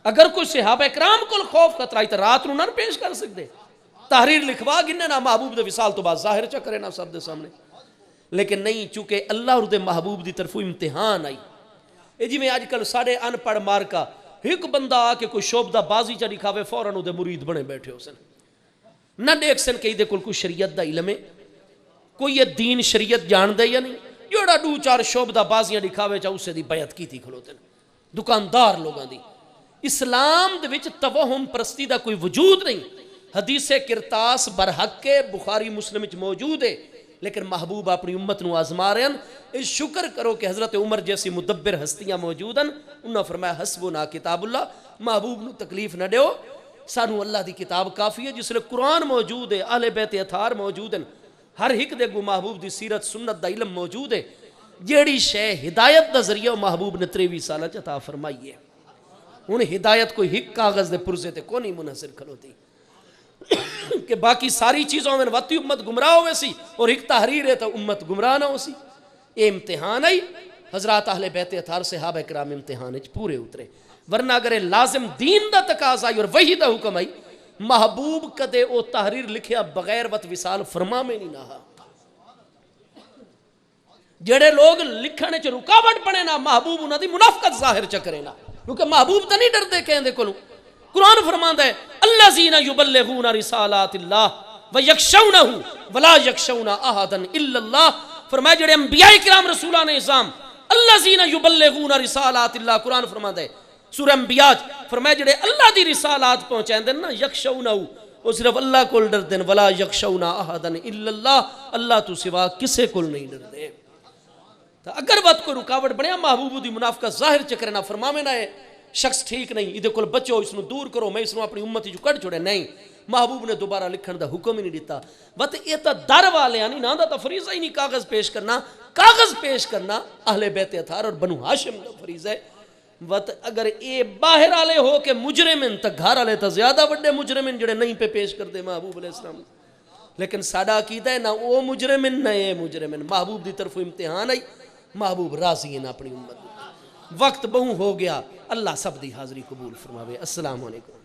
اگر کوئی صحابہ اکرام کو خوف خطرائی تو رات نو نہ پیش کر سکتے، تحریر لکھوا گننے نا محبوب دے وصال تو بعد ظاہر چا کرے نا سب دے سامنے، لیکن نہیں، چونکہ اللہ اور دے محبوب دی طرفو امتحان آئی، اے جی میں آج کل ساڑھے ان پڑھ مار کا ایک بندہ آکے کوئی شوبدہ بازی چا دکھاوے فوراً دے مرید بنے بیٹھے ہو سن، نہ دیکھ سن کہ دے کوئی شریعت دا علم ہے، کوئی یہ دین شریعت جان دے یا نہیں، جوڑا دو چار شوبدہ بازیاں دکھاوے چا اسے دی بیعت کی تھی کھلوتے ہیں، دکاندار لوگاں دی۔ اسلام دے وچ توہم پرستی دا کوئی وجود نہیں، حدیث کرتاس برحق کے بخاری مسلم وچ موجود ہے، لیکن محبوب اپنی امت نو آزما رہے ہیں، اس شکر کرو کہ حضرت عمر جیسی مدبر ہستیاں موجود ہیں، انہوں نے فرمایا حسبنا کتاب اللہ، محبوب نو تکلیف نہ دیو، سانو اللہ دی کتاب کافی ہے، جس لئے قرآن موجود ہے، اہل بیت اطہار موجود ہیں، ہر ایک دے گو محبوب دی سیرت سنت دا علم موجود ہے، جیڑی شے ہدایت دا ذریعہ محبوب نے 23 سالہ عطا فرمائی ہے، انہیں ہدایت کوئی ہک کاغذ دے پرزے تے کو نہیں منحصر کھلوتی کہ باقی ساری چیزوں میں واتی امت گمراہ ہوئے سی اور ایک تحریر ہے تو امت گمراہ نہ ہو سی، یہ امتحان آئی، حضرات اہل بیت اطہار صحابہ اکرام امتحان پورے اترے، ورنہ اگر لازم دین دا تقاضا آئی اور وحی دا حکم آئی، محبوب کدے او تحریر لکھیا بغیر وط وصال فرما میں نہیں نہا، جڑے لوگ لکھنے چ رکاوٹ بنے نا، محبوب انہاں دی منافقت ظاہر چکرے نا، کیونکہ محبوب تا نہیں ڈردے کہیں دے کلوں، قرآن فرماندا ہے الذین یبلغون رسالات اللہ ویخشونہ ولا یخشون احدا الا اللہ، فرمایا جڑے انبیاء کرام رسولان اعظام الذین یبلغون رسالات اللہ، قرآن فرماندا ہے سورہ انبیاء فرمایا جڑے اللہ دی رسالات پہنچائیں دن نا یخشونہ، وہ صرف اللہ کول ڈر دن، ولا یخشون احدا الا اللہ، اللہ تو سوا کسے کول نہیں ڈر دے۔ اگر وقت کوئی رکاوٹ بنیا محبوب دی منافقت ظاہر چکرنا فرماوے نہ ہے شخص ٹھیک نہیں، ادھے کل بچو اس نو دور کرو، میں اس نو اپنی امتی جو کٹ چھوڑے، نہیں، محبوب نے دوبارہ لکھن دا حکم ہی نہیں دیتا، وقت یہ تا در والے یعنی نا دا فریضہ ہی نہیں کاغذ پیش کرنا، کاغذ پیش کرنا اہل بیت اطہار اور بنو ہاشم دا فریضہ ہے، وقت اگر اے باہر آلے ہو کہ مجرمن تا گھر آلے تا زیادہ بڑے مجرمن جڑے نہیں پہ پیش کر دے محبوب علیہ السلام، لیکن سادہ عقیدہ ہے نا او مجرمن نہ اے مجرمن، محبوب دی طرف امتحان آئی، محبوب راضی ہیں اپنی امت، وقت بہوں ہو گیا، اللہ سب دی حاضری قبول فرماوے، السلام علیکم۔